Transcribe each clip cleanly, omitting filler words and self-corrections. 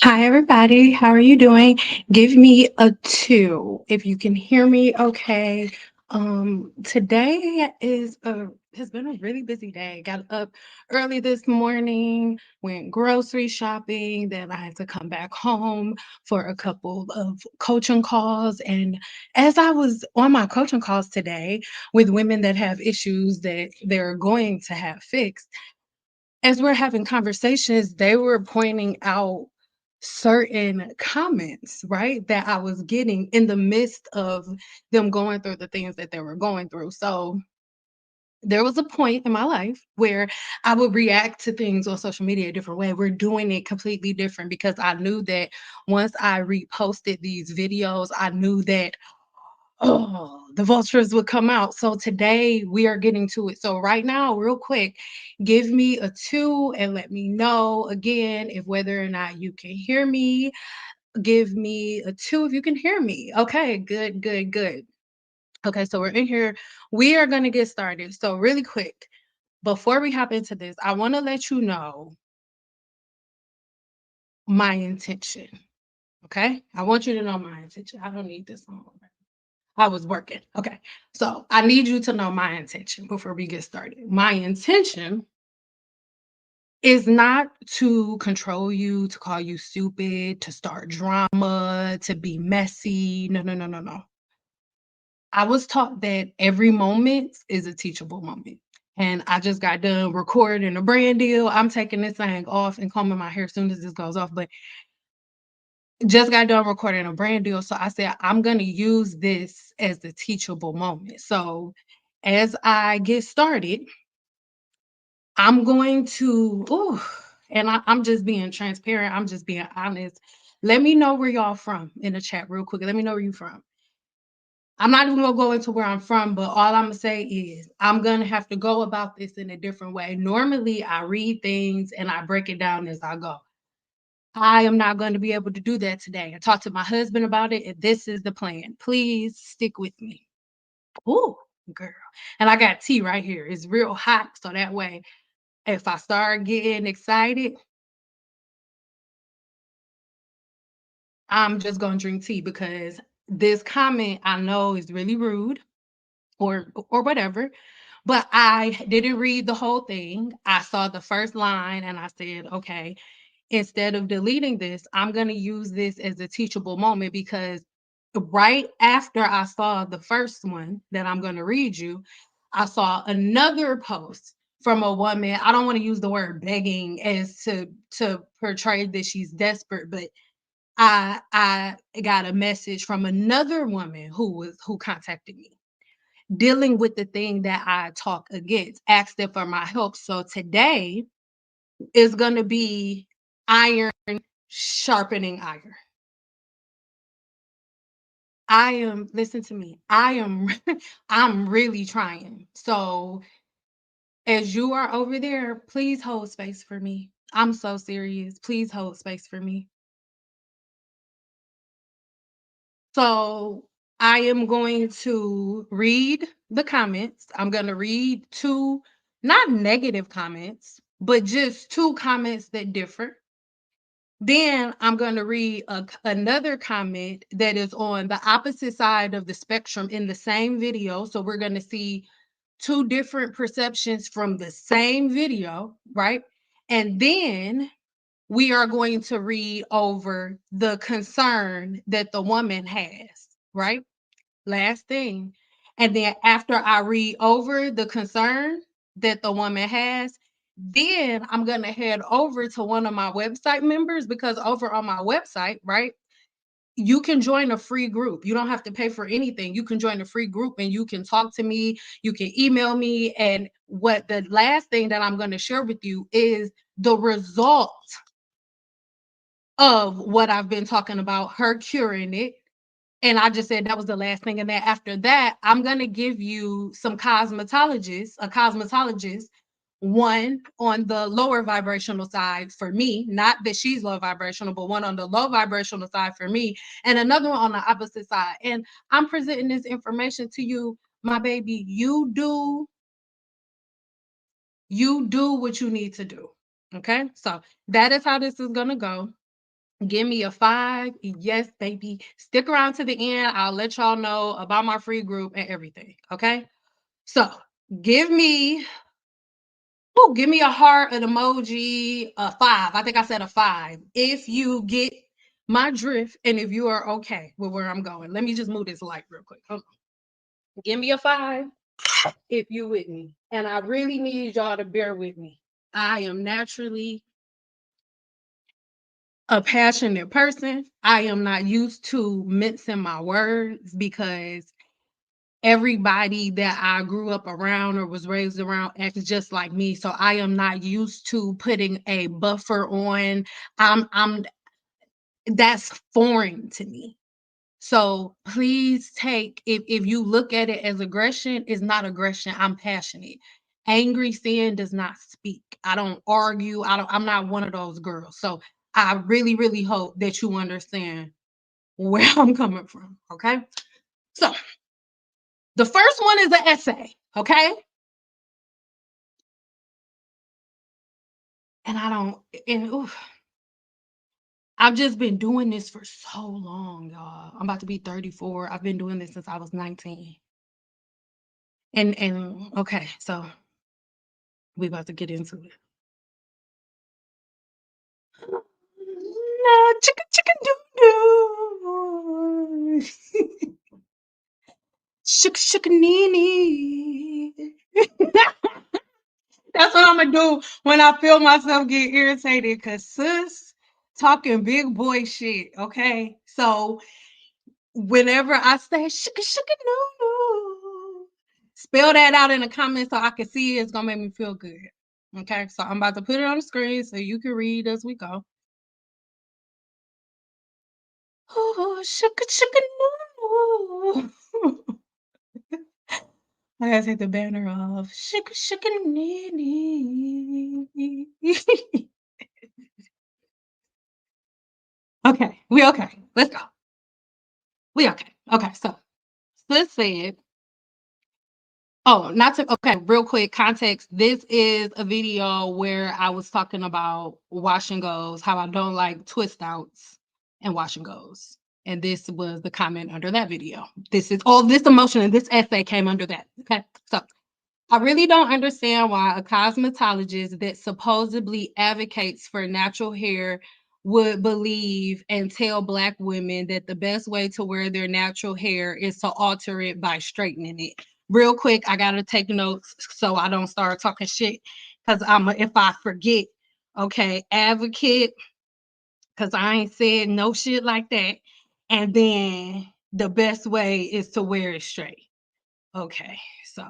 Hi, everybody. How are you doing? Give me a two if you can hear me okay. Today has been a really busy day. Got up early this morning, went grocery shopping, then I had to come back home for a couple of coaching calls. And as I was on my coaching calls today with women that have issues that they're going to have fixed, as we're having conversations, they were pointing out certain comments, right, that I was getting in the midst of them going through the things that they were going through. So there was a point in my life where I would react to things on social media a different way. We're doing it completely different because I knew that once I reposted these videos, I knew that the vultures would come out. So today we are getting to it. So right now, real quick, give me a two and let me know again if whether or not you can hear me. Give me a two if you can hear me. Okay, good, good, good. Okay, so we're in here. We are going to get started. So, really quick, before we hop into this, I want to let you know my intention. Okay, I want you to know my intention. I don't need this on. I was working. Okay. So I need you to know my intention before we get started. My intention is not to control you, to call you stupid, to start drama, to be messy. No, no, no, no, no. I was taught that every moment is a teachable moment. And I just got done recording a brand deal. I'm taking this thing off and combing my hair as soon as this goes off. But just got done recording a brand deal. So I said, I'm going to use this as a teachable moment. So as I get started, I'm going to, and I'm just being transparent. I'm just being honest. Let me know where y'all from in the chat real quick. Let me know where you from. I'm not even gonna go into where I'm from, but all I'm gonna say is I'm gonna have to go about this in a different way. Normally, I read things and I break it down as I go. I am not going to be able to do that today. I talked to my husband about it, and this is the plan. Please stick with me. Ooh, girl. And I got tea right here. It's real hot. So that way, if I start getting excited, I'm just going to drink tea because this comment I know is really rude or whatever. But I didn't read the whole thing. I saw the first line and I said, okay, instead of deleting this, I'm going to use this as a teachable moment because right after I saw the first one that I'm going to read you, I saw another post from a woman. I don't want to use the word begging as to portray that she's desperate, but I got a message from another woman who contacted me dealing with the thing that I talk against, asked them for my help. So today is going to be iron sharpening iron. I am, listen to me. I am I'm really trying. So as you are over there, please hold space for me. I'm so serious. Please hold space for me. So I am going to read the comments. I'm going to read two, not negative comments, but just two comments that differ. Then I'm going to read another comment that is on the opposite side of the spectrum in the same video. So we're going to see two different perceptions from the same video, right? And then we are going to read over the concern that the woman has, right? Last thing. And then after I read over the concern that the woman has, then I'm going to head over to one of my website members because over on my website, right? You can join a free group. You don't have to pay for anything. You can join a free group and you can talk to me. You can email me. And what the last thing that I'm going to share with you is the result of what I've been talking about, her curing it. And I just said that was the last thing. And then after that, I'm going to give you some cosmetologist, one on the lower vibrational side for me, not that she's low vibrational, but one on the low vibrational side for me, and another one on the opposite side. And I'm presenting this information to you, my baby. You do what you need to do. Okay. So that is how this is going to go. Give me a 5. Yes, baby. Stick around to the end. I'll let y'all know about my free group and everything. Okay. So give me, give me a heart, an emoji, a 5. I think I said a 5. If you get my drift and if you are okay with where I'm going. Let me just move this light real quick. Hold on. Give me a 5 if you with me. And I really need y'all to bear with me. I am naturally a passionate person. I am not used to mincing my words because everybody that I grew up around or was raised around acts just like me. So I am not used to putting a buffer on. I'm that's foreign to me. So please take, if you look at it as aggression, it's not aggression. I'm passionate. Angry sin does not speak. I don't argue. I'm not one of those girls. So I really, really hope that you understand where I'm coming from. Okay. So the first one is an essay. Okay. And I don't, and oof, I've just been doing this for so long, y'all. I'm about to be 34. I've been doing this since I was 19. And okay, so we about to get into it. No, chicken, chicken, doo doo. Shook, shook, nee. That's what I'm gonna do when I feel myself get irritated. Cause sis talking big boy shit. Okay, so whenever I say shika shika no, spell that out in the comments so I can see it. It's gonna make me feel good. Okay, so I'm about to put it on the screen so you can read as we go. Oh, shika shika no. I gotta take the banner off. Shika shika nee. Okay, we okay. Let's go. We okay. Okay, so sis said, oh, not to, okay, real quick context. This is a video where I was talking about wash and goes, how I don't like twist outs and wash and goes. And this was the comment under that video. This is all this emotion and this essay came under that. Okay. So I really don't understand why a cosmetologist that supposedly advocates for natural hair would believe and tell Black women that the best way to wear their natural hair is to alter it by straightening it. Real quick, I gotta take notes so I don't start talking shit because if I forget, okay, advocate, because I ain't said no shit like that. And then the best way is to wear it straight. Okay, so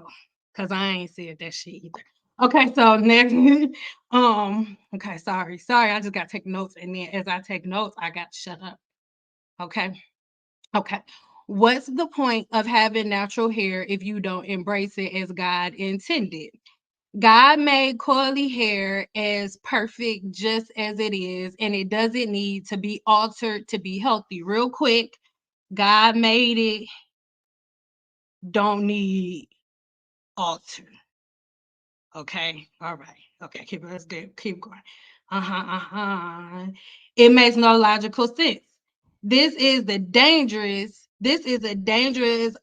because I ain't said that shit either. Okay, so next, okay, sorry, I just got to take notes, and then as I take notes, I got to shut up. Okay, okay. What's the point of having natural hair if you don't embrace it as God intended? God made coily hair as perfect just as it is, and it doesn't need to be altered to be healthy. Real quick, God made it, don't need altered. Okay. All right. Okay. Let's keep going. It makes no logical sense. This is a dangerous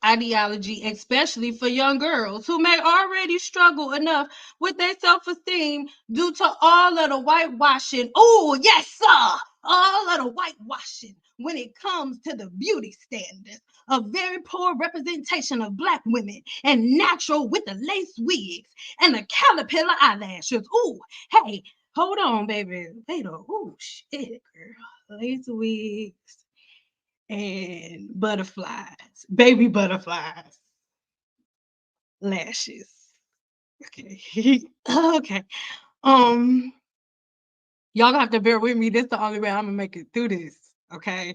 ideology, especially for young girls who may already struggle enough with their self-esteem due to all of the whitewashing. Oh, yes, sir. All of the whitewashing when it comes to the beauty standards. A very poor representation of Black women and natural with the lace wigs and the caterpillar eyelashes. Ooh, hey, hold on, baby. Wait a ooh, shit, girl. Lace wigs and butterflies, baby butterflies, lashes. Okay. Okay. Um, y'all gonna have to bear with me. This is the only way I'm gonna make it through this. Okay.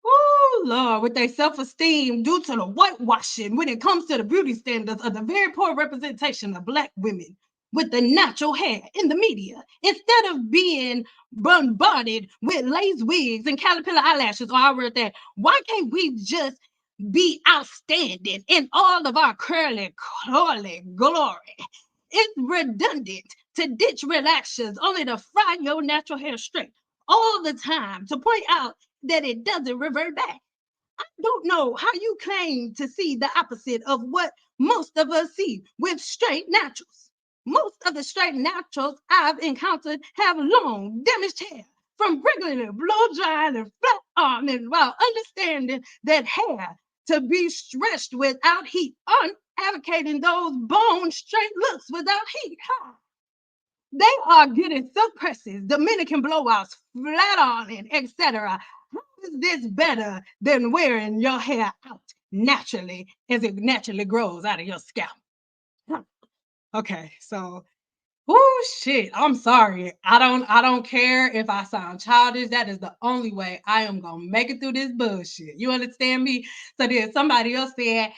Oh, Lord, with their self-esteem due to the whitewashing when it comes to the beauty standards of the very poor representation of Black women with the natural hair in the media, instead of being bombarded with lace wigs and caterpillar eyelashes, or I read that, why can't we just be outstanding in all of our curly glory? It's redundant to ditch relaxers only to fry your natural hair straight. all the time to point out that it doesn't revert back. I don't know how you claim to see the opposite of what most of us see with straight naturals. Most of the straight naturals I've encountered have long, damaged hair from regularly blow drying and flat ironing while understanding that hair to be stretched without heat, on advocating those bone straight looks without heat. Huh? They are getting silk presses, Dominican blowouts, flat ironing, etc. How is this better than wearing your hair out naturally as it naturally grows out of your scalp? Okay, so shit. I'm sorry. I don't care if I sound childish. That is the only way I am gonna make it through this bullshit. You understand me? So then somebody else said,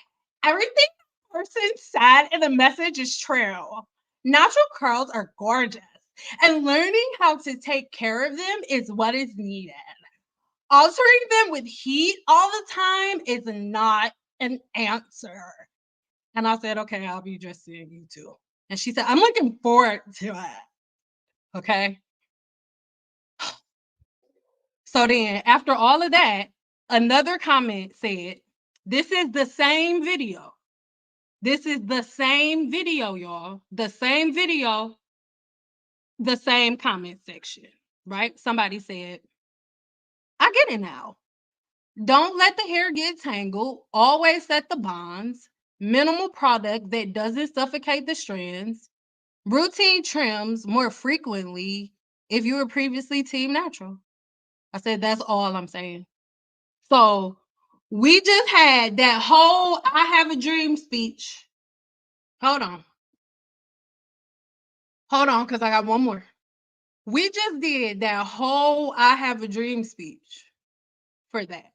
everything the person said in the message is true. Natural curls are gorgeous. And learning how to take care of them is what is needed. Altering them with heat all the time is not an answer. And I said, okay, I'll be just seeing you too. And she said, I'm looking forward to it. Okay. So then, after all of that, another comment said, this is the same video. This is the same video, y'all. The same video, the same comment section, right? Somebody said, I get it now. Don't let the hair get tangled. Always set the bonds. Minimal product that doesn't suffocate the strands. Routine trims more frequently if you were previously team natural. I said, that's all I'm saying. So we just had that whole I have a dream speech. Hold on. Hold on, because I got one more. We just did that whole I have a dream speech for that.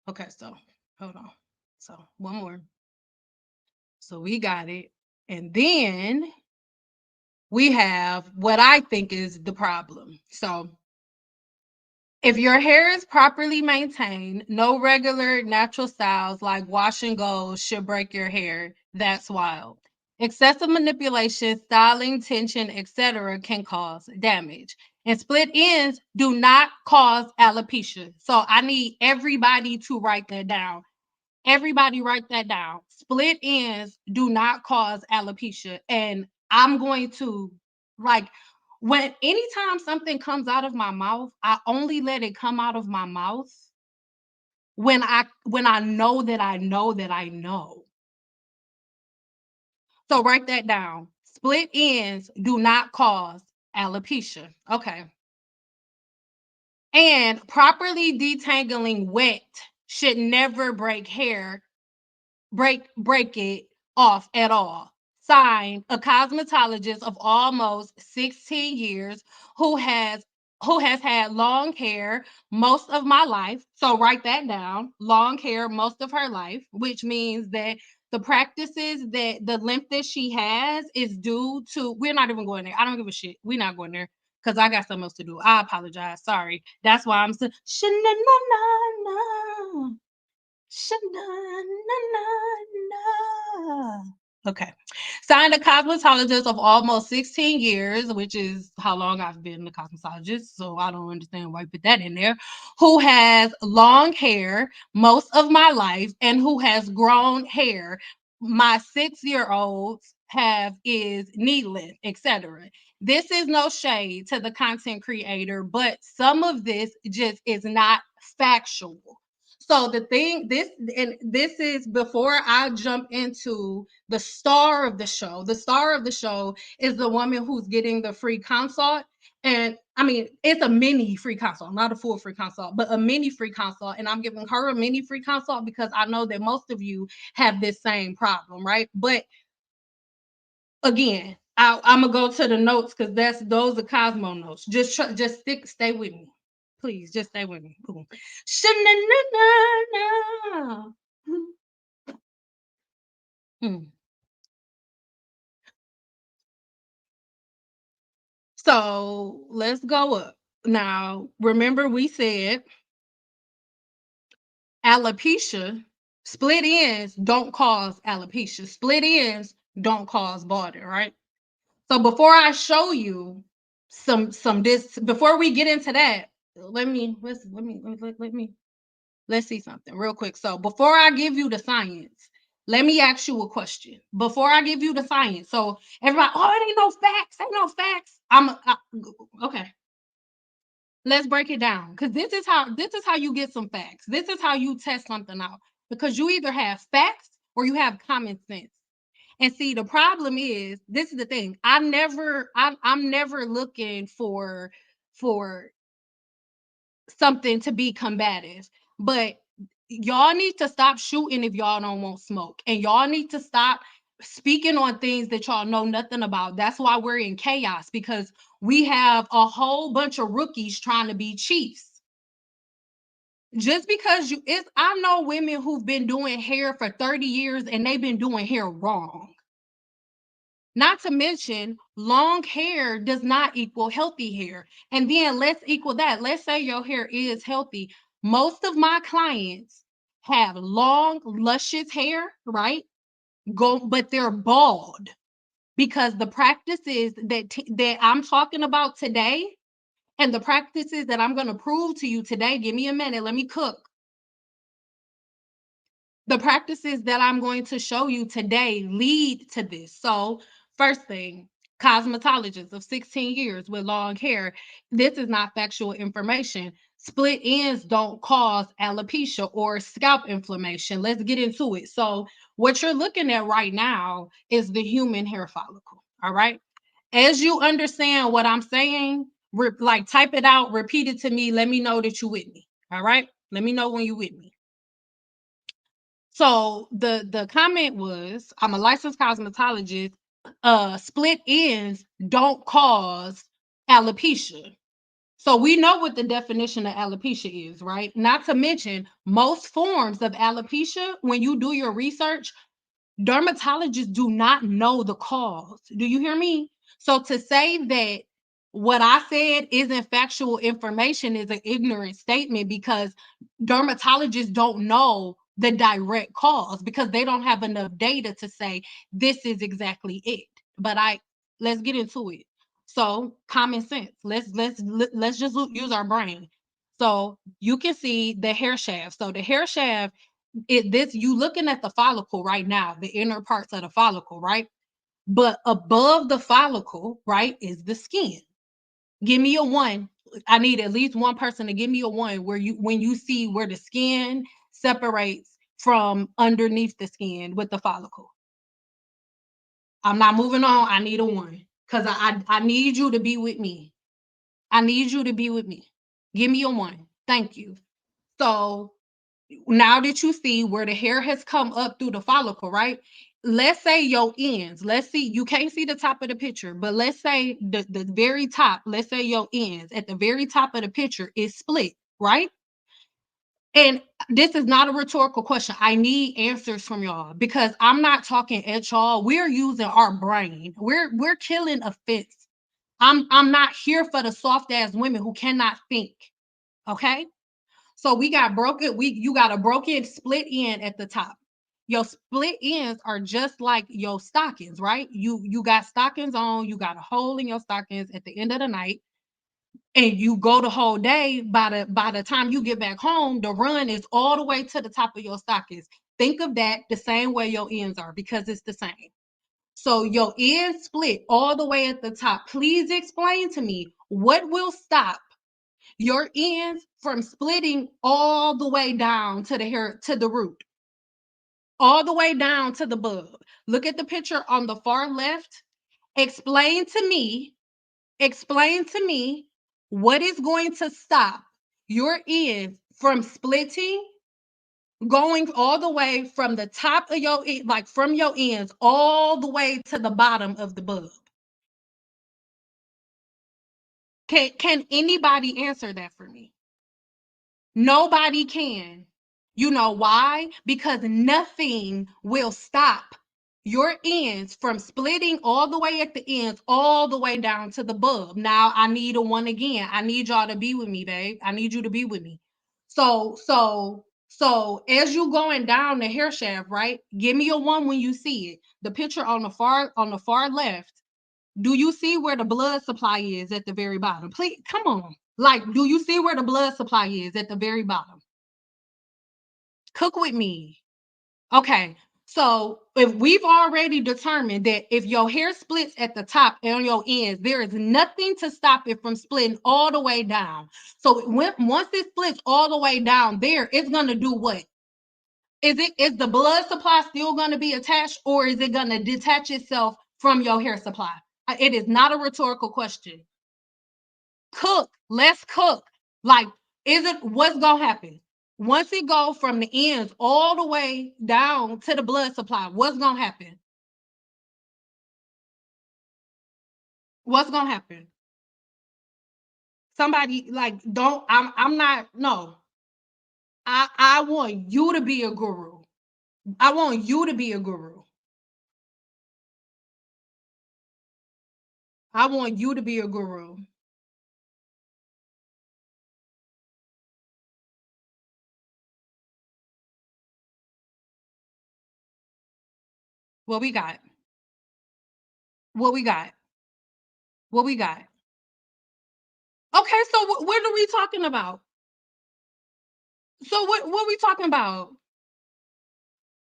Okay, so hold on. So one more. So we got it. And then we have what I think is the problem. So if your hair is properly maintained, no regular natural styles like wash and go should break your hair. That's wild. Excessive manipulation, styling, tension, etc. can cause damage. And split ends do not cause alopecia. So I need everybody to write that down. Everybody write that down. Split ends do not cause alopecia. And I'm going to like when anytime something comes out of my mouth, I only let it come out of my mouth when I know that I know that I know. So write that down. Split ends do not cause alopecia. Okay. And properly detangling wet should never break it off at all. Signed, a cosmetologist of almost 16 years who has had long hair most of my life. So write that down. Long hair most of her life, which means that the practices that the length that she has is due to, we're not even going there. I don't give a shit. We're not going there because I got something else to do. I apologize. Sorry. That's why I'm saying okay. Signed a cosmetologist of almost 16 years, which is how long I've been a cosmetologist. So I don't understand why you put that in there. Who has long hair most of my life and who has grown hair. My 6-year-olds have is knee length, etc. This is no shade to the content creator, but some of this just is not factual. So this is before I jump into the star of the show. The star of the show is the woman who's getting the free consult. And I mean, it's a mini free consult, not a full free consult, but a mini free consult. And I'm giving her a mini free consult because I know that most of you have this same problem, right? But again, I'm gonna go to the notes because those are Cosmo notes. Just stay with me, please. Just stay with me. Boom. Mm. So let's go up. Now, remember we said alopecia, split ends don't cause alopecia. Split ends don't cause balding, right? So before I show you some this before we get into that. Let's see something real quick. So before I give you the science, let me ask you a question. Before I give you the science, so everybody, oh, it ain't no facts, ain't no facts. Okay. Let's break it down because this is how you get some facts. This is how you test something out because you either have facts or you have common sense. And see, the problem is, this is the thing. I'm never looking for something to be combative, but y'all need to stop shooting if y'all don't want smoke, and y'all need to stop speaking on things that y'all know nothing about. That's why we're in chaos, because we have a whole bunch of rookies trying to be chiefs. Just because I know women who've been doing hair for 30 years and they've been doing hair wrong. Not to mention, long hair does not equal healthy hair. And then let's equal that. Let's say your hair is healthy. Most of my clients have long, luscious hair, right? But they're bald because the practices that I'm talking about today and the practices that I'm going to prove to you today, give me a minute, let me cook. The practices that I'm going to show you today lead to this. So, first thing, cosmetologist of 16 years with long hair. This is not factual information. Split ends don't cause alopecia or scalp inflammation. Let's get into it. So, what you're looking at right now is the human hair follicle. All right. As you understand what I'm saying, like type it out, repeat it to me. Let me know that you with me. All right. Let me know when you with me. So the comment was, I'm a licensed cosmetologist. Split ends don't cause alopecia. So we know what the definition of alopecia is, right? Not to mention most forms of alopecia, when you do your research, dermatologists do not know the cause. Do you hear me? So to say that what I said isn't factual information is an ignorant statement, because dermatologists don't know the direct cause because they don't have enough data to say this is exactly it. But let's get into it. So common sense. Let's just use our brain. So you can see the hair shaft. So the hair shaft, you looking at the follicle right now, the inner parts of the follicle, right? But above the follicle, right, is the skin. Give me a one. I need at least one person to give me a one when you see where the skin separates from underneath the skin with the follicle. I'm not moving on. I need a one because I need you to be with me. I need you to be with me. Give me a one. Thank you. So now that you see where the hair has come up through the follicle, right? Let's say your ends. Let's see, you can't see the top of the picture, but let's say the very top, let's say your ends at the very top of the picture is split, right? And this is not a rhetorical question. I need answers from y'all because I'm not talking at y'all. We're using our brain. We're killing a fence. I'm not here for the soft ass women who cannot think. Okay? So we got broken, you got a broken split end at the top. Your split ends are just like your stockings, right? You got stockings on, you got a hole in your stockings at the end of the night, and you go the whole day. By the time you get back home, the run is all the way to the top of your stockings. Think of that the same way your ends are, because it's the same. So your ends split all the way at the top. Please explain to me what will stop your ends from splitting all the way down to the hair, to the root, all the way down to the bulb. Look at the picture on the far left. Explain to me, explain to me what is going to stop your ends from splitting, going all the way from the top of your, like from your ends, all the way to the bottom of the bulb. Can anybody answer that for me? Nobody can. You know why? Because nothing will stop your ends from splitting all the way at the ends, all the way down to the bulb. Now I need a one again. I need y'all to be with me, babe. I need you to be with me. So as you going down the hair shaft, right? Give me a one when you see it. The picture on the far left. Do you see where the blood supply is at the very bottom? Please, come on. Like, do you see where the blood supply is at the very bottom? Cook with me. Okay. So if we've already determined that if your hair splits at the top and on your ends, there is nothing to stop it from splitting all the way down. So once it splits all the way down there, it's gonna do what? Is the blood supply still gonna be attached, or is it gonna detach itself from your hair supply? It is not a rhetorical question. Cook. Let's cook. Like, is it what's gonna happen? Once it goes from the ends all the way down to the blood supply, what's gonna happen? What's gonna happen? Somebody like don't I'm not no. I want you to be a guru. I want you to be a guru. I want you to be a guru. What we got? What we got? What we got? Okay, so what are we talking about? So what are we talking about?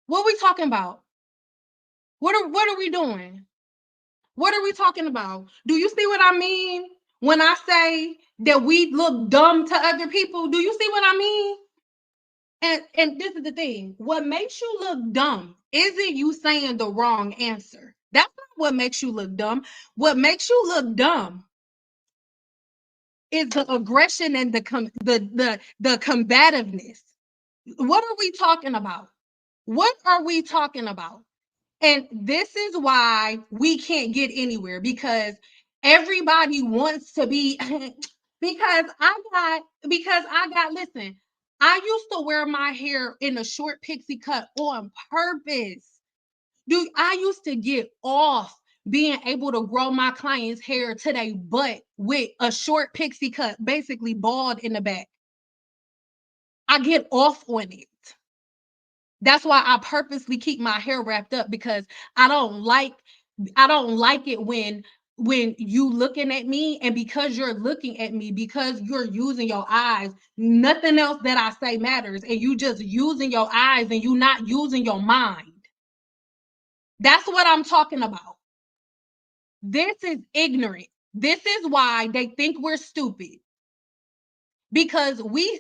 What are we talking about? What are we doing? What are we talking about? Do you see what I mean when I say that we look dumb to other people? Do you see what I mean? And this is the thing. What makes you look dumb isn't you saying the wrong answer. That's not what makes you look dumb. What makes you look dumb is the aggression and the combativeness. What are we talking about? What are we talking about? And this is why we can't get anywhere, because everybody wants to be because I got listen, I used to wear my hair in a short pixie cut on purpose. Dude, I used to get off being able to grow my clients' hair to their butt with a short pixie cut, basically bald in the back. I get off on it. That's why I purposely keep my hair wrapped up, because I don't like I don't like it when you looking at me, and because you're looking at me, because you're using your eyes, nothing else that I say matters, and you just using your eyes and you not using your mind. That's what I'm talking about. This is ignorant. This is why they think we're stupid, because we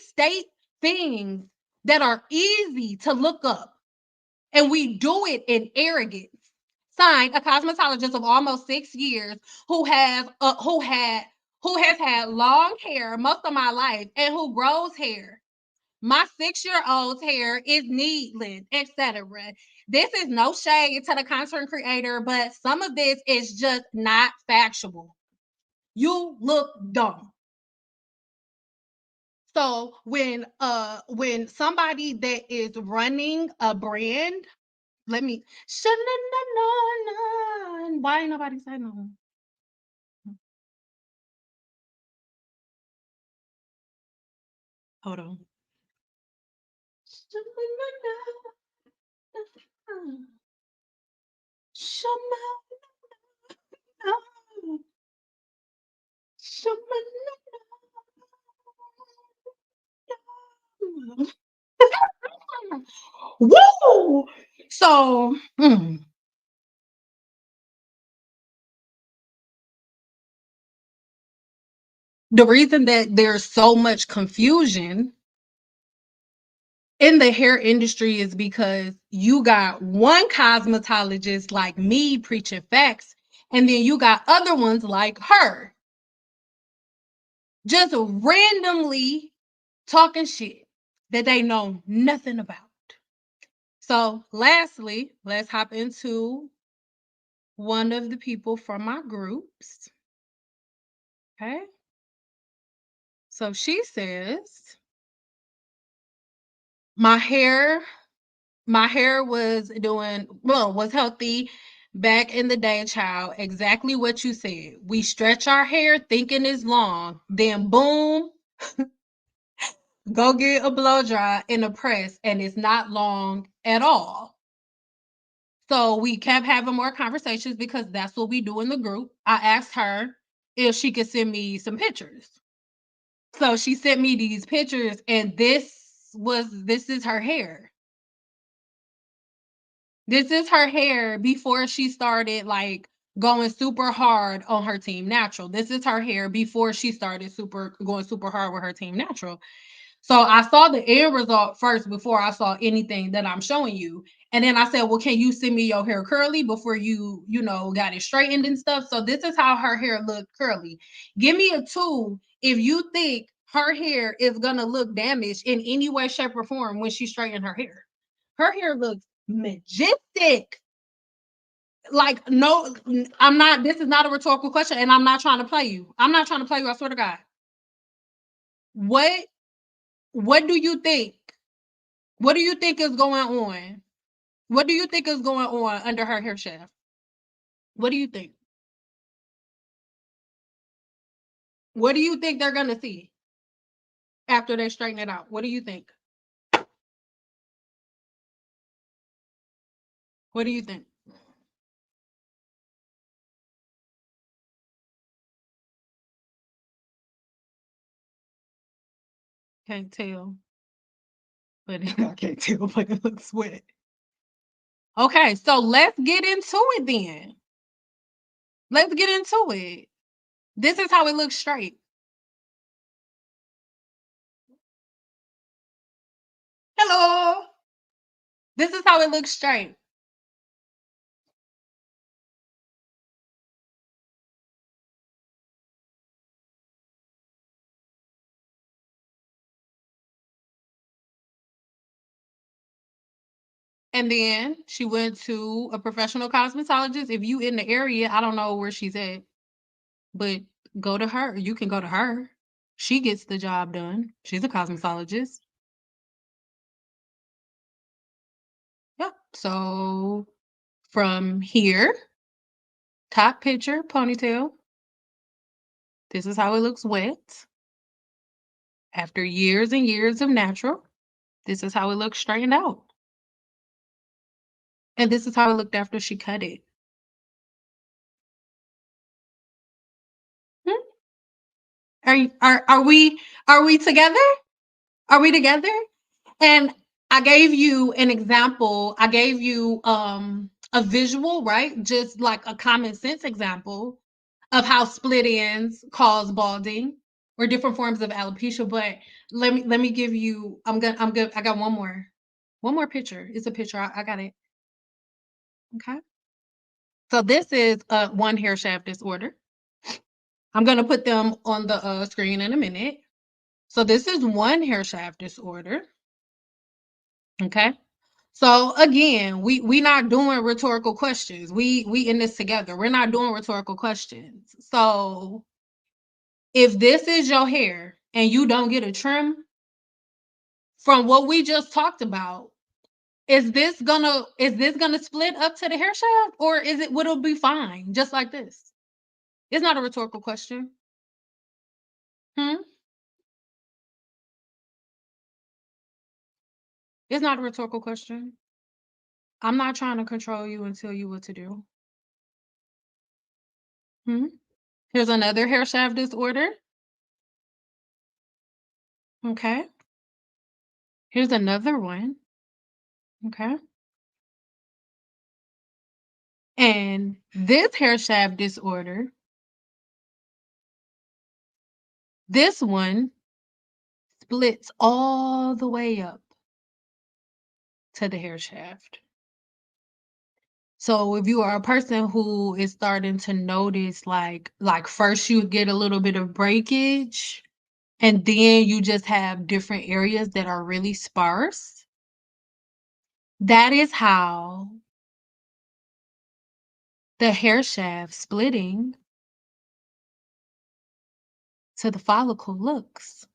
state things that are easy to look up, and we do it in arrogance. Signed, a cosmetologist of almost 6 years who has had long hair most of my life and who grows hair. My 6-year-old's hair is needless, etc. This is no shade to the content creator, but some of this is just not factual. You look dumb. So when somebody that is running a brand, let me why ain't nobody saying no? Hold on. Woo! So the reason that there's so much confusion in the hair industry is because you got one cosmetologist like me preaching facts, and then you got other ones like her just randomly talking shit that they know nothing about. So, lastly, let's hop into one of the people from my groups. Okay. So she says, my hair was healthy back in the day, child. Exactly what you said. We stretch our hair thinking it's long, then boom, go get a blow dry and a press, and it's not long at all. So we kept having more conversations because that's what we do in the group. I asked her if she could send me some pictures. So she sent me these pictures, and this is her hair. This is her hair before she started like going super hard on her team natural. This is her hair before she started going super hard with her team natural. So I saw the end result first before I saw anything that I'm showing you. And then I said, well, can you send me your hair curly before you got it straightened and stuff? So this is how her hair looked curly. Give me a two if you think her hair is going to look damaged in any way, shape, or form when she straightened her hair. Her hair looks majestic. Like, no, I'm not, this is not a rhetorical question, and I'm not trying to play you. I'm not trying to play you, I swear to God. What what do you think? What do you think is going on? What do you think is going on under her hair shaft? What do you think? What do you think they're gonna see after they straighten it out? What do you think? What do you think? Can't tell, but I can't tell, but it looks wet. Okay, so let's get into it then. Let's get into it. This is how it looks straight. Hello. This is how it looks straight. And then she went to a professional cosmetologist. If you in the area, I don't know where she's at, but go to her. You can go to her. She gets the job done. She's a cosmetologist. Yep. So from here, top picture, ponytail. This is how it looks wet. After years and years of natural, this is how it looks straightened out. And this is how it looked after she cut it. Hmm? Are we together? Are we together? And I gave you an example. I gave you a visual, right? Just like a common sense example of how split ends cause balding or different forms of alopecia. But let me give you. I'm good. I got one more picture. It's a picture. I got it. Okay. So this is one hair shaft disorder. I'm gonna put them on the screen in a minute. So this is one hair shaft disorder. Okay. So again, we not doing rhetorical questions. We in this together. We're not doing rhetorical questions. So if this is your hair and you don't get a trim from what we just talked about, is this gonna split up to the hair shaft, or would it be fine just like this? It's not a rhetorical question. Hmm? It's not a rhetorical question. I'm not trying to control you and tell you what to do. Hmm? Here's another hair shaft disorder. Okay. Here's another one. Okay. And this hair shaft disorder, this one splits all the way up to the hair shaft. So if you are a person who is starting to notice like first you get a little bit of breakage and then you just have different areas that are really sparse, that is how the hair shaft splitting to the follicle looks.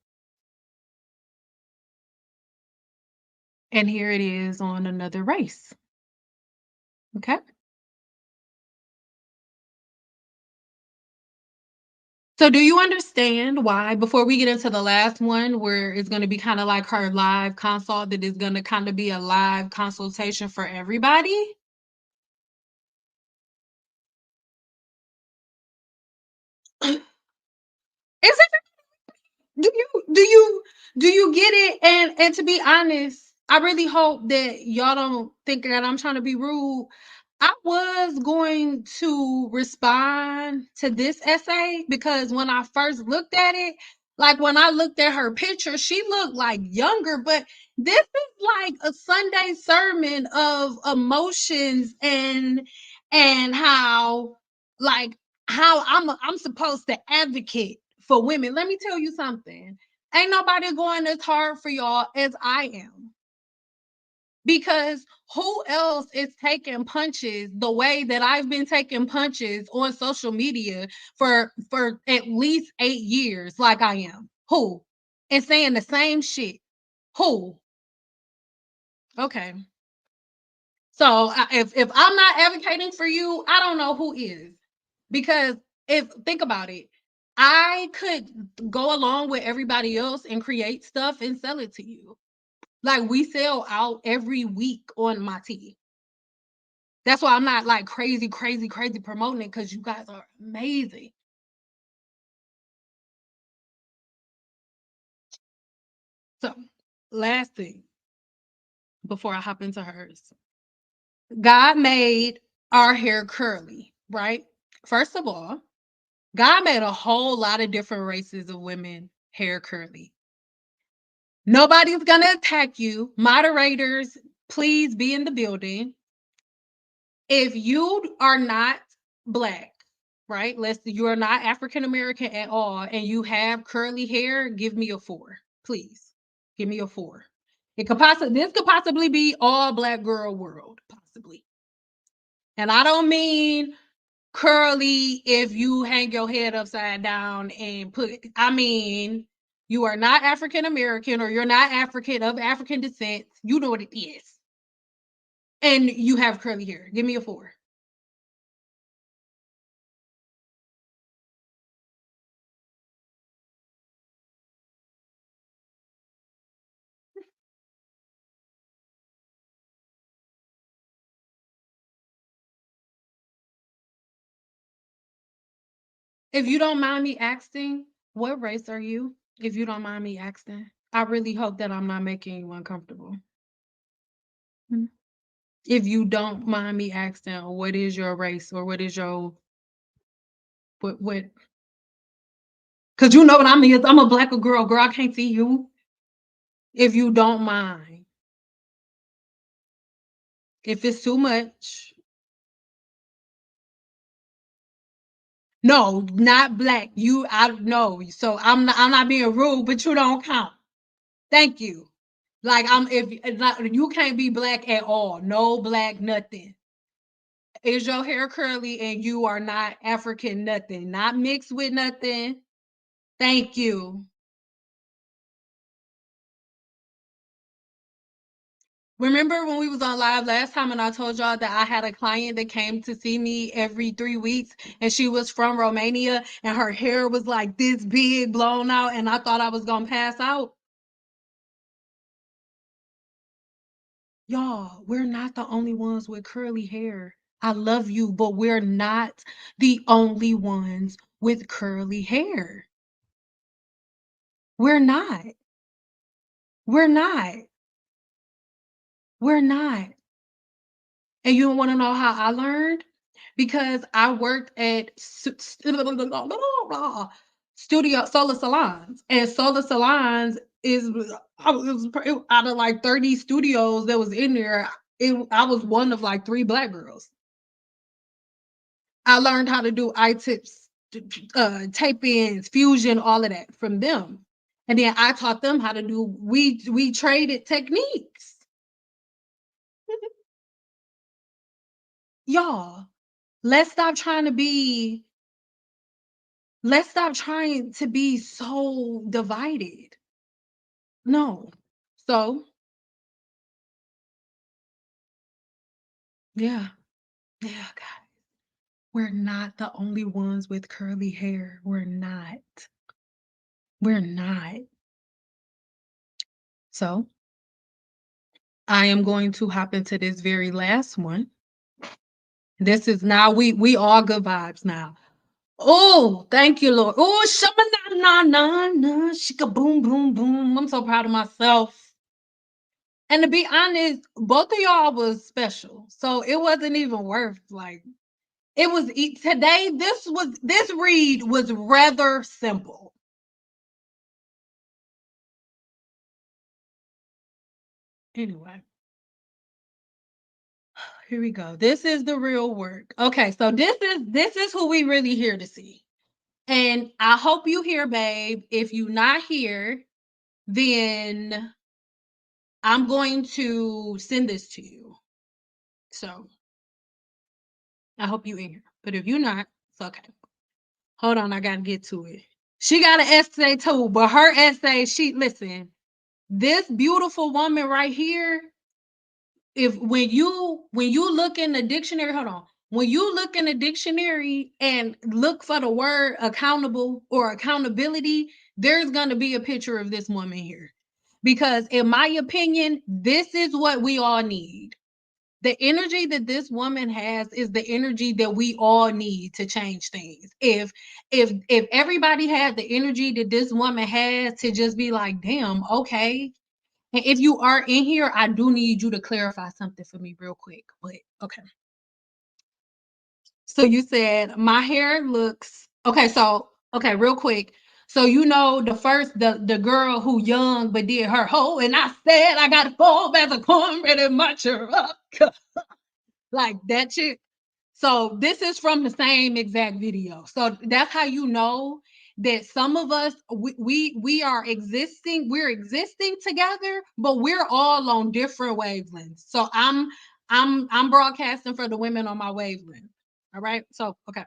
And here it is on another race. Okay? So do you understand why, before we get into the last one, where it's going to be kind of like her live consult, that is going to kind of be a live consultation for everybody? Is it? Do you get it? And to be honest, I really hope that y'all don't think that I'm trying to be rude. I was going to respond to this essay because when I first looked at it, like when I looked at her picture, she looked like younger, but this is like a Sunday sermon of emotions and how like how I'm supposed to advocate for women. Let me tell you something. Ain't nobody going as hard for y'all as I am. Because who else is taking punches the way that I've been taking punches on social media for at least 8 years, like I am? Who? And saying the same shit. Who? Okay. So if I'm not advocating for you, I don't know who is. Because if think about it, I could go along with everybody else and create stuff and sell it to you. Like we sell out every week on my tea. That's why I'm not like crazy, crazy, crazy promoting it because you guys are amazing. So, last thing before I hop into hers, God made our hair curly, right? First of all, God made a whole lot of different races of women hair curly. Nobody's gonna attack you. Moderators, please be in the building. If you are not black, right? You are not African American at all, and you have curly hair, give me a 4, please. Give me a 4. This could possibly be all black girl world, possibly. And I don't mean curly if you hang your head upside down and I mean you are not African American or you're not African of African descent. You know what it is. And you have curly hair. Give me a 4. If you don't mind me asking, what race are you? If you don't mind me asking, I really hope that I'm not making you uncomfortable. Mm. If you don't mind me asking, what is your race or what is your what? Because you know what I mean. I'm a black girl. Girl, I can't see you. If you don't mind, if it's too much, no, not black. I know. So I'm not being rude, but you don't count. Thank you. Like if not, you can't be black at all. No black, nothing. Is your hair curly and you are not African nothing, not mixed with nothing? Thank you. Remember when we was on live last time and I told y'all that I had a client that came to see me every 3 weeks and she was from Romania and her hair was like this big blown out and I thought I was gonna pass out? Y'all, we're not the only ones with curly hair. I love you, but we're not the only ones with curly hair. We're not. We're not. We're not. And you want to know how I learned? Because I worked at studio solar salons, and solar salons is out of like 30 studios that was in there. I was one of like 3 black girls. I learned how to do eye tips, tape ins, fusion, all of that from them. And then I taught them how to do. We traded techniques, y'all. Let's stop trying to be let's stop trying to be so divided. No. So, yeah. Yeah, God. We're not the only ones with curly hair. We're not. We're not. So, I am going to hop into this very last one. This is now we all good vibes now. Oh, thank you, Lord. Oh, shama na na na, shika boom boom boom. I'm so proud of myself. And to be honest, both of y'all was special, so it wasn't even worth like it was today. This read was rather simple. Anyway, here we go. This is the real work. Okay, so this is who we really here to see. And I hope you here, babe. If you not here, then I'm going to send this to you. So I hope you in here. But if you're not, it's okay. Hold on, I gotta get to it. She got an essay too, but her essay, she listen, this beautiful woman right here, if when you look in the dictionary, hold on. When you look in the dictionary and look for the word accountable or accountability, there's gonna be a picture of this woman here. Because in my opinion, this is what we all need. The energy that this woman has is the energy that we all need to change things. If everybody had the energy that this woman has to just be like, damn, okay. And if you are in here, I do need you to clarify something for me real quick. But okay. So you said my hair looks okay. So okay, real quick. So you know the girl who young but did her whole and I said I got to fall as a cornbread and match her up like that shit. So this is from the same exact video. So that's how you know that some of us we are existing, we're existing together, but we're all on different wavelengths. So I'm broadcasting for the women on my wavelength. All right. So okay.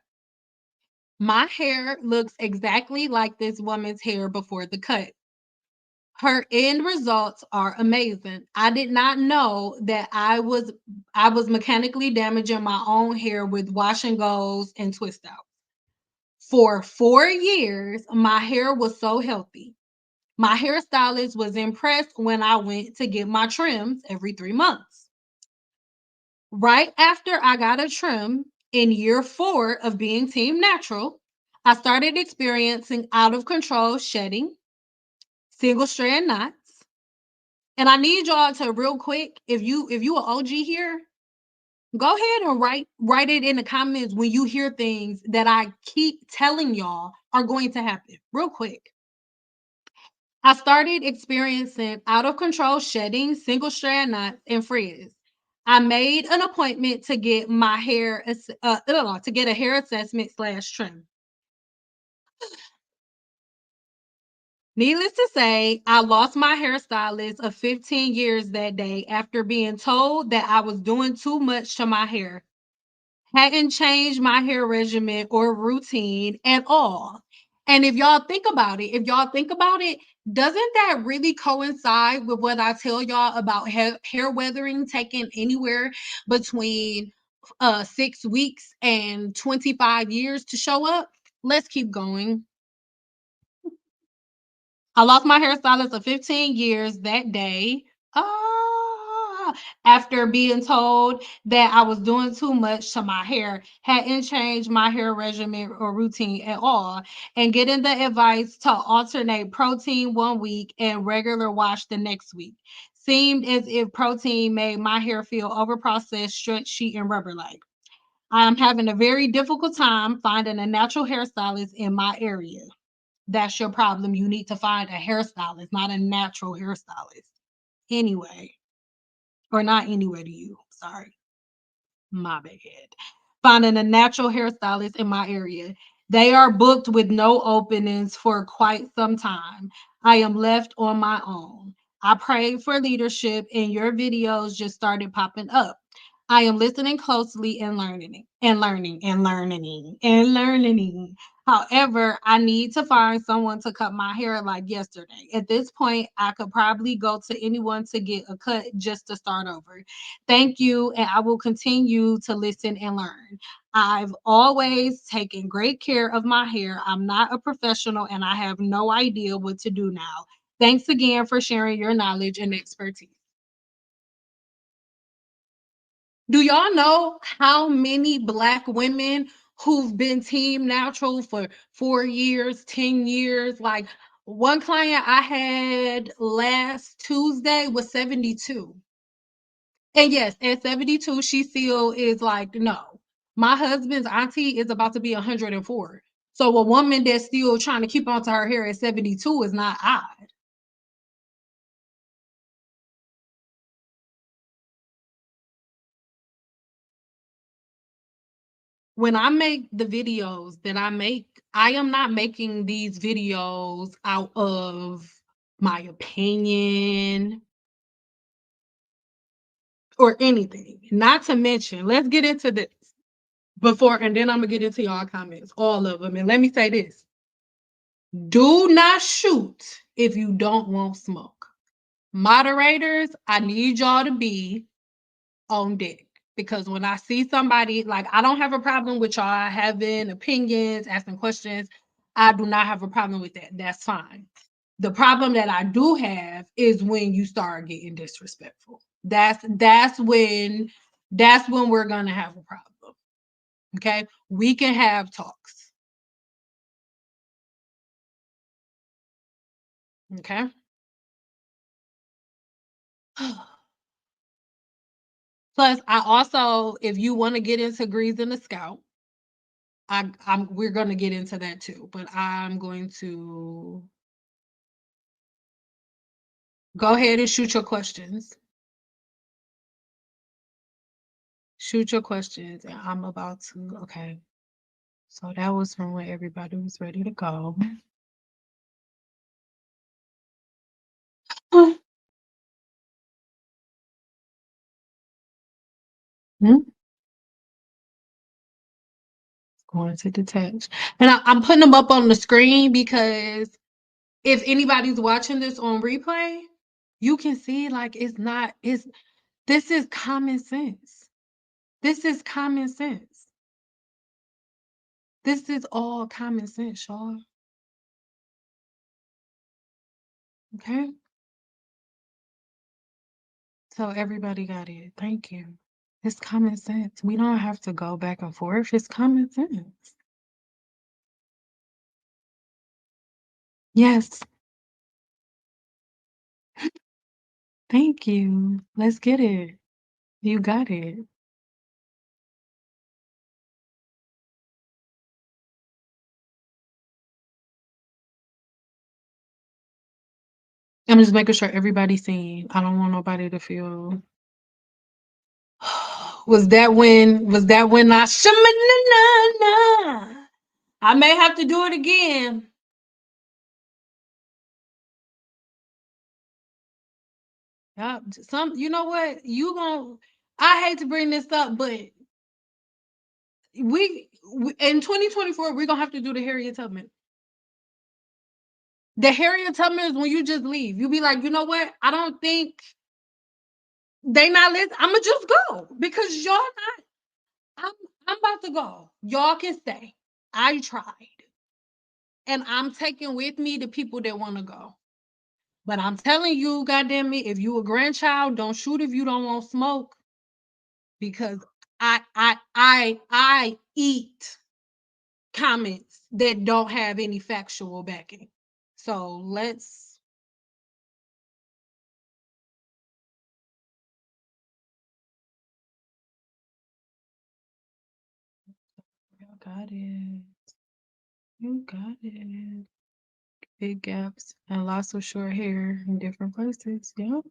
My hair looks exactly like this woman's hair before the cut. Her end results are amazing. I did not know that I was mechanically damaging my own hair with wash and goes and twist out. For 4 years, my hair was so healthy. My hairstylist was impressed when I went to get my trims every 3 months. Right after I got a trim in year 4 of being team natural, I started experiencing out of control shedding, single strand knots. And I need y'all to real quick, if you an OG here, go ahead and write it in the comments when you hear things that I keep telling y'all are going to happen. Real quick. I started experiencing out of control shedding, single strand knots, and frizz. I made an appointment to get my hair to get a hair assessment slash trim. Needless to say, I lost my hairstylist of 15 years that day after being told that I was doing too much to my hair. Hadn't changed my hair regimen or routine at all. And if y'all think about it, doesn't that really coincide with what I tell y'all about hair weathering taking anywhere between 6 weeks and 25 years to show up? Let's keep going. I lost my hairstylist of 15 years that day. After being told that I was doing too much to my hair, hadn't changed my hair regimen or routine at all, and getting the advice to alternate protein 1 week and regular wash the next week. Seemed as if protein made my hair feel overprocessed, stretchy, and rubber-like. I am having a very difficult time finding a natural hairstylist in my area. That's your problem. You need to find a hairstylist, not a natural hairstylist. Anyway, or not anyway to you. Sorry, my bad. Finding a natural hairstylist in my area. They are booked with no openings for quite some time. I am left on my own. I prayed for leadership, and your videos just started popping up. I am listening closely and learning and learning and learning and learning. However, I need to find someone to cut my hair like yesterday. At this point, I could probably go to anyone to get a cut just to start over. Thank you, and I will continue to listen and learn. I've always taken great care of my hair. I'm not a professional and I have no idea what to do now. Thanks again for sharing your knowledge and expertise. Do y'all know how many Black women who've been Team Natural for 4 years, 10 years. Like one client I had last Tuesday was 72. And yes, at 72, she still is like, no. My husband's auntie is about to be 104. So a woman that's still trying to keep on to her hair at 72 is not odd. When I make the videos that I make, I am not making these videos out of my opinion or anything. Not to mention, let's get into this before, and then I'm gonna get into y'all comments, all of them. And let me say this: do not shoot if you don't want smoke. Moderators, I need y'all to be on deck, because when I see somebody, like, I don't have a problem with y'all having opinions, asking questions. I do not have a problem with that. That's fine. The problem that I do have is when you start getting disrespectful. That's when we're gonna have a problem. Okay, we can have talks. Okay. Plus, I also, if you want to get into greasing the scalp, we're gonna get into that too. But I'm going to go ahead and shoot your questions. Shoot your questions, and I'm about to. Okay. So that was from when everybody was ready to go. Hmm? Going to detach. And I'm putting them up on the screen because if anybody's watching this on replay, you can see, like, this is common sense. This is common sense. This is all common sense, y'all. Okay? So everybody got it. Thank you. It's common sense. We don't have to go back and forth. It's common sense. Yes. Thank you. Let's get it. You got it. I'm just making sure everybody's seen. I don't want nobody to feel. Was that when I I may have to do it again. Yep. You know what? I hate to bring this up, but we in 2024, we're gonna have to do the Harriet Tubman. The Harriet Tubman is when you just leave. You be like, you know what? I don't think they not listening. I'ma just go because y'all not. I'm I'm about to go. Y'all can stay. I tried. And I'm taking with me the people that want to go. But I'm telling you, goddamn me, if you a grandchild, don't shoot if you don't want smoke. Because I eat comments that don't have any factual backing. So let's. You got it. You got it. Big gaps and lots of short hair in different places. Yep.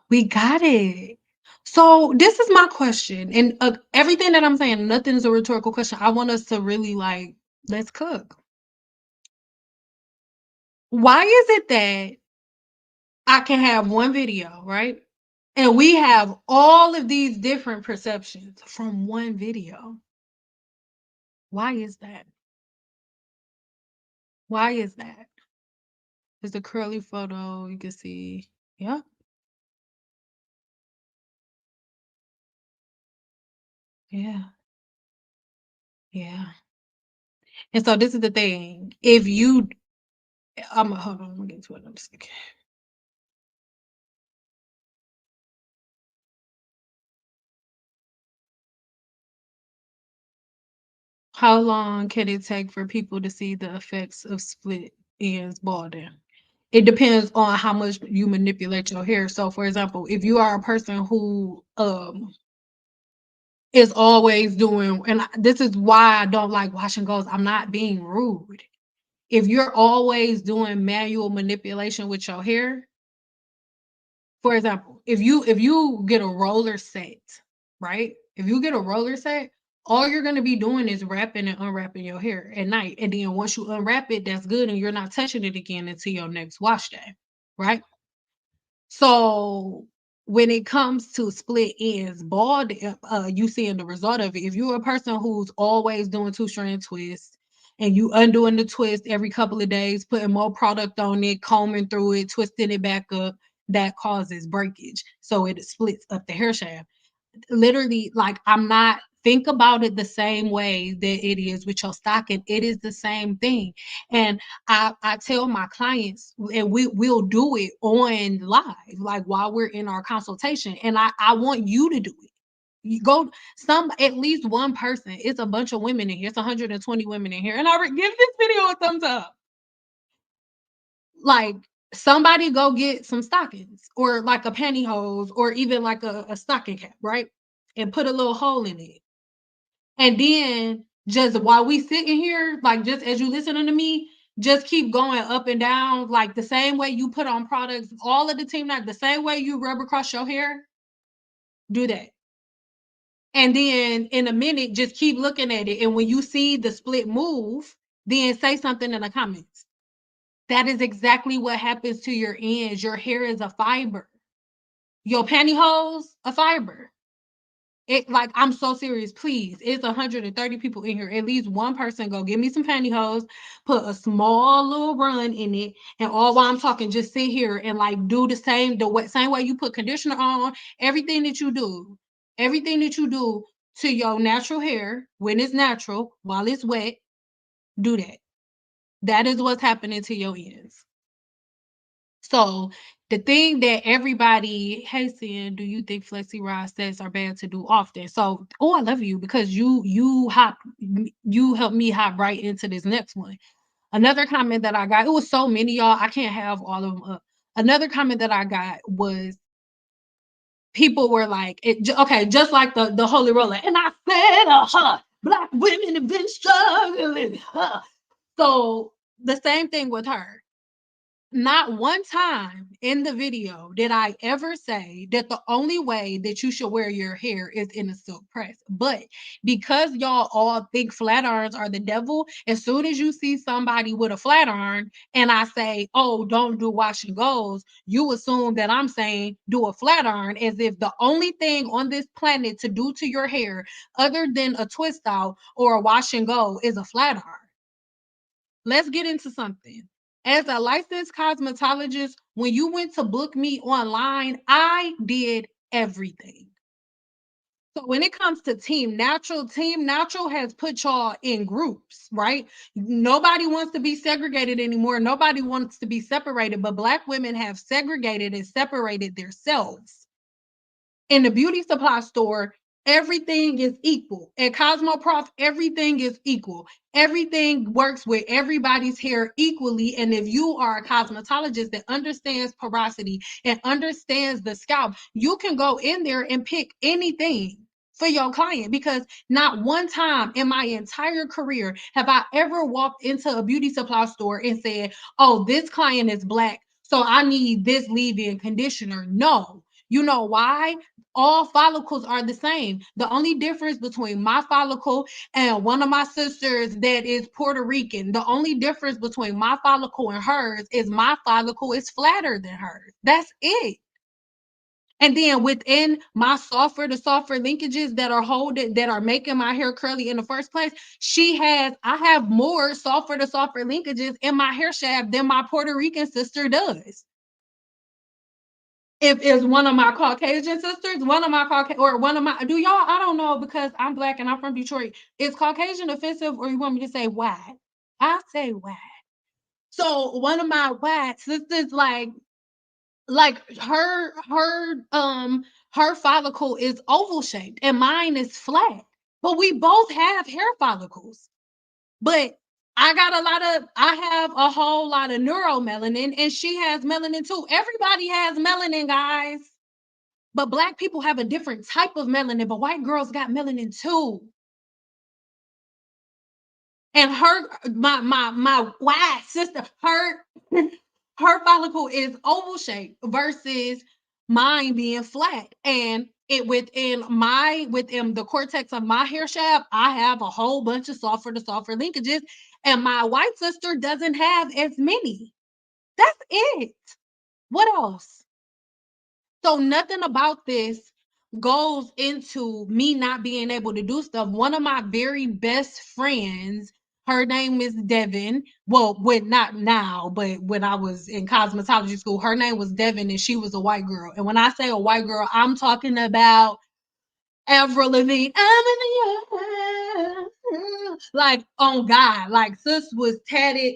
We got it. So this is my question, and everything that I'm saying, nothing is a rhetorical question. I want us to really, like, let's cook. Why is it that I can have one video, right? And we have all of these different perceptions from one video. Why is that? Why is that? There's a curly photo you can see. Yeah. Yeah. Yeah. And so this is the thing. If you hold on, I'm gonna get to it in a second. How long can it take for people to see the effects of split ends balding? It depends on how much you manipulate your hair. So, for example, if you are a person who is always doing, and this is why I don't like washing goes. I'm not being rude. If you're always doing manual manipulation with your hair, for example, if you get a roller set, right? If you get a roller set, all you're gonna be doing is wrapping and unwrapping your hair at night. And then once you unwrap it, that's good, and you're not touching it again until your next wash day, right? So when it comes to split ends, bald, you seeing the result of it. If you're a person who's always doing two strand twists and you undoing the twist every couple of days, putting more product on it, combing through it, twisting it back up, that causes breakage. So it splits up the hair shaft. Literally, like, I'm not, think about it the same way that it is with your stocking. It is the same thing. And I tell my clients, and we'll do it on live, like while we're in our consultation. And I want you to do it. You go, some, at least one person. It's a bunch of women in here. It's 120 women in here. And give this video a thumbs up. Like, somebody go get some stockings or like a pantyhose or even like a stocking cap, right? And put a little hole in it. And then just while we sitting here, like, just as you listening to me, just keep going up and down, like the same way you put on products, all of the team, like the same way you rub across your hair, do that. And then in a minute, just keep looking at it. And when you see the split move, then say something in the comments. That is exactly what happens to your ends. Your hair is a fiber. Your pantyhose, a fiber. It, like, I'm so serious. Please, it's 130 people in here. At least one person go give me some pantyhose, put a small little run in it, and all while I'm talking, just sit here and like do same way you put conditioner on. Everything that you do to your natural hair when it's natural, while it's wet, do that. That is what's happening to your ends. So the thing that everybody hates in, do you think Flexi Rod sets are bad to do often? So, oh, I love you because you helped me hop right into this next one. Another comment that I got, it was so many, y'all, I can't have all of them up. Another comment that I got was people were like, okay, just like the holy roller. And I said, black women have been struggling. So the same thing with her. Not one time in the video did I ever say that the only way that you should wear your hair is in a silk press. But because y'all all think flat irons are the devil, as soon as you see somebody with a flat iron and I say, oh, don't do wash and goes, you assume that I'm saying do a flat iron, as if the only thing on this planet to do to your hair other than a twist out or a wash and go is a flat iron. Let's get into something. As a licensed cosmetologist, when you went to book me online, I did everything. So when it comes to Team Natural has put y'all in groups, right? Nobody wants to be segregated anymore. Nobody wants to be separated, but Black women have segregated and separated themselves. In the beauty supply store, everything is equal. At Cosmoprof, everything is equal. Everything works with everybody's hair equally. And if you are a cosmetologist that understands porosity and understands the scalp, you can go in there and pick anything for your client, because not one time in my entire career have I ever walked into a beauty supply store and said, oh, this client is Black, so I need this leave-in conditioner. No. You know why? All follicles are the same. The only difference between my follicle and one of my sisters that is Puerto Rican, the only difference between my follicle and hers is my follicle is flatter than hers. That's it. And then within my the softer linkages that are holding, that are making my hair curly in the first place, I have more the softer linkages in my hair shaft than my Puerto Rican sister does. If it's one of my Caucasian sisters, do y'all, I don't know, because I'm Black and I'm from Detroit. Is Caucasian offensive, or you want me to say why? I say why. So one of my white sisters, her follicle is oval shaped and mine is flat. But we both have hair follicles. But I have a whole lot of neuromelanin and she has melanin too. Everybody has melanin, guys. But black people have a different type of melanin, but white girls got melanin too. And my white sister, her follicle is oval shaped versus mine being flat. And it within the cortex of my hair shaft, I have a whole bunch of sulfur to sulfur linkages, and my white sister doesn't have as many. That's it. What else? So nothing about this goes into me not being able to do stuff. One of my very best friends, her name is Devin. Well, when not now, but when I was in cosmetology school, her name was Devin and she was a white girl. And when I say a white girl, I'm talking about Avril Lavigne. I'm in the like on God. Like sis was tatted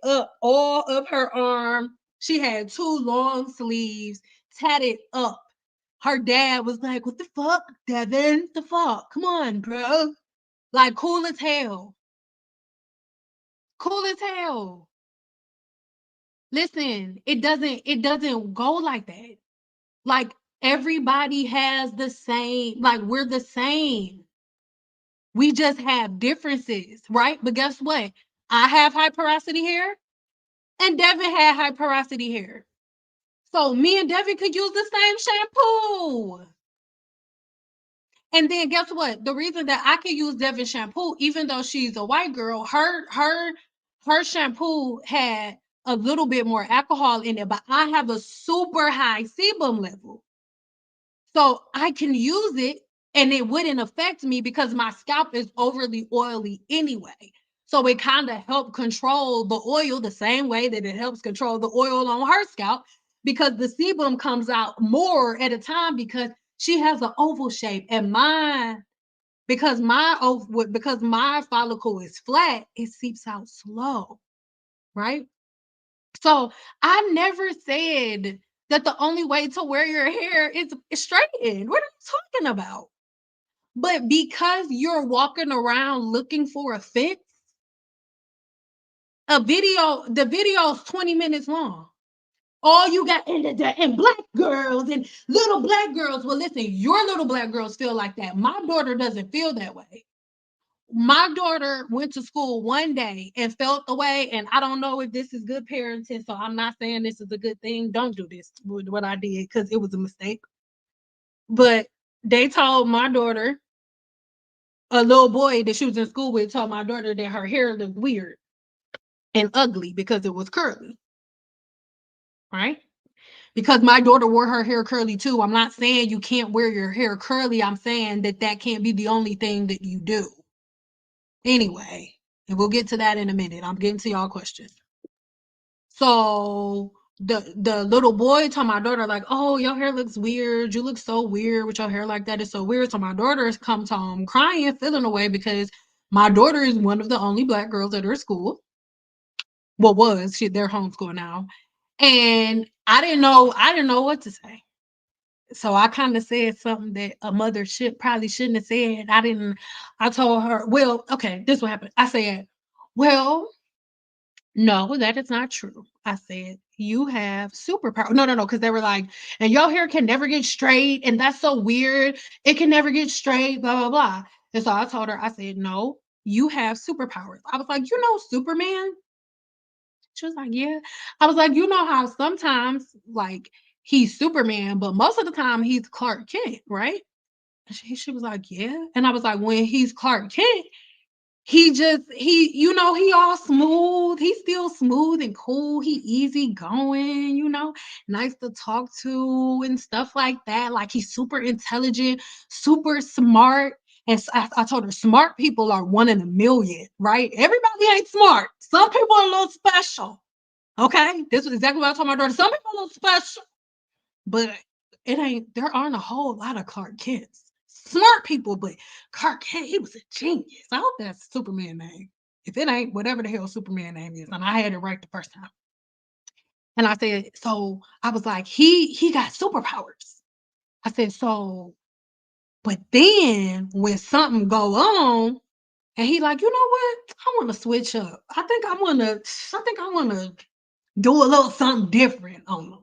up all of her arm. She had 2 long sleeves tatted up. Her dad was like, "What the fuck, Devin? The fuck? Come on, bro." Like cool as hell. Cool as hell. Listen, it doesn't go like that. Like everybody has the same, like we're the same. We just have differences, right? But guess what? I have high porosity hair and Devin had high porosity hair. So me and Devin could use the same shampoo. And then guess what? The reason that I can use Devin shampoo, even though she's a white girl, her shampoo had a little bit more alcohol in it, but I have a super high sebum level. So I can use it and it wouldn't affect me because my scalp is overly oily anyway. So it kind of helped control the oil the same way that it helps control the oil on her scalp because the sebum comes out more at a time because she has an oval shape and mine because my follicle is flat, it seeps out slow, right? So I never said that the only way to wear your hair is straightened. What are you talking about? But because you're walking around looking for a fix, the video is 20 minutes long. All you got and black girls and little black girls. Well, listen, your little black girls feel like that. My daughter doesn't feel that way. My daughter went to school one day and felt the way, and I don't know if this is good parenting, so I'm not saying this is a good thing. Don't do this with what I did because it was a mistake. But they told my daughter, a little boy that she was in school with told my daughter that her hair looked weird and ugly because it was curly, right? Because my daughter wore her hair curly too. I'm not saying you can't wear your hair curly. I'm saying that that can't be the only thing that you do. Anyway, and we'll get to that in a minute. I'm getting to y'all questions. So the little boy told my daughter like, "Oh, your hair looks weird. You look so weird with your hair like that. It's so weird." So my daughter comes home crying, feeling away because my daughter is one of the only black girls at her school. Well, they're homeschooled now, and I didn't know what to say. So I kind of said something that a mother probably shouldn't have said. I told her, well, okay, this what happened. I said, well, no, that is not true. I said, you have superpower. No, because they were like, and your hair can never get straight, and that's so weird. It can never get straight, blah, blah, blah. And so I told her, I said, no, you have superpowers. I was like, you know, Superman? She was like, yeah. I was like, you know how sometimes like he's Superman, but most of the time he's Clark Kent, right? She was like, yeah. And I was like, when he's Clark Kent, he all smooth. He's still smooth and cool. He easy going, nice to talk to and stuff like that. Like he's super intelligent, super smart. And I told her smart people are 1 in a million, right? Everybody ain't smart. Some people are a little special. Okay. This was exactly what I told my daughter. Some people are a little special, but there aren't a whole lot of Clark Kents. Smart people, but Clark Kent, he was a genius. I hope that's Superman name. if it ain't whatever the hell Superman name is, and I had it right the first time. And I said, so I was like, he got superpowers. I said, so, but then when something go on, and he like, you know what? I want to switch up. I think I want to do a little something different on him.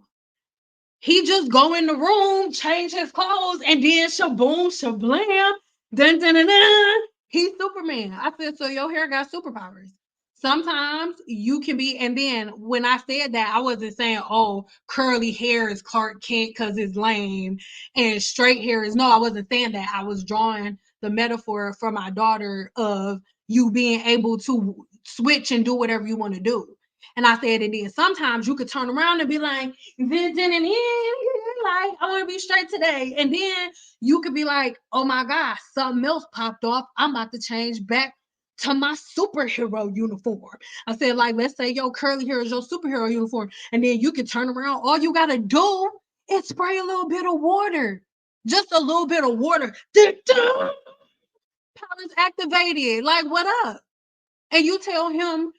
He just go in the room, change his clothes, and then shaboom, shablam, dun dun dun dun. He's Superman. I said, so your hair got superpowers. Sometimes you can be, and then when I said that, I wasn't saying, oh, curly hair is Clark Kent because it's lame, and straight hair is no, I wasn't saying that. I was drawing the metaphor for my daughter of you being able to switch and do whatever you want to do. And I said, and then sometimes you could turn around and be like, then and like, I want to be straight today. And then you could be like, oh my God, something else popped off. I'm about to change back to my superhero uniform. I said, like, let's say your curly hair is your superhero uniform. And then you can turn around. All you got to do is spray a little bit of water. Just a little bit of water. Powers activated. Like, what up? And you tell him,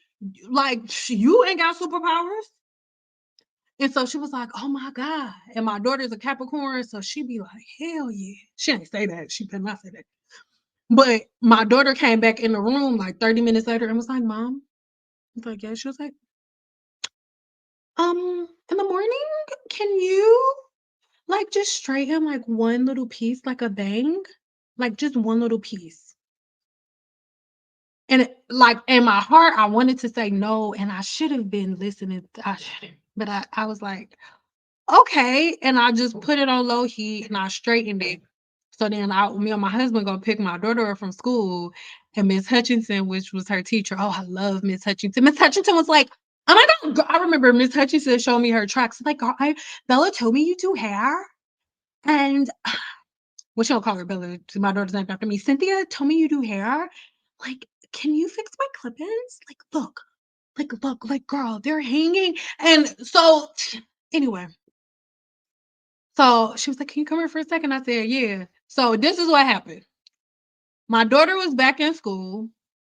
like, you ain't got superpowers. And so she was like, oh my God. And my daughter's a Capricorn. So she'd be like, hell yeah. She didn't say that. She better not say that. But my daughter came back in the room like 30 minutes later and was like, Mom. I was like, yeah. She was like, in the morning, can you like just straighten like one little piece, like a bang? Like just one little piece. And like in my heart, I wanted to say no, and I should have been listening. I should have, but I was like, okay. And I just put it on low heat and I straightened it. So then me and my husband go pick my daughter up from school, and Miss Hutchinson, which was her teacher. Oh, I love Miss Hutchinson. Miss Hutchinson was like, oh my God. I remember Miss Hutchinson showed me her tracks. Like, Bella told me you do hair. And well, she don't call her Bella. My daughter's named after me. Cynthia told me you do hair. Like, can you fix my clip-ins? Look, like, girl, they're hanging. And so, anyway, so she was like, can you come here for a second? I said, yeah. So this is what happened. My daughter was back in school.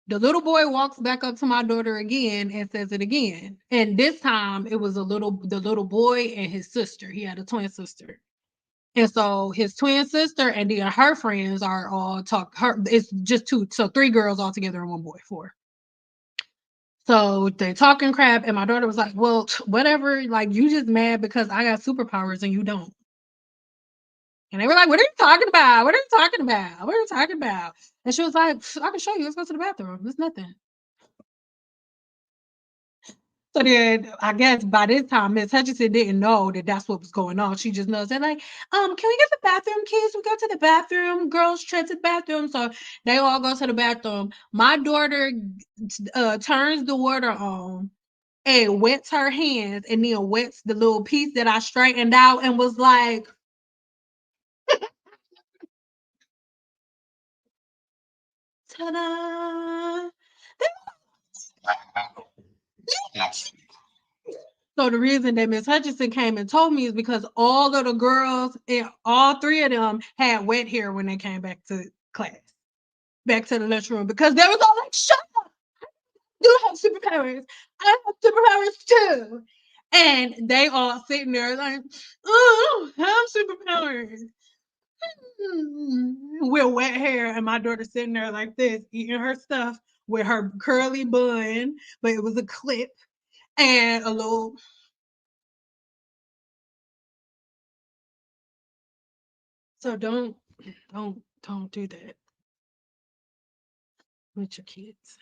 The little boy walks back up to my daughter again and says it again. And this time it was the little boy and his sister. He had a twin sister. And so his twin sister and then her friends are all it's just two, so three girls all together and one boy, four. So they talking crap, and my daughter was like, well, whatever, like you just mad because I got superpowers and you don't. And they were like, what are you talking about? What are you talking about? What are you talking about? And she was like, I can show you. Let's go to the bathroom. It's nothing. So then I guess by this time, Miss Hutchinson didn't know that that's what was going on. She just knows they're like, can we get the bathroom keys? We go to the bathroom. Girls trip to the bathroom. So they all go to the bathroom. My daughter turns the water on and wets her hands and then wets the little piece that I straightened out and was like, ta-da! So the reason that Miss Hutchinson came and told me is because all of the girls, and all three of them had wet hair when they came back to class, back to the lunchroom, because they was all like, shut up, you have superpowers. I have superpowers too. And they all sitting there like, oh, I have superpowers. With wet hair, and my daughter sitting there like this, eating her stuff with her curly bun, but it was a clip and a little. So don't do that with your kids.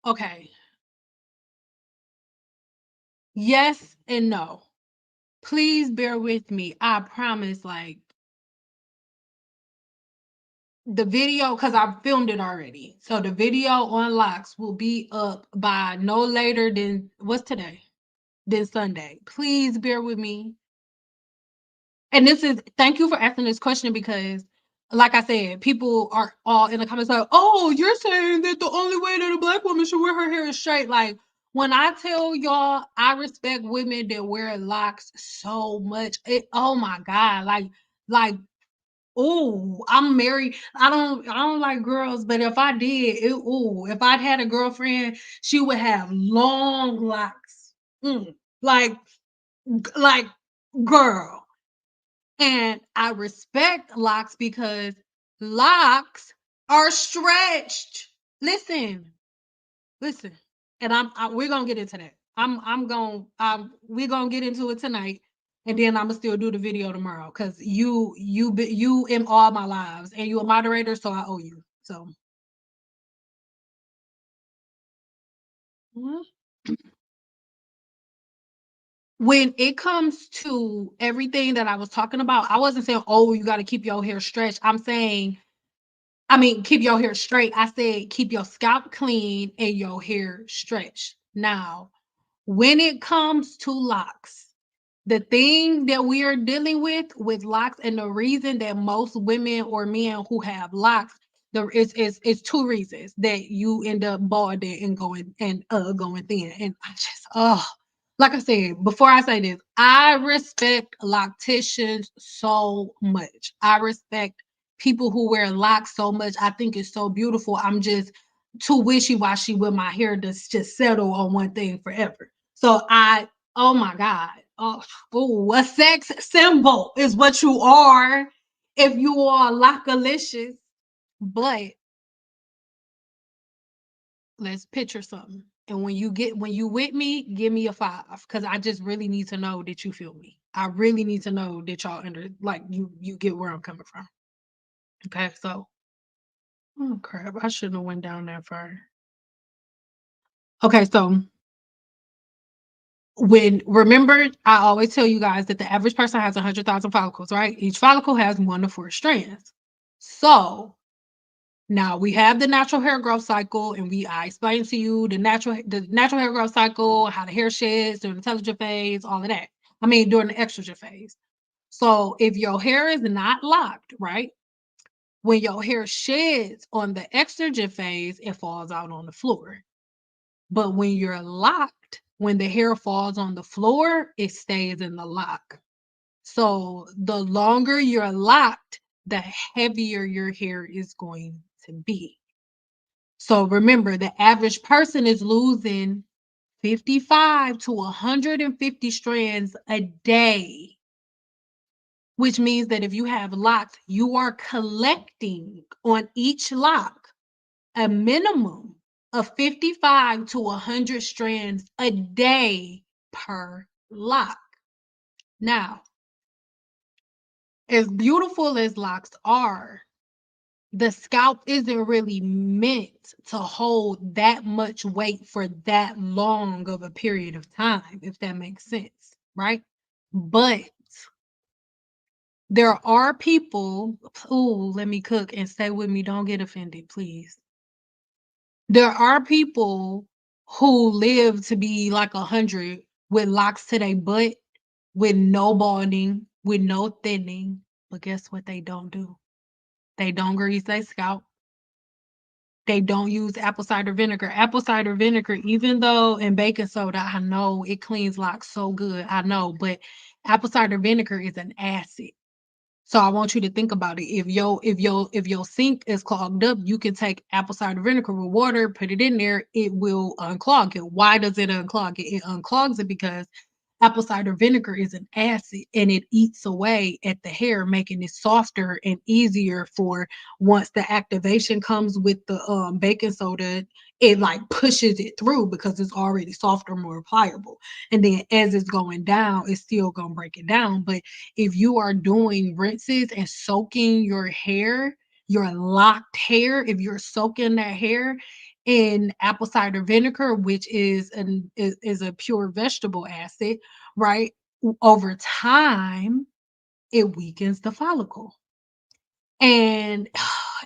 Okay. Yes and no. Please bear with me. I promise, like the video, because I filmed it already. So the video on locks will be up by no later than what's today? Than Sunday. Please bear with me. And thank you for asking this question, because like I said, people are all in the comments like, oh, you're saying that the only way that a Black woman should wear her hair is straight. Like, When I tell y'all, I respect women that wear locks so much. Oh my God. Like, oh, I'm married. I don't like girls, but if I did, if I'd had a girlfriend, she would have long locks. Mm, like, like, girl. And I respect locks because locks are stretched. Listen, listen. And we're gonna get into that. We're gonna get into it tonight, and then I'm gonna still do the video tomorrow because you in all my lives, and you a moderator, so I owe you. So mhm. When it comes to everything that I was talking about, I wasn't saying, oh, you got to keep your hair stretched. I'm saying, I mean, keep your hair straight. I said, keep your scalp clean and your hair stretched. Now, when it comes to locks, the thing that we are dealing with locks, and the reason that most women or men who have locks, there is two reasons that you end up balding and going thin. And I just like I said, before I say this, I respect locticians so much. I respect people who wear locks so much. I think it's so beautiful. I'm just too wishy-washy with my hair to just settle on one thing forever. So oh my God. Oh, ooh, a sex symbol is what you are if you are lockalicious. But let's picture something. And when you with me, give me a 5 because I just really need to know that you feel me. I really need to know that y'all you get where I'm coming from. Okay, so oh crap, I shouldn't have went down that far. Okay, so remember, I always tell you guys that the average person has 100,000 follicles, right? Each follicle has 1 to 4 strands. So now we have the natural hair growth cycle, and I explained to you the natural hair growth cycle, how the hair sheds during the telogen phase, all of that. I mean, during the estrogen phase. So if your hair is not locked, right? When your hair sheds on the estrogen phase, it falls out on the floor. But when you're locked, when the hair falls on the floor, it stays in the lock. So the longer you're locked, the heavier your hair is going to be. So remember, the average person is losing 55 to 150 strands a day, which means that if you have locks, you are collecting on each lock a minimum of 55 to 100 strands a day per lock. Now, as beautiful as locks are, the scalp isn't really meant to hold that much weight for that long of a period of time, if that makes sense, right? But there are people, ooh, let me cook and stay with me. Don't get offended, please. There are people who live to be like 100 with locks to their butt, with no balding, with no thinning. But guess what they don't do? They don't grease their scalp. They don't use apple cider vinegar. Apple cider vinegar, even though and baking soda, I know it cleans locks so good. I know, but apple cider vinegar is an acid. So I want you to think about it. If your sink is clogged up, you can take apple cider vinegar with water, put it in there, it will unclog it. Why does it unclog it? It unclogs it because apple cider vinegar is an acid and it eats away at the hair, making it softer and easier for once the activation comes with the baking soda, it like pushes it through because it's already softer, more pliable. And then as it's going down, it's still gonna break it down. But if you are doing rinses and soaking your hair, your locked hair, if you're soaking that hair in apple cider vinegar, which is a pure vegetable acid, right? Over time, it weakens the follicle. And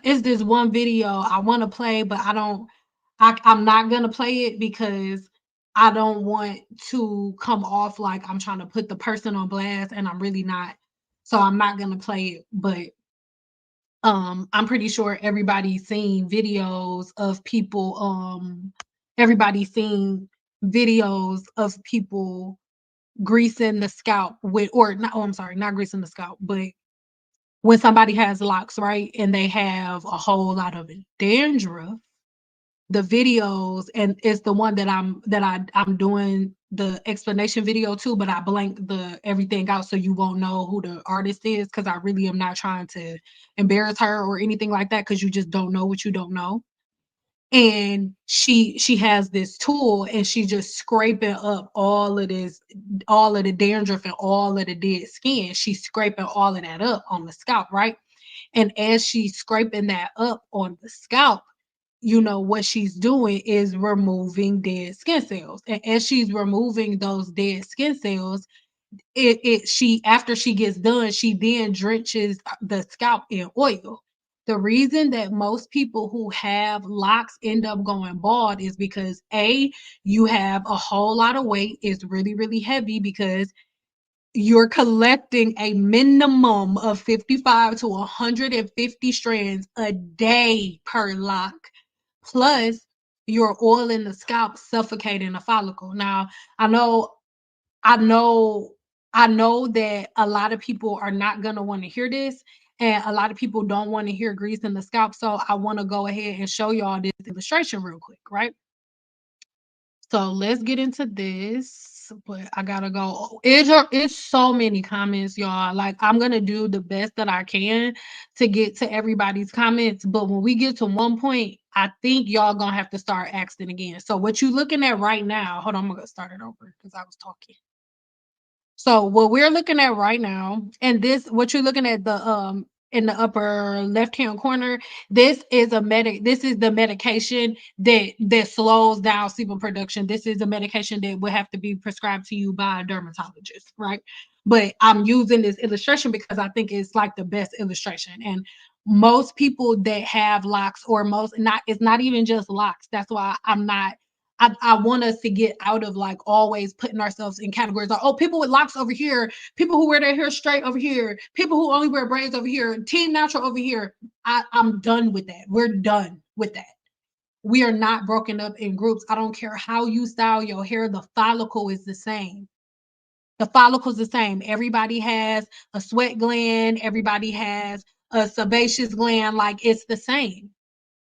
it's this one video I want to play, but I'm not gonna play it because I don't want to come off like I'm trying to put the person on blast, and I'm really not. So I'm not gonna play it, but I'm pretty sure everybody's seen videos of people everybody's seen videos of people greasing the scalp with, or not, oh, I'm sorry, not greasing the scalp, but when somebody has locks, right? And they have a whole lot of dandruff, the videos, and it's the one that I'm doing the explanation video too, but I blank the everything out so you won't know who the artist is, because I really am not trying to embarrass her or anything like that, because you just don't know what you don't know. And she has this tool, and she just scraping up all of the dandruff and all of the dead skin. She's scraping all of that up on the scalp, right? And as she's scraping that up on the scalp, what she's doing is removing dead skin cells. And as she's removing those dead skin cells, she after she gets done, she then drenches the scalp in oil. The reason that most people who have locks end up going bald is because you have a whole lot of weight. It's really, really heavy because you're collecting a minimum of 55 to 150 strands a day per lock. Plus, you're oiling the scalp, suffocating the follicle. Now, I know, I know, I know that a lot of people are not gonna want to hear this, and a lot of people don't want to hear grease in the scalp. So I want to go ahead and show y'all this illustration real quick, right? So let's get into this, but I gotta go. It's so many comments, y'all. Like, I'm gonna do the best that I can to get to everybody's comments, but when we get to one point, I think y'all gonna have to start asking again. So what you looking at right now? Hold on, I'm gonna start it over because I was talking. So what we're looking at right now, and this what you're looking at, the in the upper left-hand corner, this is the medication that slows down sebum production. This is a medication that will have to be prescribed to you by a dermatologist, right? But I'm using this illustration because I think it's like the best illustration. And most people that have locks, or most not, it's not even just locks. That's why I'm not I want us to get out of like always putting ourselves in categories like, oh, people with locks over here, people who wear their hair straight over here, people who only wear braids over here, team natural over here. I'm done with that. We're done with that. We are not broken up in groups. I don't care how you style your hair, the follicle is the same. The follicle is the same. Everybody has a sweat gland, everybody has a sebaceous gland, like it's the same.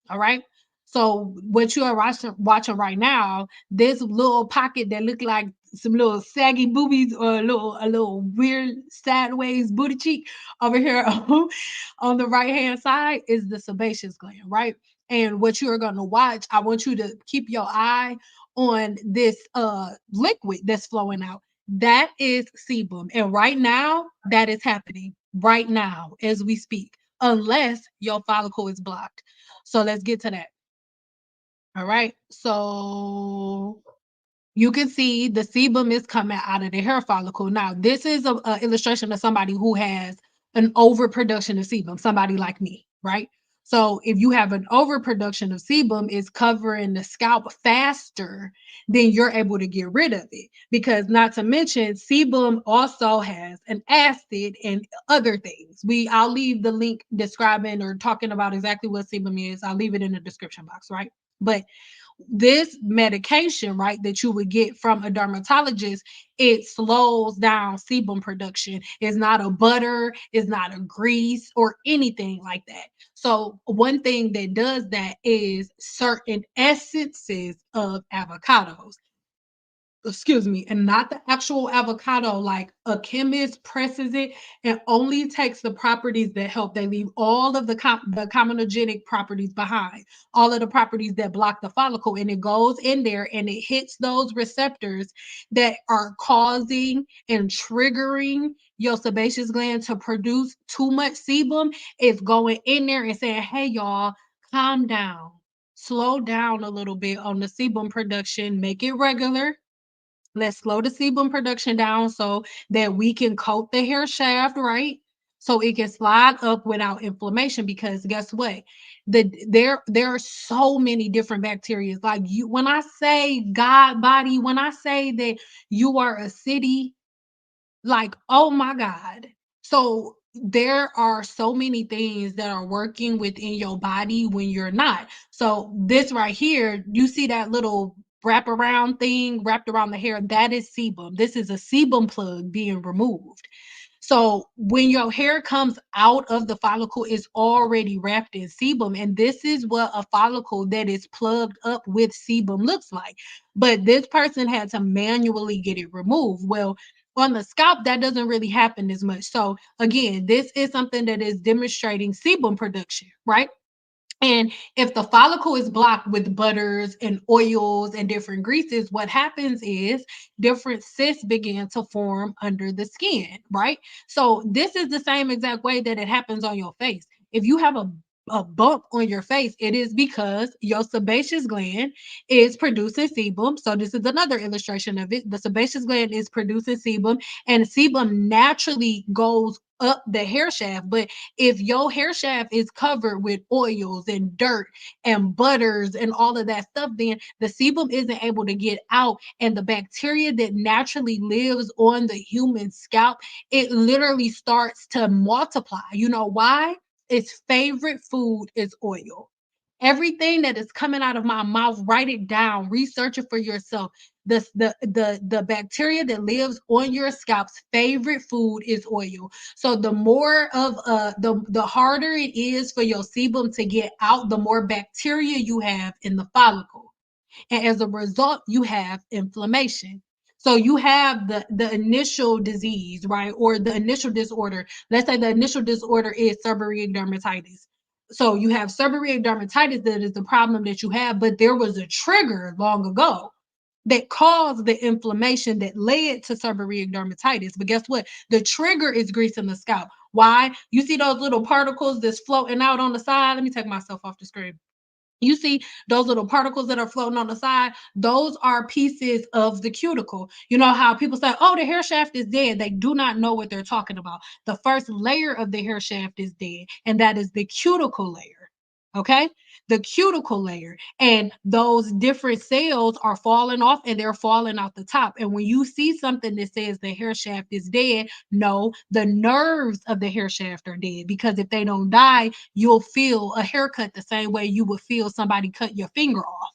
All right. So what you are watching right now, this little pocket that look like some little saggy boobies, or a little weird sideways booty cheek over here on the right hand side, is the sebaceous gland, right? And what you are going to watch, I want you to keep your eye on this liquid that's flowing out. That is sebum, and right now that is happening right now as we speak, unless your follicle is blocked. So let's get to that. All right. So you can see the sebum is coming out of the hair follicle. Now, this is a illustration of somebody who has an overproduction of sebum, somebody like me, right? So if you have an overproduction of sebum, it's covering the scalp faster, then you're able to get rid of it. Because not to mention, sebum also has an acid and other things. I'll leave the link describing or talking about exactly what sebum is. I'll leave it in the description box, right? But this medication, right, that you would get from a dermatologist, it slows down sebum production. It's not a butter, it's not a grease or anything like that. So one thing that does that is certain essences of avocados, excuse me, and not the actual avocado. Like, a chemist presses it and only takes the properties that help. They leave all of the comedogenic properties behind, all of the properties that block the follicle, and it goes in there and it hits those receptors that are causing and triggering your sebaceous gland to produce too much sebum. It's going in there and saying, hey, y'all, calm down. Slow down a little bit on the sebum production, make it regular. Let's slow the sebum production down so that we can coat the hair shaft, right? So it can slide up without inflammation. Because guess what? There are so many different bacteria. Like, when I say God body, when I say that you are a city, like, oh my God. So there are so many things that are working within your body when you're not. So this right here, you see that little wraparound thing wrapped around the hair, that is sebum. This is a sebum plug being removed. So when your hair comes out of the follicle, it's already wrapped in sebum. And this is what a follicle that is plugged up with sebum looks like. But this person had to manually get it removed. Well, on the scalp, that doesn't really happen as much. So again, this is something that is demonstrating sebum production, right? And if the follicle is blocked with butters and oils and different greases, what happens is different cysts begin to form under the skin, right? So this is the same exact way that it happens on your face. If you have a bump on your face, it is because your sebaceous gland is producing sebum. So this is another illustration of it. The sebaceous gland is producing sebum, and sebum naturally goes up the hair shaft. But if your hair shaft is covered with oils and dirt and butters and all of that stuff, then the sebum isn't able to get out. And the bacteria that naturally lives on the human scalp, it literally starts to multiply. You know why? Its favorite food is oil. Everything that is coming out of my mouth, write it down, research it for yourself. The bacteria that lives on your scalp's favorite food is oil. So the more of the harder it is for your sebum to get out, the more bacteria you have in the follicle. And as a result, you have inflammation. So you have the initial disease, right? Or the initial disorder. Let's say the initial disorder is seborrheic dermatitis. So you have seborrheic dermatitis, that is the problem that you have, but there was a trigger long ago that caused the inflammation that led to seborrheic dermatitis. But guess what? The trigger is grease in the scalp. Why? You see those little particles that's floating out on the side? Let me take myself off the screen. You see those little particles that are floating on the side? Those are pieces of the cuticle. You know how people say, oh, the hair shaft is dead. They do not know what they're talking about. The first layer of the hair shaft is dead, and that is the cuticle layer. Okay? The cuticle layer. And those different cells are falling off and they're falling out the top. And when you see something that says the hair shaft is dead, no, the nerves of the hair shaft are dead, because if they don't die, you'll feel a haircut the same way you would feel somebody cut your finger off.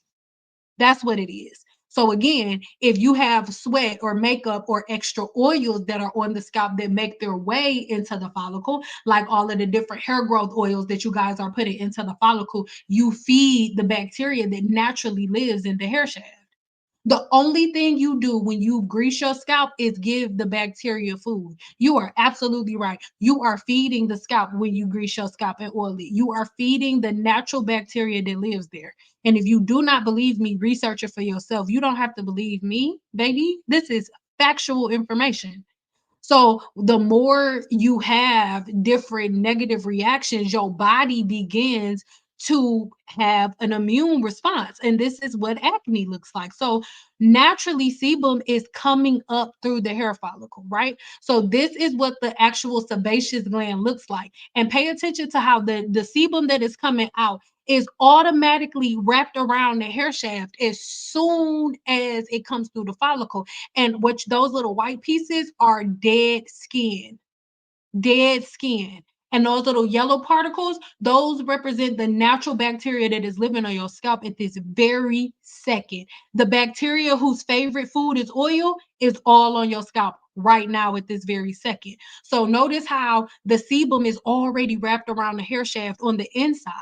That's what it is. So again, if you have sweat or makeup or extra oils that are on the scalp that make their way into the follicle, like all of the different hair growth oils that you guys are putting into the follicle, you feed the bacteria that naturally lives in the hair shaft. The only thing you do when you grease your scalp is give the bacteria food. You are absolutely right. You are feeding the scalp when you grease your scalp and oil it. You are feeding the natural bacteria that lives there. And if you do not believe me, research it for yourself. You don't have to believe me, baby. This is factual information. So the more you have different negative reactions, your body begins to have an immune response. And this is what acne looks like. So naturally, sebum is coming up through the hair follicle, right? So this is what the actual sebaceous gland looks like. And pay attention to how the sebum that is coming out is automatically wrapped around the hair shaft as soon as it comes through the follicle. And which those little white pieces are dead skin, dead skin. And those little yellow particles, those represent the natural bacteria that is living on your scalp at this very second. The bacteria whose favorite food is oil is all on your scalp right now at this very second. So notice how the sebum is already wrapped around the hair shaft on the inside.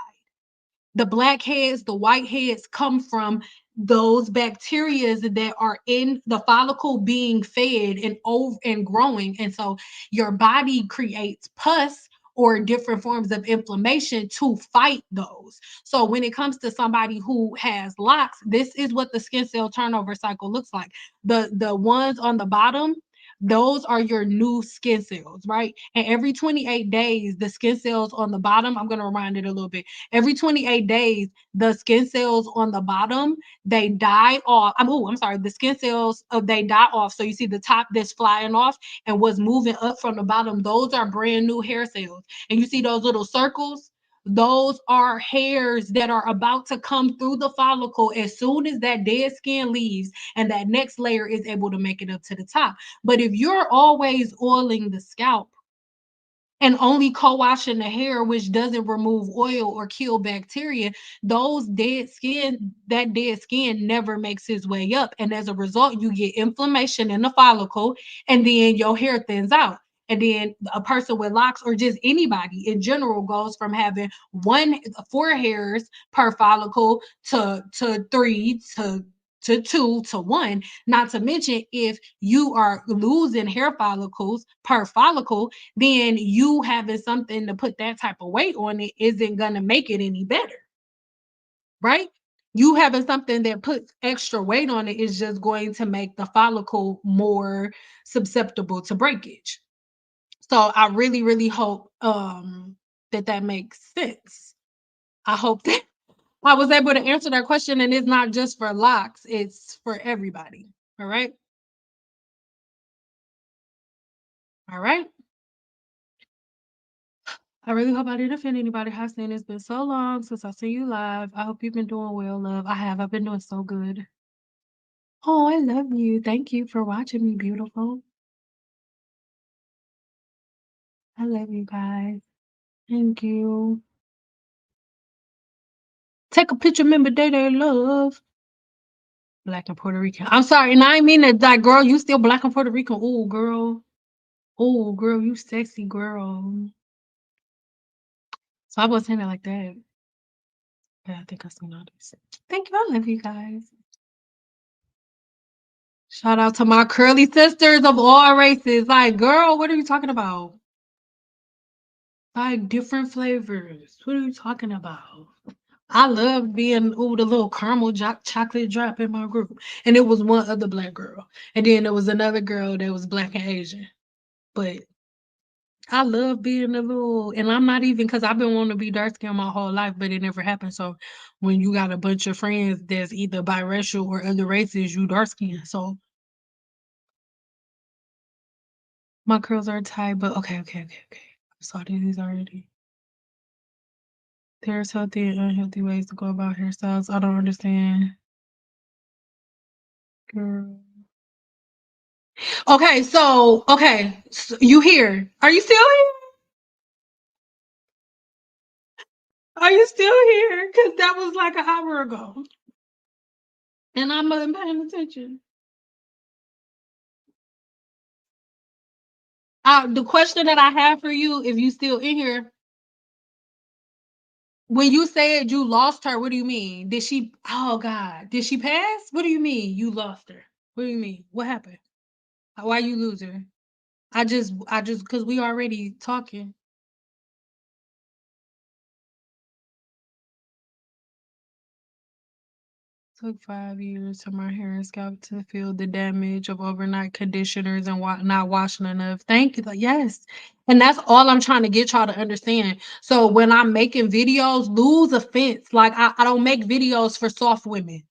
The blackheads, the whiteheads come from those bacteria that are in the follicle being fed and over and growing. And so your body creates pus or different forms of inflammation to fight those. So when it comes to somebody who has locks, this is what the skin cell turnover cycle looks like. The ones on the bottom, those are your new skin cells, right? And every 28 days, the skin cells on the bottom, I'm going to rewind it a little bit. Every 28 days, the skin cells on the bottom, they die off. I'm sorry, the skin cells they die off. So you see the top that's flying off and what's moving up from the bottom, those are brand new hair cells. And you see those little circles, those are hairs that are about to come through the follicle as soon as that dead skin leaves and that next layer is able to make it up to the top. But if you're always oiling the scalp, and only co-washing the hair, which doesn't remove oil or kill bacteria, that dead skin never makes its way up. And as a result, you get inflammation in the follicle, and then your hair thins out. And then a person with locks, or just anybody in general, goes from having 4 hairs per follicle to 3 to 2 to 1. Not to mention, if you are losing hair follicles per follicle, then you having something to put that type of weight on it isn't going to make it any better, right? You having something that puts extra weight on it is just going to make the follicle more susceptible to breakage. So I really, really hope that makes sense. I hope that I was able to answer that question, and it's not just for locks, it's for everybody. All right. All right. I really hope I didn't offend anybody. Hassan, it's been so long since I seen you live. I hope you've been doing well, love. I have. I've been doing so good. Oh, I love you. Thank you for watching me, beautiful. I love you guys. Thank you. Take a picture, remember Day Day Love. Black and Puerto Rican. I'm sorry, and I ain't mean that, like, girl, you still black and Puerto Rican. Oh, girl. Oh, girl, you sexy girl. So I wasn't saying it like that. Yeah, I think I seen all this. Thank you. I love you guys. Shout out to my curly sisters of all races. Like, girl, what are you talking about? Like, different flavors. What are you talking about? I love being the little caramel chocolate drop in my group. And it was one other black girl. And then there was another girl that was black and Asian. But I love being a little, and I'm not even, because I've been wanting to be dark skinned my whole life, but it never happened. So when you got a bunch of friends that's either biracial or other races, you dark skinned. So my curls are tight, but okay. I saw these already. There's healthy and unhealthy ways to go about hairstyles. I don't understand. Girl. Okay, so you here? Are you still here? Are you still here? Because that was like an hour ago, and I wasn't paying attention. The question that I have for you, if you still in here, when you said you lost her, what do you mean? Did she? Oh God, did she pass? What do you mean you lost her? What do you mean? What happened? Why you lose her? I just, because we already talking. Took 5 years for my hair and scalp to feel the damage of overnight conditioners and not washing enough. Thank you. Yes. And that's all I'm trying to get y'all to understand. So when I'm making videos, lose offense. Like, I don't make videos for soft women,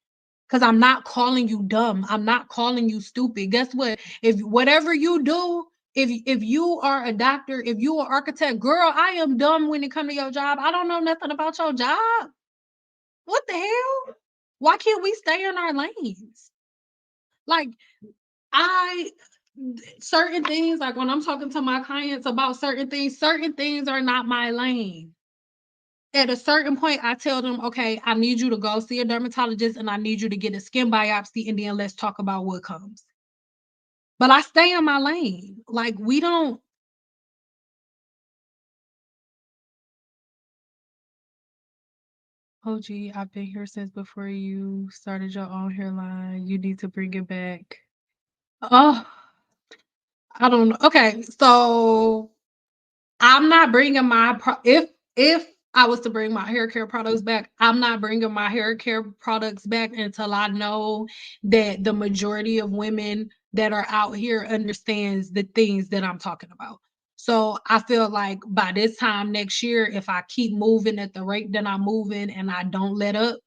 because I'm not calling you dumb. I'm not calling you stupid. Guess what? If whatever you do, if you are a doctor, if you are an architect, girl, I am dumb when it comes to your job. I don't know nothing about your job. What the hell? Why can't we stay in our lanes? Like, I certain things, like when I'm talking to my clients about certain things are not my lane. At a certain point, I tell them, okay, I need you to go see a dermatologist and I need you to get a skin biopsy, and then let's talk about what comes. But I stay in my lane. Like, we don't. Oh, gee, I've been here since before you started your own hairline. You need to bring it back. Oh, I don't know. Okay, so I'm not bringing if I was to bring my hair care products back, I'm not bringing my hair care products back until I know that the majority of women that are out here understands the things that I'm talking about. So I feel like by this time next year, if I keep moving at the rate that I'm moving and I don't let up,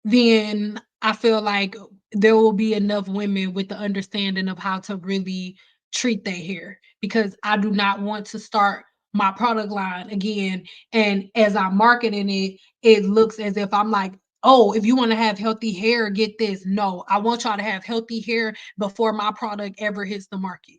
then I feel like there will be enough women with the understanding of how to really treat their hair, because I do not want to start my product line again. And as I'm marketing it, it looks as if I'm like, oh, if you want to have healthy hair, get this. No, I want y'all to have healthy hair before my product ever hits the market.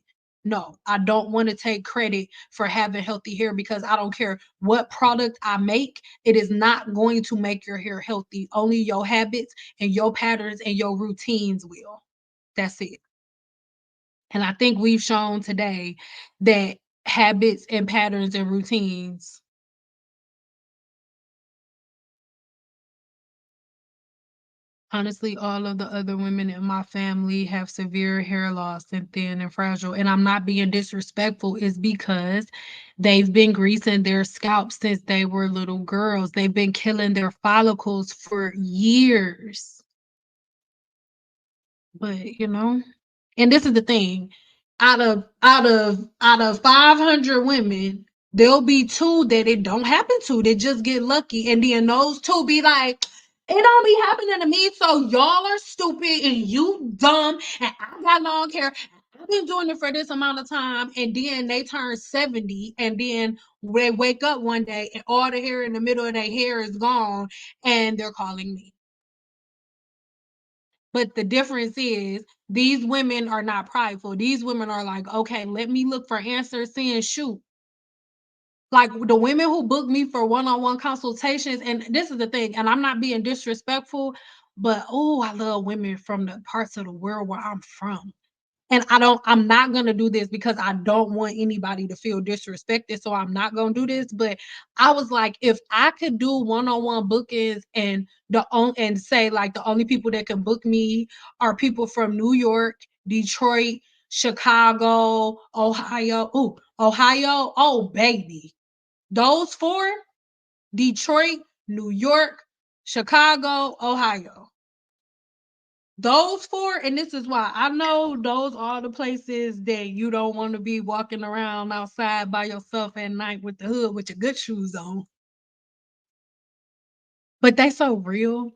No, I don't want to take credit for having healthy hair because I don't care what product I make. It is not going to make your hair healthy. Only your habits and your patterns and your routines will. That's it. And I think we've shown today that habits and patterns and routines. Honestly, all of the other women in my family have severe hair loss and thin and fragile. And I'm not being disrespectful, it's because they've been greasing their scalp since they were little girls. They've been killing their follicles for years. But and this is the thing. Out of 500 women, there'll be two that it don't happen to that just get lucky. And then those two be like, it don't be happening to me. So y'all are stupid and you dumb. And I got long hair. I've been doing it for this amount of time. And then they turn 70 and then they wake up one day and all the hair in the middle of their hair is gone and they're calling me. But the difference is these women are not prideful. These women are like, okay, let me look for answers, and shoot. Like the women who book me for one-on-one consultations, and this is the thing, and I'm not being disrespectful, but oh, I love women from the parts of the world where I'm from. And I'm not gonna do this because I don't want anybody to feel disrespected. So I'm not gonna do this. But I was like, if I could do one-on-one bookings and and say like the only people that can book me are people from New York, Detroit, Chicago, Ohio. Ooh, Ohio. Oh, baby. Those four, Detroit, New York, Chicago, Ohio. Those four, and this is why I know those are the places that you don't want to be walking around outside by yourself at night with the hood with your good shoes on. But they so real.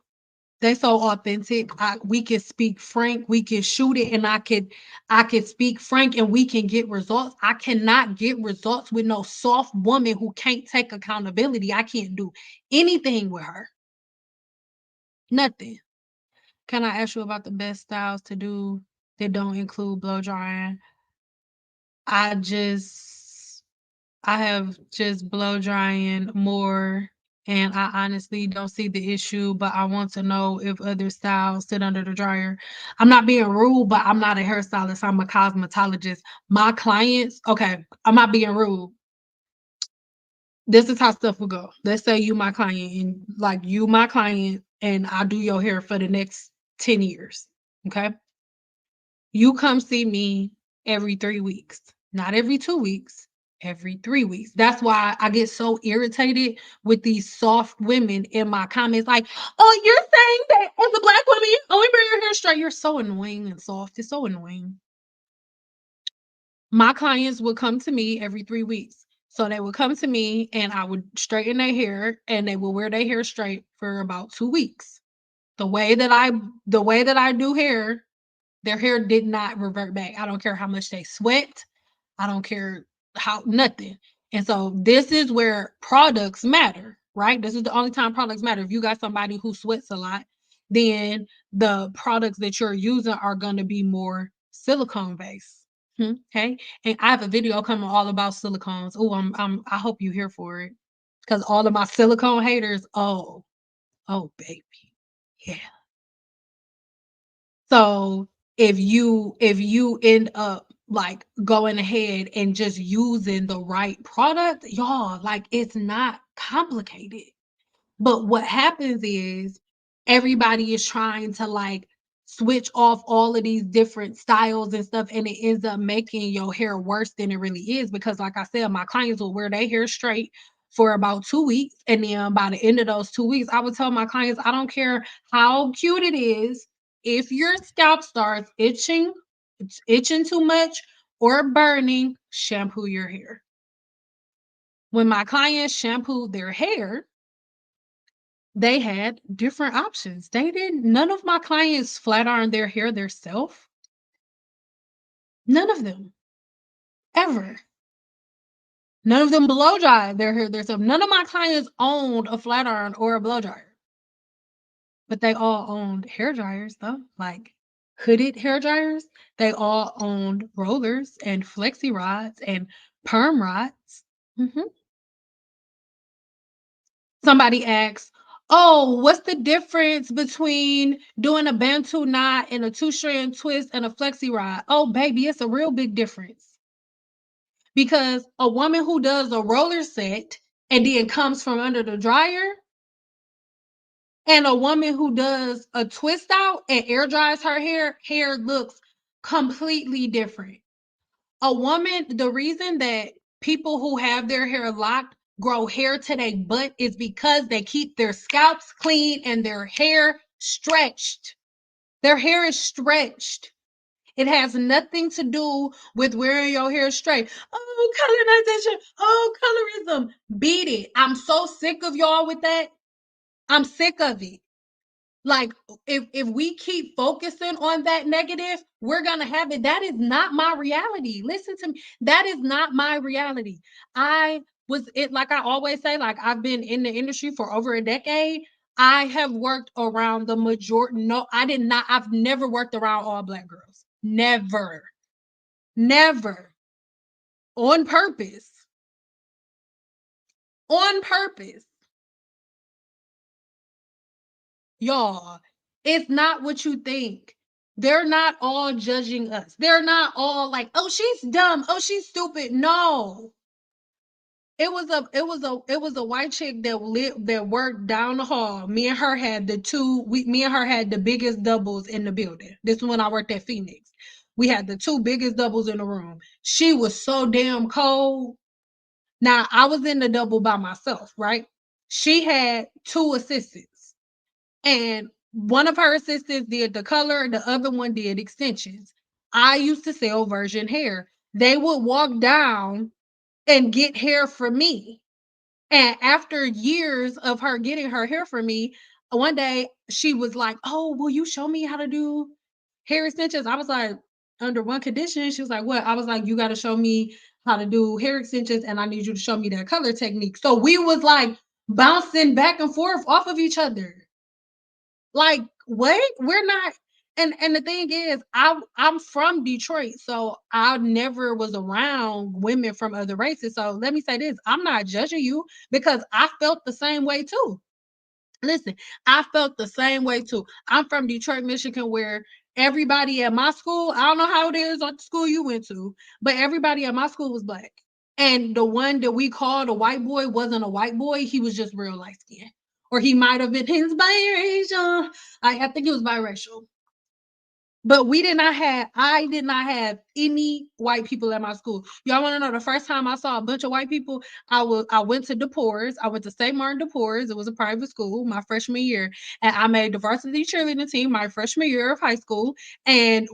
They so authentic. We can speak frank, we can shoot it, and I could speak frank and we can get results. I cannot get results with no soft woman who can't take accountability. I can't do anything with her. Nothing. Can I ask you about the best styles to do that don't include blow drying? I just I have just blow drying more and I honestly don't see the issue, but I want to know if other styles sit under the dryer. I'm not being rude, but I'm not a hairstylist. I'm a cosmetologist. My clients, okay, I'm not being rude. This is how stuff will go. Let's say you my client and like you my client and I do your hair for the next 10 years. Okay. You come see me every 3 weeks, not every 2 weeks, every 3 weeks. That's why I get so irritated with these soft women in my comments like, "Oh, you're saying that as a black woman, you only wear your hair straight." You're so annoying and soft. It's so annoying. My clients would come to me every 3 weeks. So they would come to me and I would straighten their hair and they would wear their hair straight for about 2 weeks. The way that I the way that I do hair, their hair did not revert back. I don't care how much they sweat. I don't care how nothing. And so this is where products matter, right? This is the only time products matter. If you got somebody who sweats a lot, then the products that you're using are going to be more silicone based. Okay. And I have a video coming all about silicones. Oh, I hope you're here for it. Because all of my silicone haters, oh baby. Yeah. So if you end up like going ahead and just using the right product, y'all, like it's not complicated. But what happens is everybody is trying to like switch off all of these different styles and stuff, and it ends up making your hair worse than it really is. Because, like I said, my clients will wear their hair straight for about 2 weeks, and then by the end of those 2 weeks, I would tell my clients, I don't care how cute it is, if your scalp starts itching, it's itching too much, or burning, shampoo your hair. When my clients shampooed their hair, they had different options. They didn't none of my clients flat iron their hair themselves. None of them, ever. None of them blow dry their hair themselves. None of my clients owned a flat iron or a blow dryer, but they all owned hair dryers though. Like, hooded hair dryers, they all owned rollers and flexi rods and perm rods. Mhm. Somebody asks, "Oh, what's the difference between doing a Bantu knot and a two-strand twist and a flexi rod?" Oh, baby, it's a real big difference because a woman who does a roller set and then comes from under the dryer and a woman who does a twist out and air dries her hair looks completely different. A woman, the reason that people who have their hair locked grow hair to their butt is because they keep their scalps clean and their hair stretched. Their hair is stretched. It has nothing to do with wearing your hair straight. Oh, colonization. Oh, colorism. Beat it. I'm so sick of y'all with that. I'm sick of it. Like if we keep focusing on that negative, we're gonna have it. That is not my reality. Listen to me. That is not my reality. I was it like I always say, like I've been in the industry for over a decade. I have worked around the majority. No, I did not. I've never worked around all black girls. Never. Never. On purpose. On purpose. Y'all, it's not what you think. They're not all judging us. They're not all like, "Oh, she's dumb. Oh, she's stupid." No. It was a white chick that worked down the hall. Me and her had me and her had the biggest doubles in the building. This is when I worked at Phoenix. We had the two biggest doubles in the room. She was so damn cold. Now I was in the double by myself, right? She had two assistants. And one of her assistants did the color, the other one did extensions. I used to sell virgin hair. They would walk down and get hair from me. And after years of her getting her hair from me, one day she was like, "Oh, will you show me how to do hair extensions?" I was like, "Under one condition." She was like, "What?" I was like, "You got to show me how to do hair extensions and I need you to show me that color technique." So we was like bouncing back and forth off of each other. Like, what? We're not. And the thing is, I'm from Detroit, so I never was around women from other races. So let me say this: I'm not judging you because I felt the same way too. Listen, I felt the same way too. I'm from Detroit, Michigan, where everybody at my school, I don't know how it is at the school you went to, but everybody at my school was black. And the one that we called a white boy wasn't a white boy. He was just real light skinned. Or he might have been his biracial. I think he was biracial. But I did not have any white people at my school. Y'all want to know the first time I saw a bunch of white people? I went to DePores. I went to St. Martin DePores. It was a private school my freshman year. And I made the varsity cheerleading team my freshman year of high school. And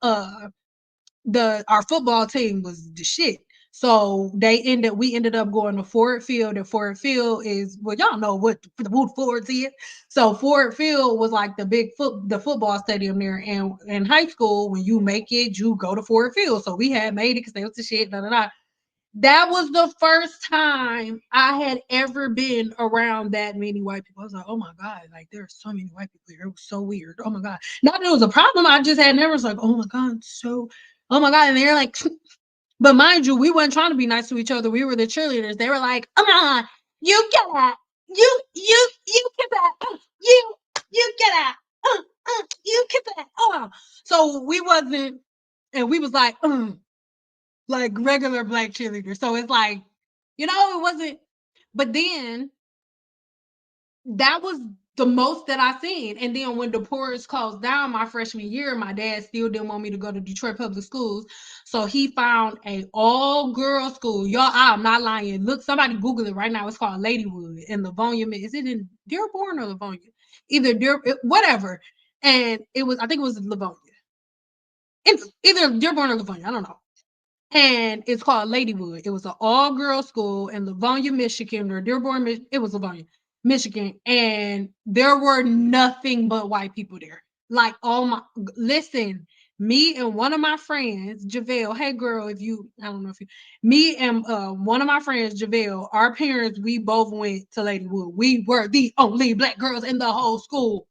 our football team was the shit. So we ended up going to Ford Field, and Ford Field is, well, y'all know what the Wood Fords is. So Ford Field was like the football stadium there. And in high school, when you make it, you go to Ford Field. So we had made it because they was the shit. Da, da, da. That was the first time I had ever been around that many white people. I was like, oh my God, like there are so many white people here. It was so weird. Oh my God. Not that it was a problem. I just had never was like, oh my God, oh my God. And they're like, but mind you, we weren't trying to be nice to each other. We were the cheerleaders. They were like, come on, you get out. You get out. You get out. You get out. So we wasn't, and we was like regular black cheerleaders. So it's like, it wasn't, but then that was the most that I seen. And then when the poorest closed down my freshman year, my dad still didn't want me to go to Detroit Public Schools. So he found a all-girl school. Y'all, I'm not lying. Look, somebody Google it right now. It's called Ladywood in Livonia. Is it in Dearborn or Livonia? Either whatever. And I think it was Livonia. Either Dearborn or Livonia. I don't know. And it's called Ladywood. It was an all-girl school in Livonia, Michigan, or Dearborn. It was Livonia, Michigan, and there were nothing but white people there. Like, oh my, listen, me and one of my friends, JaVale. Hey, girl, I don't know if you, me and one of my friends, JaVale. Our parents, we both went to Ladywood. We were the only black girls in the whole school.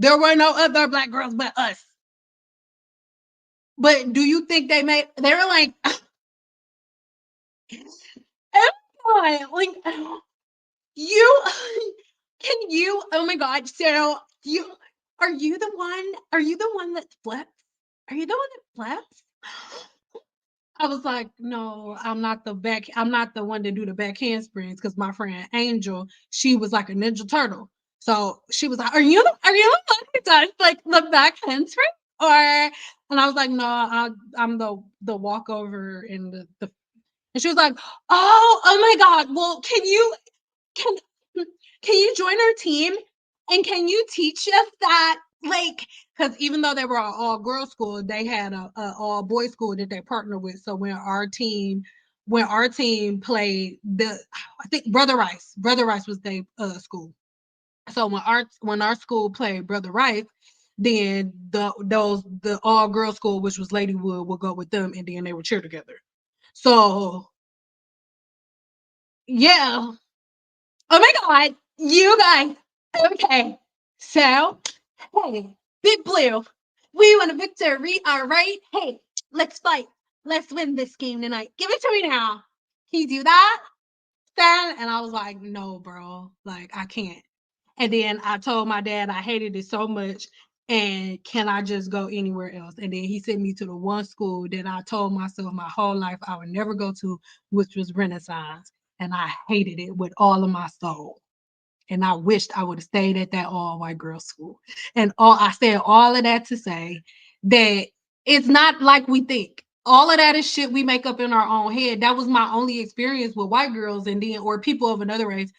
There were no other black girls but us. But do you think they were like, oh my God, like you can you oh my God, so you are you the one that flips? Are you the one that flips? I was like, "No, I'm not the one to do the back handsprings." Because my friend Angel, she was like a Ninja Turtle. So she was like, are you the one who does like the back handspring? Or and I was like, "No, I'm the walkover and the," and she was like, oh my God. Well, can can you join our team? And can you teach us that? Like, because even though they were all girls school, they had a all boys school that they partnered with. So when our team played I think Brother Rice was their school. So when our school played Brother Rice, then the all girls school, which was Ladywood, would go with them, and then they would cheer together. So yeah, oh my God, you guys. Okay. So, hey, Big Blue, we want a victory. All right. Hey, let's fight. Let's win this game tonight. Give it to me now. Can you do that? Stan? And I was like, no, bro. Like, I can't. And then I told my dad I hated it so much. And can I just go anywhere else? And then he sent me to the one school that I told myself my whole life I would never go to, which was Renaissance. And I hated it with all of my soul. And I wished I would have stayed at that all white girls school. And I said all of that to say that it's not like we think. All of that is shit we make up in our own head. That was my only experience with white girls and then or people of another race.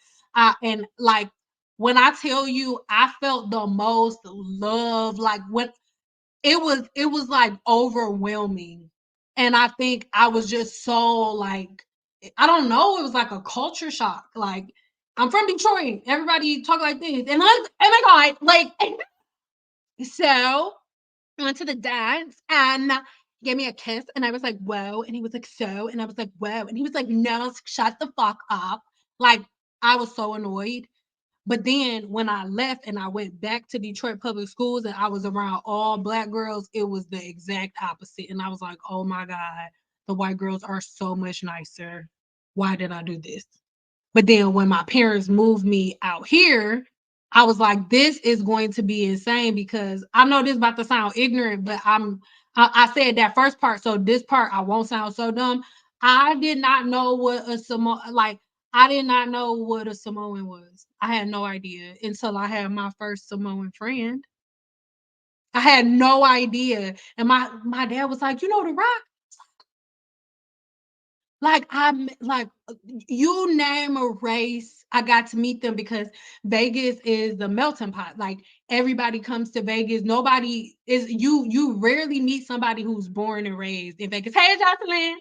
And like when I tell you I felt the most love, like when it was like overwhelming. And I think I was just so like I don't know, it was like a culture shock. Like I'm from Detroit. Everybody talk like this. And I oh my God, like so I went to the dance and he gave me a kiss and I was like, whoa. And he was like, so, and I was like, whoa. And he was like, no, shut the fuck up. Like I was so annoyed. But then when I left and I went back to Detroit public schools and I was around all black girls, it was the exact opposite. And I was like, oh my God, the white girls are so much nicer. Why did I do this? But then when my parents moved me out here, I was like, this is going to be insane because I know this is about to sound ignorant, but I said that first part. So this part I won't sound so dumb. I did not know what a like I did not know what a Samoan was. I had no idea until I had my first Samoan friend. I had no idea. And my dad was like, you know the rock? Like I'm like you name a race, I got to meet them because Vegas is the melting pot. Like everybody comes to Vegas. Nobody is you rarely meet somebody who's born and raised in Vegas. Hey, Jocelyn.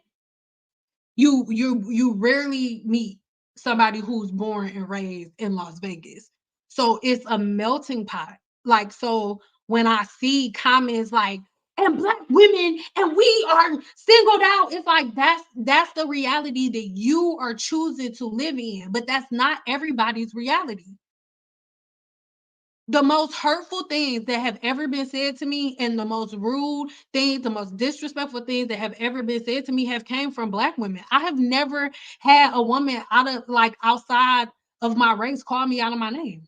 You rarely meet somebody who's born and raised in Las Vegas. So it's a melting pot. Like so when I see comments like and black women and we are singled out, it's like that's the reality that you are choosing to live in, but that's not everybody's reality. The most hurtful things that have ever been said to me and the most rude things, the most disrespectful things that have ever been said to me have came from black women. I have never had a woman out of like outside of my race call me out of my name.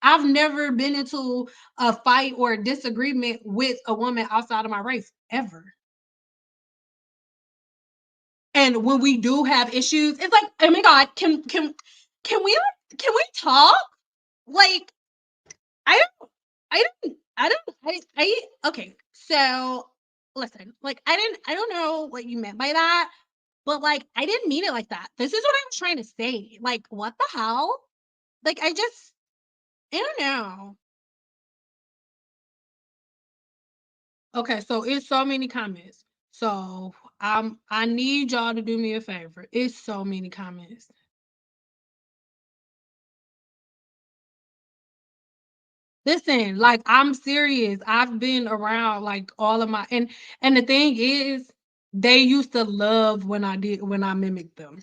I've never been into a fight or a disagreement with a woman outside of my race ever. And when we do have issues, it's like, oh my God, can we talk? Like, I I okay. So listen, like I don't know what you meant by that, but like I didn't mean it like that. This is what I'm trying to say. Like, what the hell? Like I don't know. Okay, so it's so many comments. So I need y'all to do me a favor. It's so many comments. Listen, like I'm serious. I've been around like all of my and the thing is they used to love when I mimicked them.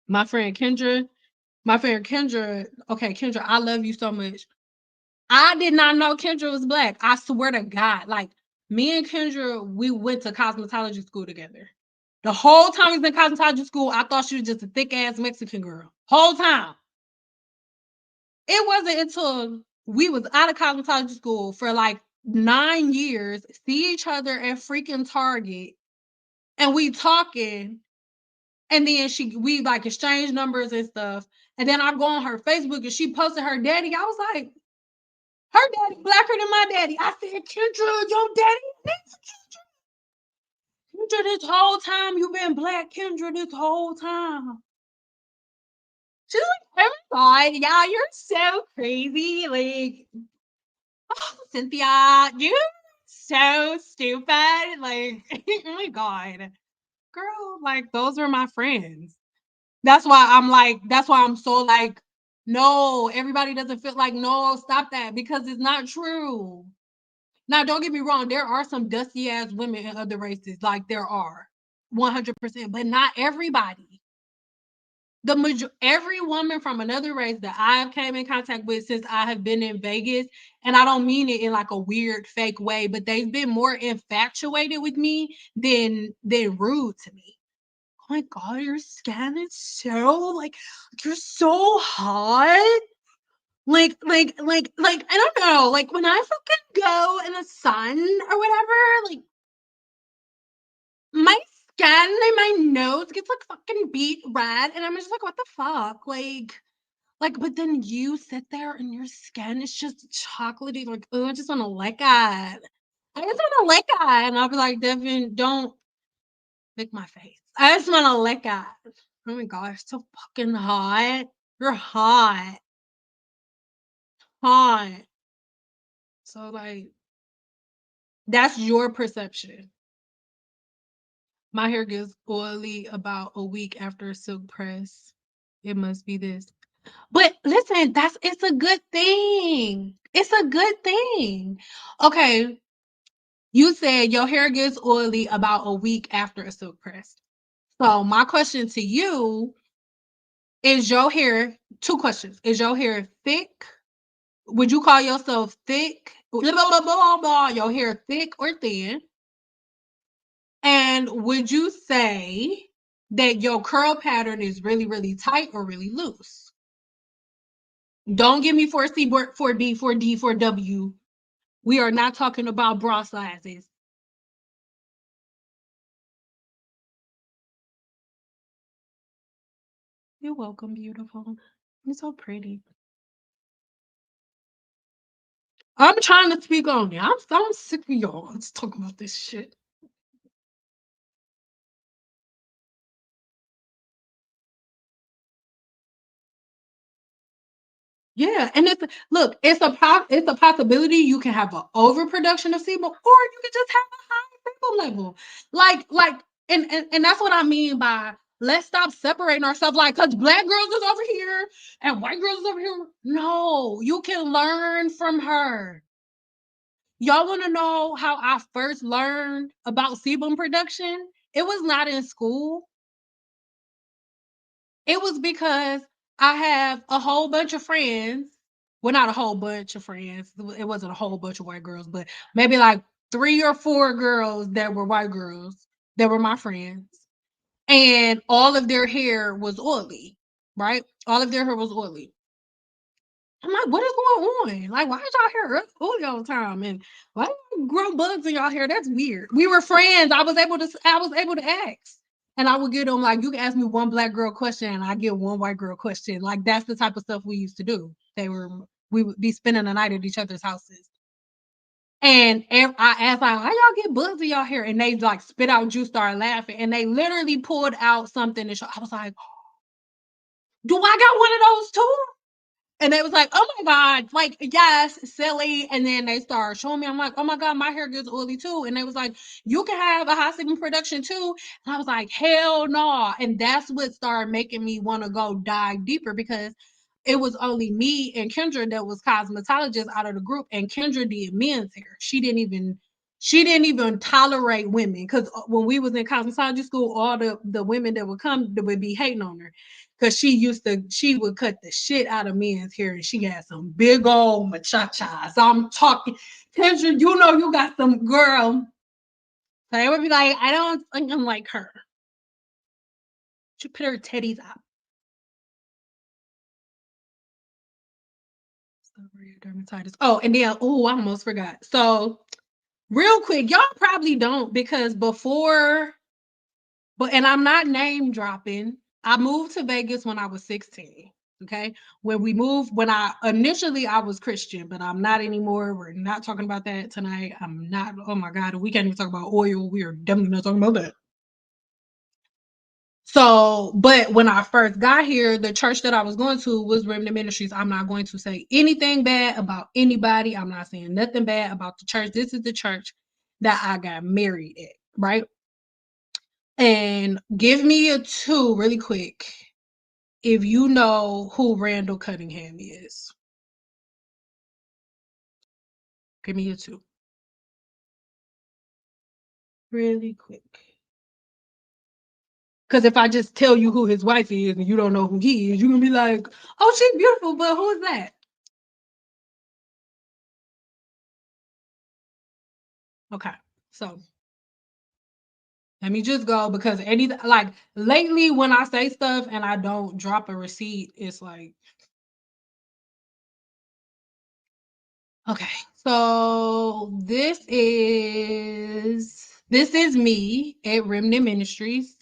My friend Kendra, okay, Kendra, I love you so much. I did not know Kendra was black. I swear to God. Like, me and Kendra, we went to cosmetology school together. The whole time we was in cosmetology school, I thought she was just a thick ass Mexican girl. Whole time. It wasn't until we was out of cosmetology school for like 9 years, see each other at freaking Target, and we talking, and then we like exchange numbers and stuff. And then I go on her Facebook and she posted her daddy. I was like, her daddy blacker than my daddy. I said, Kendra, your daddy, Kendra, this whole time you been black, Kendra, this whole time. She's like, oh my God, yeah, you're so crazy. Like, oh, Cynthia, you're so stupid. Like, oh my God. Girl, like, those were my friends. That's why I'm so like, no, everybody doesn't feel like, no, stop that, because it's not true. Now, don't get me wrong, there are some dusty ass women in other races, like there are 100%, but not everybody. Every woman from another race that I've came in contact with since I have been in Vegas, and I don't mean it in like a weird fake way, but they've been more infatuated with me than rude to me. Oh my God, your skin is so like, you're so hot. I don't know. Like when I fucking go in the sun or whatever, like my skin and my nose gets like fucking beat red, and I'm just like, what the fuck? But then you sit there and your skin is just chocolatey, like, oh, I just want to lick it. I just want to lick it. And I'll be like, Devin, don't lick my face. I just want to lick it. Oh my gosh, so fucking hot. You're hot. Hot. So like that's your perception. My hair gets oily about a week after a silk press. It must be this. But listen, it's a good thing. It's a good thing. Okay, you said your hair gets oily about a week after a silk press. So my question to you is your hair, two questions. Is your hair thick? Would you call yourself thick? Blah, blah, blah, blah, your hair thick or thin? And would you say that your curl pattern is really, really tight or really loose? Don't give me 4C, 4B, 4D, 4W. We are not talking about bra sizes. You're welcome, beautiful. You're so pretty. I'm trying to speak on it. I'm sick of y'all. Let's talk about this shit. Yeah, and it's a possibility you can have an overproduction of sebum, or you can just have a high sebum level. Like, and that's what I mean by let's stop separating ourselves. Like, cause black girls is over here and white girls is over here. No, you can learn from her. Y'all want to know how I first learned about sebum production? It was not in school. It was because I have a whole bunch of friends. Well, not a whole bunch of friends. It wasn't a whole bunch of white girls, but maybe like 3 or 4 girls that were white girls that were my friends. And all of their hair was oily, right? All of their hair was oily. I'm like, what is going on? Like, why is y'all hair oily all the time? And why do you grow bugs in y'all hair? That's weird. We were friends. I was able to ask. And I would get them like, you can ask me one black girl question and I get one white girl question. Like that's the type of stuff we used to do. We would be spending the night at each other's houses. And I asked like, how y'all get bugs in y'all hair? And they like spit out juice, started laughing, and they literally pulled out something and I was like, do I got one of those too? And they was like, oh my God, like, yes, silly. And then they started showing me, I'm like, oh my God, my hair gets oily too. And they was like, you can have a high sebum production too. And I was like, hell no. And that's what started making me want to go dive deeper, because it was only me and Kendra that was cosmetologists out of the group. And Kendra did men's hair. She didn't even tolerate women, because when we was in cosmetology school, all the women that would come that would be hating on her. Cause she would cut the shit out of men's hair, and she had some big old machachas. I'm talking, Kendra, you know you got some girl. So they would be like, I don't think I'm like her. She put her teddies up. Dermatitis. Oh, and then I almost forgot. So real quick, y'all probably don't because before, and I'm not name dropping. I moved to Vegas when I was 16. Okay. When I initially I was Christian, but I'm not anymore. We're not talking about that tonight. I'm not, oh my God, we can't even talk about oil. We are definitely not talking about that. So, but when I first got here, the church that I was going to was Remnant Ministries. I'm not going to say anything bad about anybody. I'm not saying nothing bad about the church. This is the church that I got married at, right? And give me a two really quick if you know who Randall Cunningham is. Give me a two. Really quick. Because if I just tell you who his wife is and you don't know who he is, you're going to be like, oh, she's beautiful, but who is that? Okay. So let me just go because like lately when I say stuff and I don't drop a receipt, it's like, okay. So this is me at Remnant Ministries.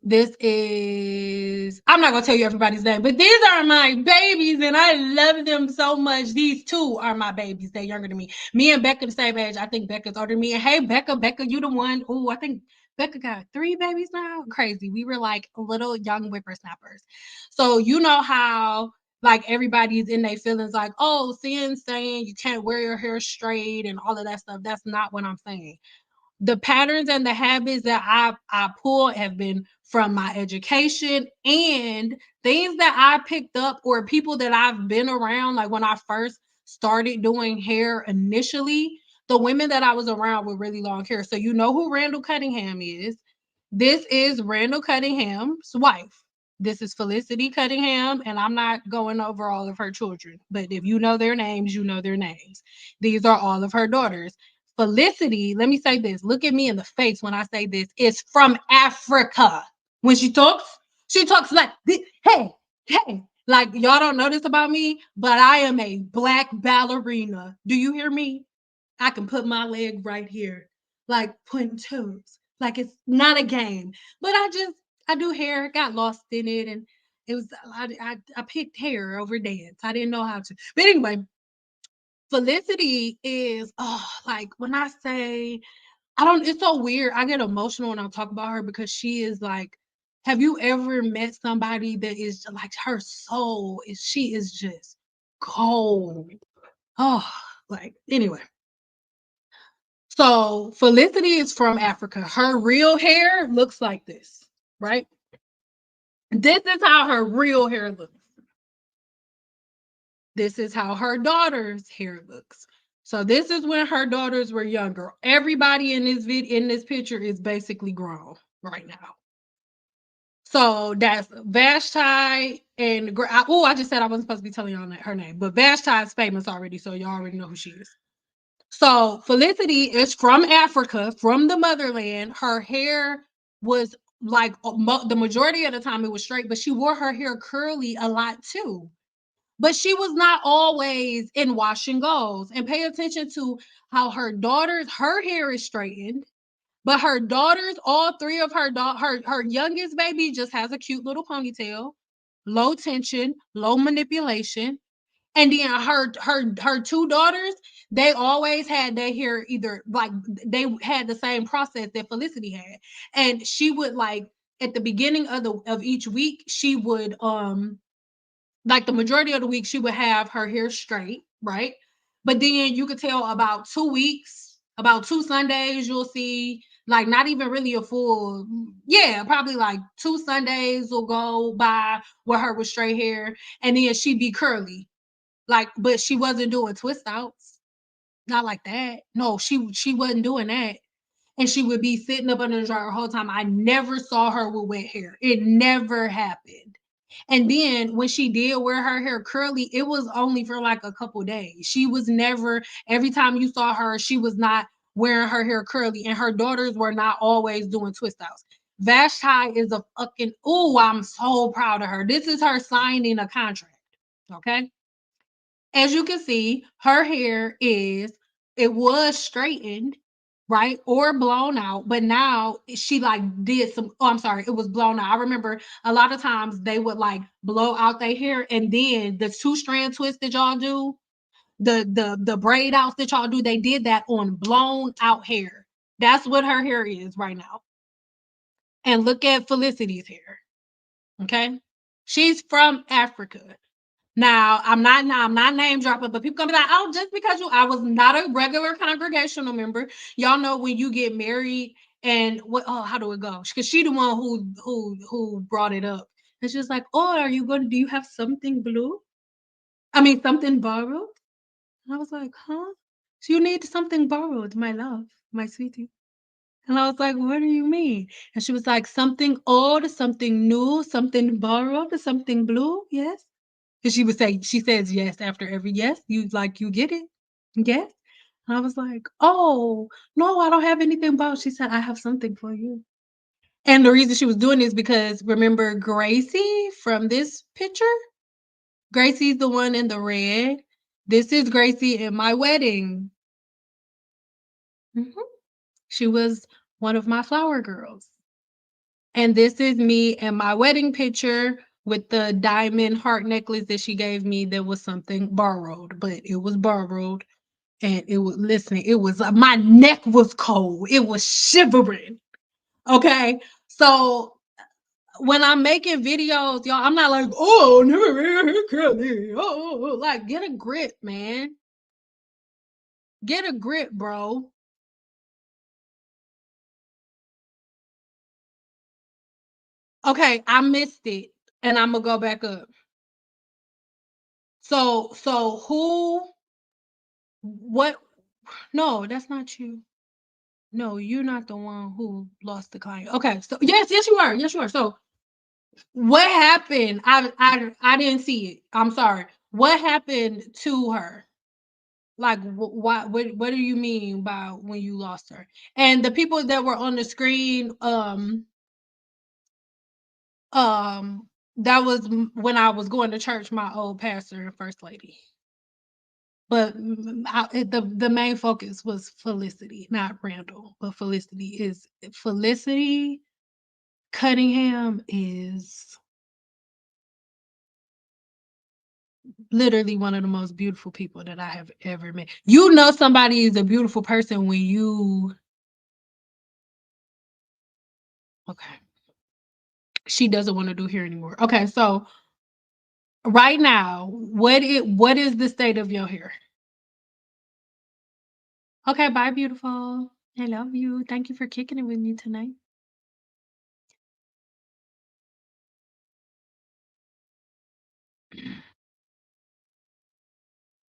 This is, I'm not gonna tell you everybody's name, but these are my babies and I love them so much. These two are my babies. They're younger than me. Me and Becca the same age. I think Becca's older than me. And hey, Becca, you the one. Oh, I think Becca got 3 babies now. Crazy. We were like little young whippersnappers. So you know how like everybody's in their feelings like, oh, Sin's saying you can't wear your hair straight and all of that stuff. That's not what I'm saying. The patterns and the habits that I pull have been from my education and things that I picked up or people that I've been around. Like when I first started doing hair initially, the women that I was around with really long hair. So you know who Randall Cunningham is. This is Randall Cunningham's wife. This is Felicity Cunningham, and I'm not going over all of her children, but if you know their names, you know their names. These are all of her daughters. Felicity, let me say this. Look at me in the face when I say this. Is from Africa. When she talks like, hey, hey. Like, y'all don't know this about me, but I am a black ballerina. Do you hear me? I can put my leg right here, like pointing toes. Like it's not a game. But I do hair, got lost in it, and it was I picked hair over dance. I didn't know how to. But anyway, Felicity is like when I say I don't, it's so weird. I get emotional when I talk about her because she is like, have you ever met somebody that is like her soul is she is just cold. Oh, like anyway. So Felicity is from Africa. Her real hair looks like this, right? This is how her real hair looks. This is how her daughter's hair looks. So this is when her daughters were younger. Everybody in this picture is basically grown right now. So that's Vashti and I just said I wasn't supposed to be telling y'all her name, but Vashti is famous already, so y'all already know who she is. So Felicity is from Africa, from the motherland. Her hair was like the majority of the time it was straight, but she wore her hair curly a lot too. But she was not always in wash and goes. And pay attention to how her hair is straightened, but her daughters, all three of her youngest baby just has a cute little ponytail, low tension, low manipulation. And then her two daughters, they always had their hair either like they had the same process that Felicity had. And she would like at the beginning of each week, she would like the majority of the week she would have her hair straight, right? But then you could tell about 2 weeks, about 2 Sundays, you'll see like not even really a full, yeah, probably like 2 Sundays will go by with her with straight hair, and then she'd be curly. Like, but she wasn't doing twist outs. Not like that. No, she wasn't doing that. and she would be sitting up under the dryer the whole time. I never saw her with wet hair. It never happened. And then when she did wear her hair curly, it was only for like a couple days. She was never, every time you saw her, she was not wearing her hair curly, and her daughters were not always doing twist outs. Vashti is a fucking, oh, I'm so proud of her. This is her signing a contract. Okay. As you can see, her hair it was straightened, right? Or blown out, but now she like did some, oh, I'm sorry, it was blown out. I remember a lot of times they would like blow out their hair, and then the 2-strand twist that y'all do, the braid outs that y'all do, they did that on blown out hair. That's what her hair is right now. And look at Felicity's hair. Okay. She's from Africa. Now, I'm not name dropping, but people gonna be like, oh, just because I was not a regular congregational member. Y'all know when you get married and what, oh, how do it go? Because she the one who brought it up. And she's like, oh, do you have something blue? I mean something borrowed? And I was like, huh? So you need something borrowed, my love, my sweetie. And I was like, what do you mean? And she was like, something old, something new, something borrowed, something blue. Yes. And she would say, she says yes after every yes. You get it. Yes. And I was like, oh, no, I don't have anything borrowed. She said, I have something for you. And the reason she was doing this because remember Gracie from this picture? Gracie's the one in the red. This is Gracie in my wedding. Mhm. She was one of my flower girls. And this is me and my wedding picture with the diamond heart necklace that she gave me that was something borrowed, but it was borrowed. And it was, listen, it was, my neck was cold. It was shivering. Okay. So when I'm making videos, y'all, I'm not like, oh, never curly. Oh, like get a grip, man. Get a grip, bro. Okay, I missed it. And I'm gonna go back up. So who what no, that's not you. No, you're not the one who lost the client. Okay, so yes, you are. Yes, you are. So what happened? I didn't see it. I'm sorry. What happened to her? Like what do you mean by when you lost her? And the people that were on the screen, that was when I was going to church, my old pastor and first lady. But the main focus was Felicity, not Randall. But Felicity Cunningham is literally one of the most beautiful people that I have ever met. You know somebody is a beautiful person when you okay. She doesn't want to do hair anymore. Okay, so right now, what is the state of your hair? Okay, bye, beautiful. I love you. Thank you for kicking it with me tonight.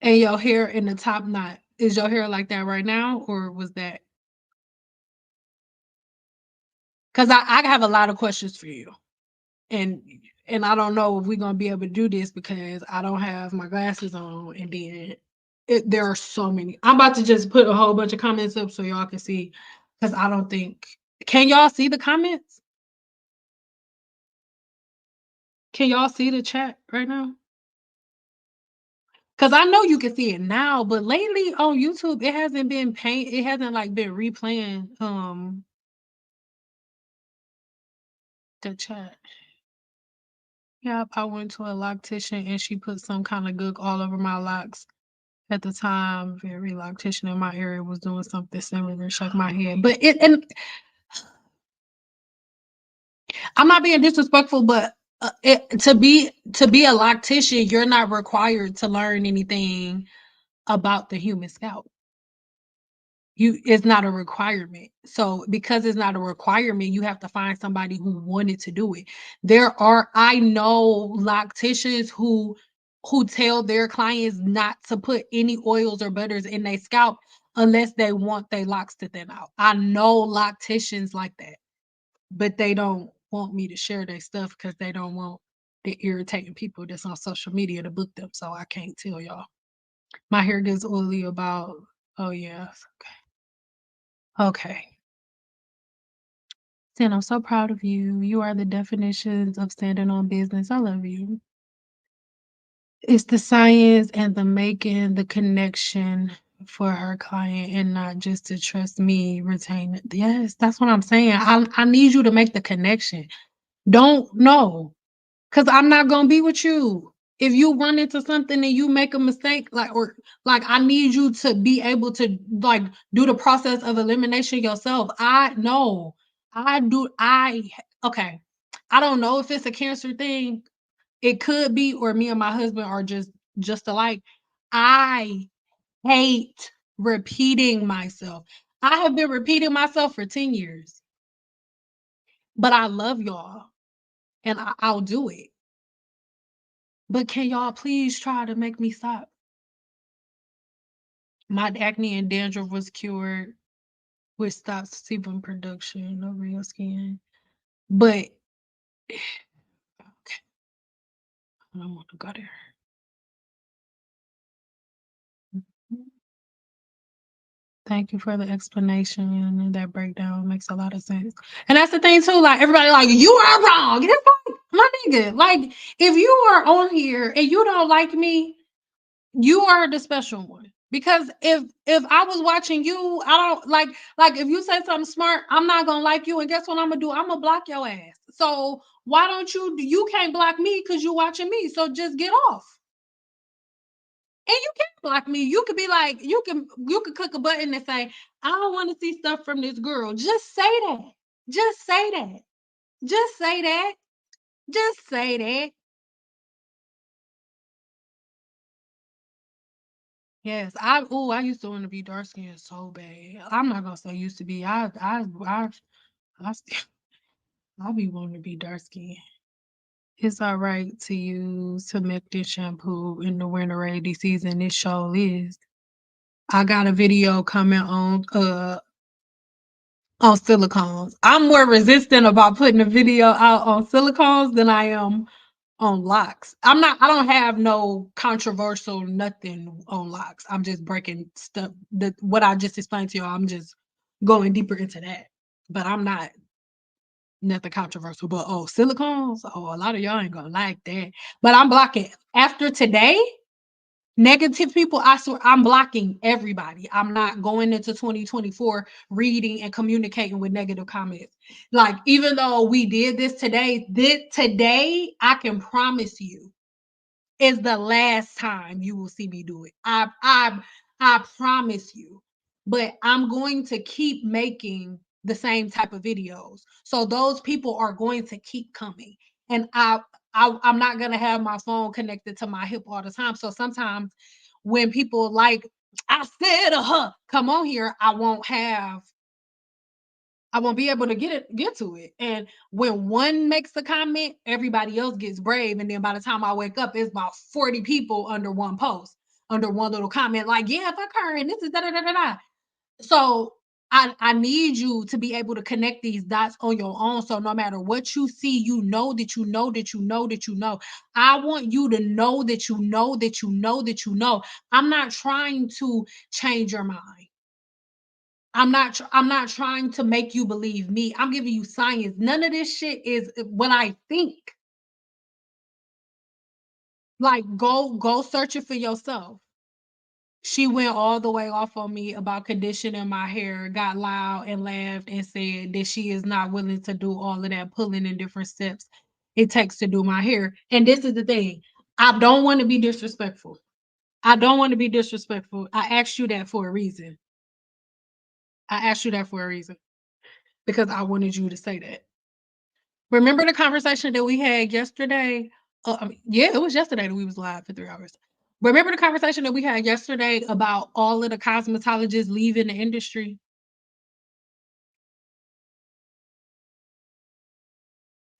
And your hair in the top knot. Is your hair like that right now, or was that? Because I have a lot of questions for you, and I don't know if we're gonna be able to do this because I don't have my glasses on, and then there are so many. I'm about to just put a whole bunch of comments up so y'all can see, because I don't think. Can y'all see the comments? Can y'all see the chat right now? Because I know you can see it now, but lately on YouTube, it hasn't been it hasn't like been replaying the chat. Yep, I went to a loctician and she put some kind of gook all over my locks. At the time, very loctician in my area was doing something similar, shook my head. But and I'm not being disrespectful, but to be a loctician, you're not required to learn anything about the human scalp. It's not a requirement. So because it's not a requirement, you have to find somebody who wanted to do it. I know locticians who tell their clients not to put any oils or butters in their scalp unless they want their locks to thin out. I know locticians like that, but they don't want me to share their stuff because they don't want the irritating people that's on social media to book them. So I can't tell y'all. My hair gets oily about, oh yeah. Okay. Sin, I'm so proud of you. You are the definitions of standing on business. I love you. It's the science and the making the connection for her client and not just to trust me, retain it. Yes, that's what I'm saying. I need you to make the connection. Don't know. Cause I'm not gonna be with you. If you run into something and you make a mistake, like I need you to be able to like do the process of elimination yourself. I know. I do. Okay. I don't know if it's a cancer thing. It could be, or me and my husband are just alike. I hate repeating myself. I have been repeating myself for 10 years, but I love y'all and I'll do it. But can y'all please try to make me stop? My acne and dandruff was cured with stopped sebum production of real skin. But okay, I don't want to go there. Thank you for the explanation and that breakdown makes a lot of sense. And that's the thing too, like everybody like, you are wrong. It's like, my nigga, like if you are on here and you don't like me, you are the special one. Because if I was watching you, I don't like if you say something smart, I'm not gonna like you. And guess what I'm gonna do? I'm gonna block your ass. So why don't you can't block me because you're watching me. So just get off. And you can't block me. You could be like, you could click a button and say, I don't want to see stuff from this girl. Just say that. Just say that. Just say that. Just say that. Yes, I used to want to be dark skinned so bad. I'm not gonna say used to be. I still I be wanting to be dark skinned. It's all right to use humectant shampoo in the winter rainy season. It sure is. I got a video coming on silicones. I'm more resistant about putting a video out on silicones than I am on locks. I don't have no controversial nothing on locks. I'm just breaking stuff that what I just explained to y'all. I'm just going deeper into that. But I'm not nothing controversial. But oh, silicones, oh, a lot of y'all ain't gonna like that. But I'm blocking after today. Negative people, I swear, I'm blocking everybody. I'm not going into 2024 reading and communicating with negative comments. Like, even though we did this today, I can promise you is the last time you will see me do it. I promise you. But I'm going to keep making the same type of videos. So those people are going to keep coming. And I'm not gonna have my phone connected to my hip all the time. So sometimes when people like I said come on here, I won't be able to get to it. And when one makes a comment, everybody else gets brave. And then by the time I wake up, it's about 40 people under one post, under one little comment, like, yeah, fuck her, and this is da da da da da. So I need you to be able to connect these dots on your own. So no matter what you see, you know that you know that you know that you know. I want you to know that you know that you know that you know. I'm not trying to change your mind. I'm not trying to make you believe me. I'm giving you science. None of this shit is what I think. Like go search it for yourself. She went all the way off on me about conditioning my hair, got loud and laughed and said that she is not willing to do all of that pulling in different steps it takes to do my hair. And this is the thing. I don't want to be disrespectful. I don't want to be disrespectful. I asked you that for a reason. I asked you that for a reason because I wanted you to say that. Remember the conversation that we had yesterday? Yeah, it was yesterday that we was live for 3 hours. Remember the conversation that we had yesterday about all of the cosmetologists leaving the industry?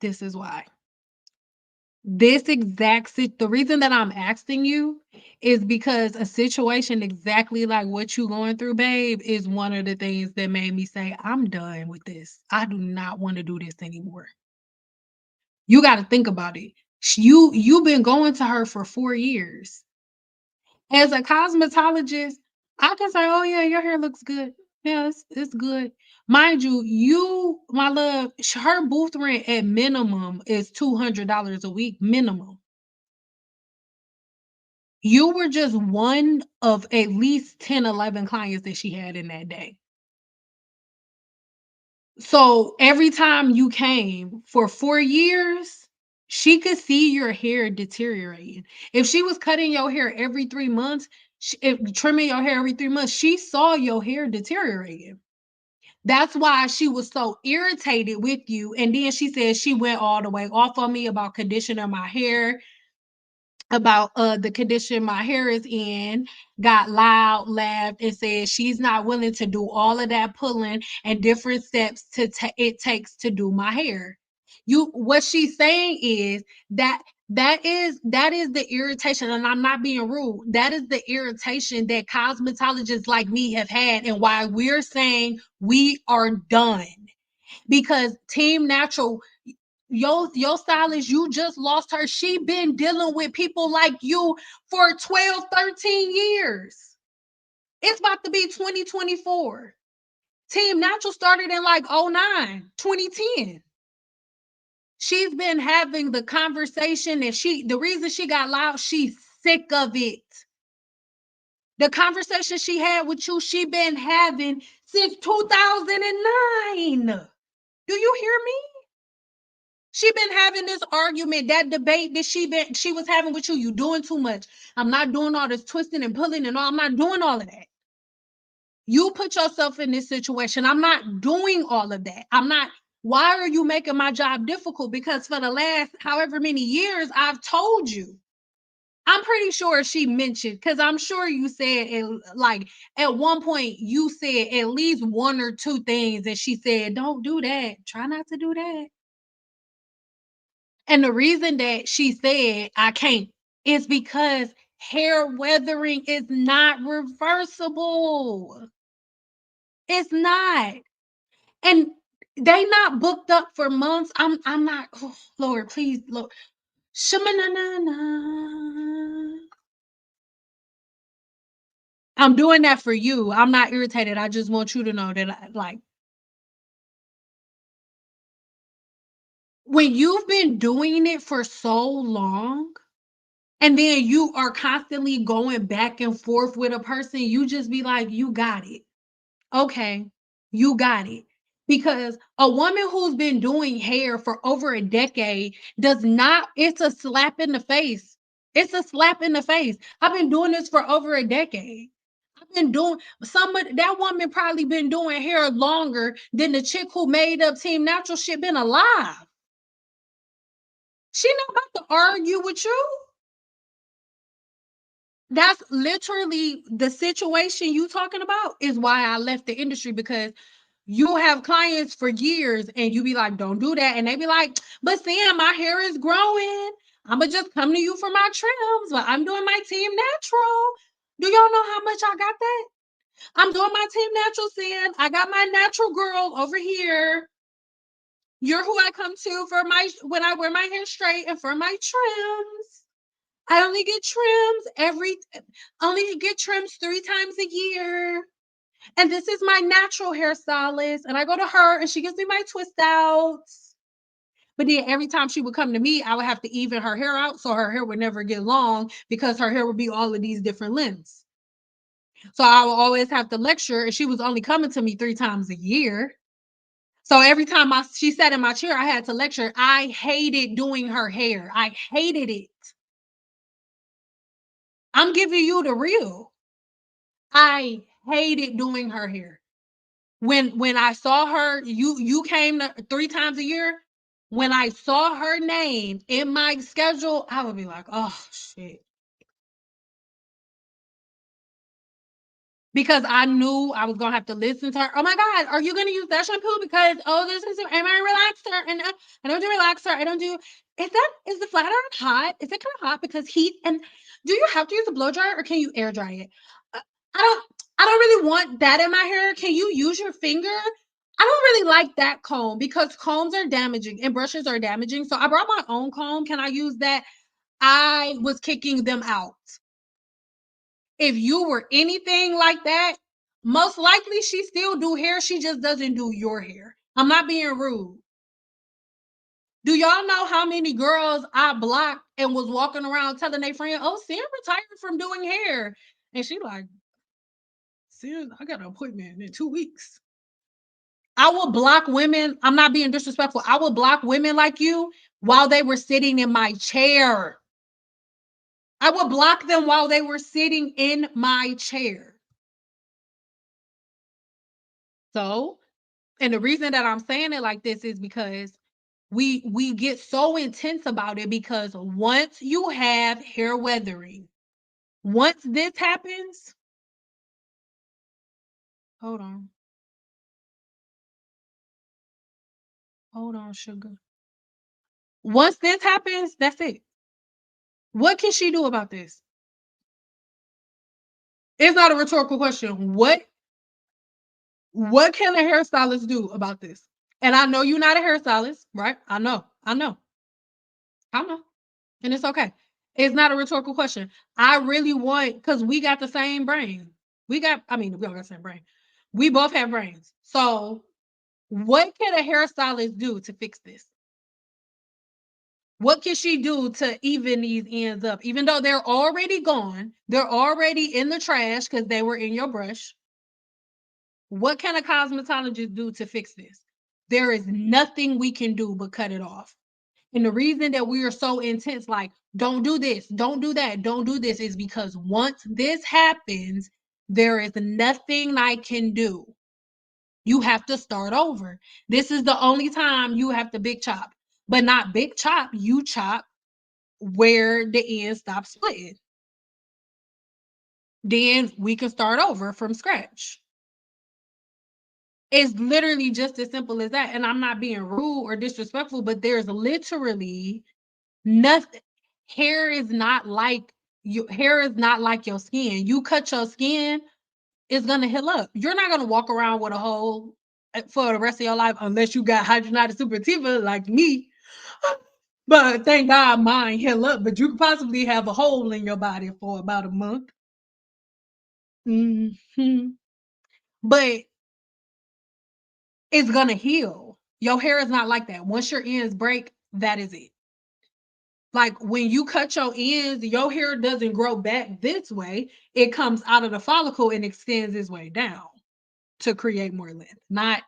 This is why. The reason that I'm asking you is because a situation exactly like what you going through, babe, is one of the things that made me say, I'm done with this. I do not want to do this anymore. You got to think about it. You've been going to her for 4 years. As a cosmetologist, I can say, "Oh yeah, your hair looks good. Yeah, it's good." Mind you, my love, her booth rent at minimum is $200 a week minimum. You were just one of at least 10, 11 clients that she had in that day. So every time you came for 4 years, she could see your hair deteriorating. If she was cutting your hair every 3 months, trimming your hair every 3 months, she saw your hair deteriorating. That's why she was so irritated with you. And then she said she went all the way off on me about conditioning my hair, about the condition my hair is in, got loud, laughed, and said she's not willing to do all of that pulling and different steps it takes to do my hair. What she's saying is that is the irritation, and I'm not being rude. That is the irritation that cosmetologists like me have had, and why we're saying we are done. Because Team Natural, your stylist, you just lost her. She been dealing with people like you for 12, 13 years. It's about to be 2024. Team Natural started in like 09, 2010. She's been having the conversation, and the reason she got loud, she's sick of it. The conversation she had with you, she been having since 2009. Do you hear me? She been having this argument, that debate that she was having with you. You doing too much. I'm not doing all this twisting and pulling and all. I'm not doing all of that. You put yourself in this situation. I'm not doing all of that. I'm not. Why are you making my job difficult? Because for the last however many years, I've told you. I'm pretty sure she mentioned, because I'm sure you said like at one point you said at least one or two things, and she said, "Don't do that. Try not to do that." And the reason that she said I can't is because hair weathering is not reversible. It's not. And they not booked up for months. I'm not, oh, Lord, please, Lord. Shamanana. I'm doing that for you. I'm not irritated. I just want you to know that like when you've been doing it for so long, and then you are constantly going back and forth with a person, you just be like, you got it. Okay, you got it. Because a woman who's been doing hair for over a decade does not, it's a slap in the face. It's a slap in the face. I've been doing this for over a decade. I've been doing that woman probably been doing hair longer than the chick who made up Team Natural shit been alive. She not about to argue with you. That's literally the situation you talking about is why I left the industry, because you have clients for years and you be like, don't do that. And they be like, but Sam, my hair is growing. I'ma just come to you for my trims, but I'm doing my Team Natural. Do y'all know how much I got that? I'm doing my Team Natural, Sam. I got my natural girl over here. You're who I come to for my when I wear my hair straight and for my trims. I only get trims 3 times a year. And this is my natural hairstylist. And I go to her and she gives me my twist outs. But then every time she would come to me, I would have to even her hair out so her hair would never get long, because her hair would be all of these different lengths. So I would always have to lecture, and she was only coming to me 3 times a year. So every time she sat in my chair, I had to lecture. I hated doing her hair. I hated it. I'm giving you the real. I hated doing her hair. When I saw her, you came 3 times a year. When I saw her name in my schedule, I would be like, oh shit. because I knew I was gonna have to listen to her. Oh my God, are you gonna use that shampoo? Because this is am I relaxer? And I don't do relaxer. I don't do is the flat iron hot? Is it kind of hot because heat? And do you have to use a blow dryer or can you air dry it? Uh, I don't really want that in my hair. Can you use your finger? I don't really like that comb because combs are damaging and brushes are damaging. So I brought my own comb. Can I use that? I was kicking them out. If you were anything like that, most likely she still do hair. She just doesn't do your hair. I'm not being rude. Do y'all know how many girls I blocked and was walking around telling their friend, "Oh, Sam retired from doing hair," and she like, "Sam, I got an appointment in 2 weeks." I will block women. I'm not being disrespectful. I will block women like you while they were sitting in my chair. I would block them while they were sitting in my chair. So, and the reason that I'm saying it like this is because we get so intense about it because once you have hair weathering, once this happens, hold on. Hold on, sugar. Once this happens, that's it. What can she do about this? It's not a rhetorical question. What can a hairstylist do about this? And I know you're not a hairstylist, right? I know. I know. I know. And it's okay. It's not a rhetorical question. I really want because we got the same brain. I mean, we all got the same brain. We both have brains. So what can a hairstylist do to fix this? What can she do to even these ends up? Even though they're already gone, they're already in the trash because they were in your brush. What can a cosmetologist do to fix this? There is nothing we can do but cut it off. And the reason that we are so intense, like, don't do this, don't do that, don't do this, is because once this happens, there is nothing I can do. You have to start over. This is the only time you have to big chop, but not big chop. You chop where the end stops splitting. Then we can start over from scratch. It's literally just as simple as that. And I'm not being rude or disrespectful, but there's literally nothing. Hair is not like hair is not like your skin. You cut your skin, it's gonna heal up. You're not gonna walk around with a hole for the rest of your life unless you got hydrogenated super like me. But thank God mine heal up. But you could possibly have a hole in your body for about a month. Mhm. But it's gonna heal. Your hair is not like that. Once your ends break, that is it. Like when you cut your ends, your hair doesn't grow back this way. It comes out of the follicle and extends its way down to create more length. Not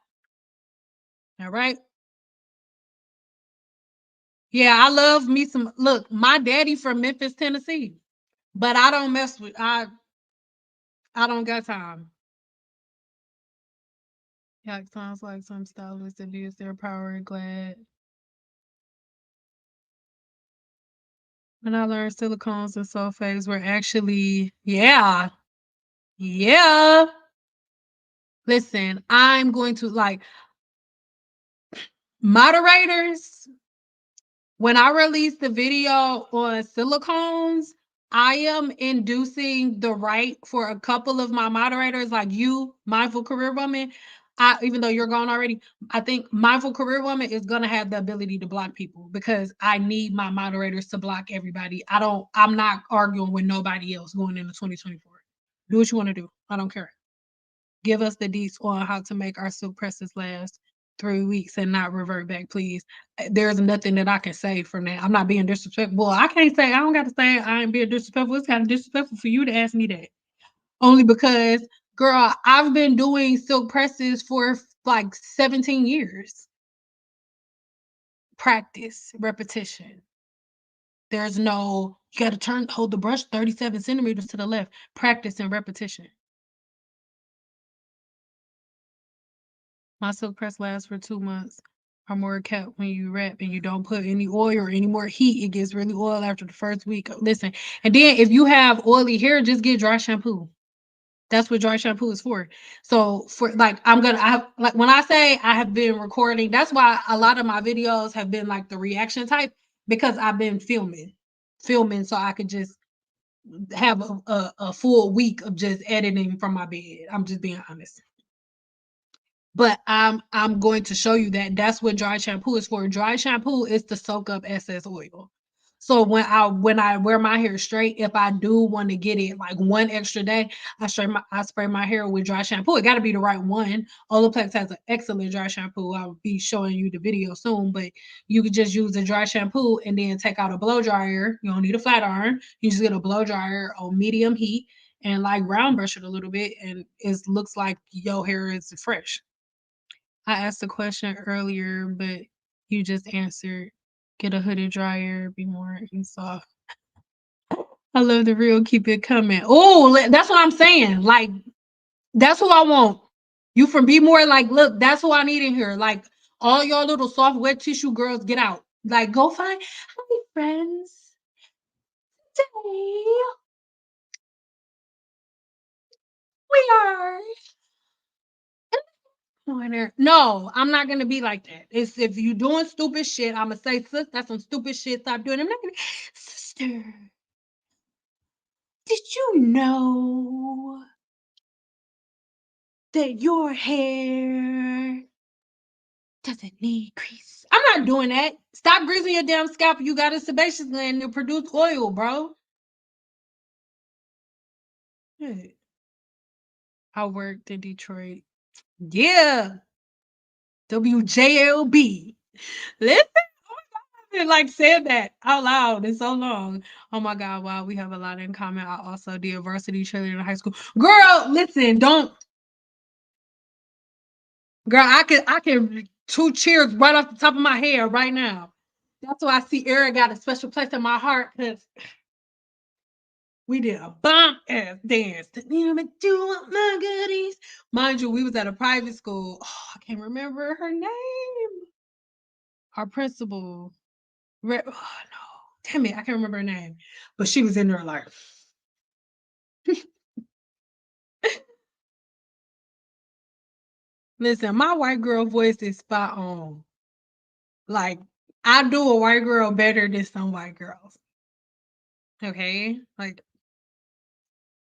all right. Yeah, I love me some. Look, my daddy from Memphis, Tennessee, but I don't mess with. I don't got time. Yeah, it sounds like some stylists abuse their power and glad. When I learned silicones and sulfates were actually, yeah. Listen, I'm going to like moderators. When I release the video on silicones, I am inducing the right for a couple of my moderators, like you, Mindful Career Woman. Even though you're gone already, I think Mindful Career Woman is gonna have the ability to block people because I need my moderators to block everybody. I'm not arguing with nobody else going into 2024. Do what you want to do. I don't care. Give us the deets on how to make our silk presses last 3 weeks and not revert back, please. There's nothing that I can say from that. I'm not being disrespectful. Well, I can't say I don't got to say I ain't being disrespectful. It's kind of disrespectful for you to ask me that. Only because, girl, I've been doing silk presses for like 17 years. Practice, repetition. There's no, you got to hold the brush 37 centimeters to the left. Practice and repetition. My silk press lasts for 2 months or more kept when you wrap and you don't put any oil or any more heat. It gets really oil after the first week. Listen, and then if you have oily hair, just get dry shampoo. That's what dry shampoo is for. So for like, I have like when I say I have been recording, that's why a lot of my videos have been like the reaction type because I've been filming so I could just have a full week of just editing from my bed. I'm just being honest. But I'm going to show you that that's what dry shampoo is for. Dry shampoo is to soak up excess oil. So when I wear my hair straight, if I do want to get it like one extra day, I spray my hair with dry shampoo. It got to be the right one. Olaplex has an excellent dry shampoo. I'll be showing you the video soon, but you could just use a dry shampoo and then take out a blow dryer. You don't need a flat iron. You just get a blow dryer on medium heat and like round brush it a little bit, and it looks like your hair is fresh. I asked a question earlier, but you just answered. Get a hooded dryer, be more and soft. I love the real. Keep it coming. Oh, that's what I'm saying. Like, that's who I want. You from Be More. Like, look, that's who I need in here. Like, all y'all little soft wet tissue girls, get out. Like, go find. Hi, friends. Today we are corner. No, I'm not gonna be like that. It's if you doing stupid shit, I'm gonna say, sis, that's some stupid shit. Stop doing it. I'm not gonna, sister. Did you know that your hair doesn't need grease? I'm not doing that. Stop greasing your damn scalp. You got a sebaceous gland to produce oil, bro. Hey, I worked in Detroit. Yeah. WJLB. Listen, like said that out loud in so long. Oh my God, wow, we have a lot in common. I also did varsity cheerleading in high school. Girl, listen, don't girl, I can two cheers right off the top of my head right now. That's why I see Eric got a special place in my heart because we did a bomb ass dance. Do you want my goodies? Mind you, we was at a private school. Oh, I can't remember her name. Our principal. Oh no. Damn it, I can't remember her name. But she was in there like listen, my white girl voice is spot on. Like, I do a white girl better than some white girls. Okay? Like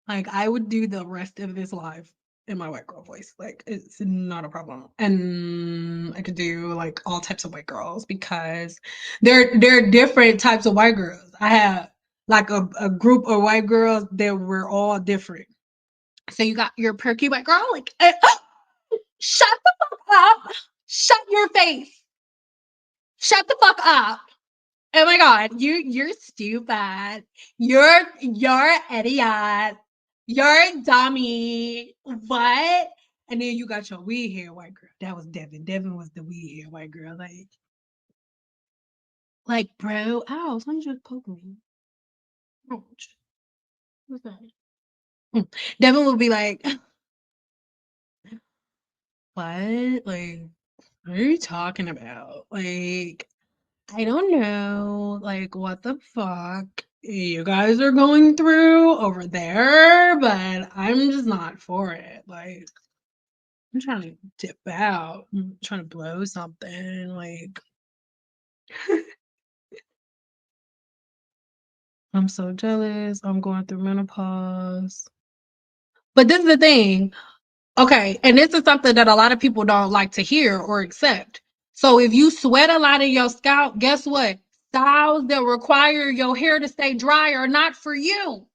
I would do the rest of this live in my white girl voice. Like it's not a problem. And I could do like all types of white girls because they're different types of white girls. I have like a group of white girls that were all different. So you got your perky white girl, like shut the fuck up. Shut your face. Shut the fuck up. Oh my god, you're stupid. You're idiot. You're dummy. What? And then you got your weed hair white girl. That was Devin. Devin was the weed hair white girl. Like, bro, ow, someone just poked me. Ouch. What's that? Devin would be like, what? Like, what are you talking about? Like, I don't know, like, what the fuck you guys are going through over there, but I'm just not for it. Like, I'm trying to dip out. I'm trying to blow something. Like, I'm so jealous. I'm going through menopause. But this is the thing. Okay. And this is something that a lot of people don't like to hear or accept. So if you sweat a lot in your scalp, guess what? Styles that require your hair to stay dry are not for you.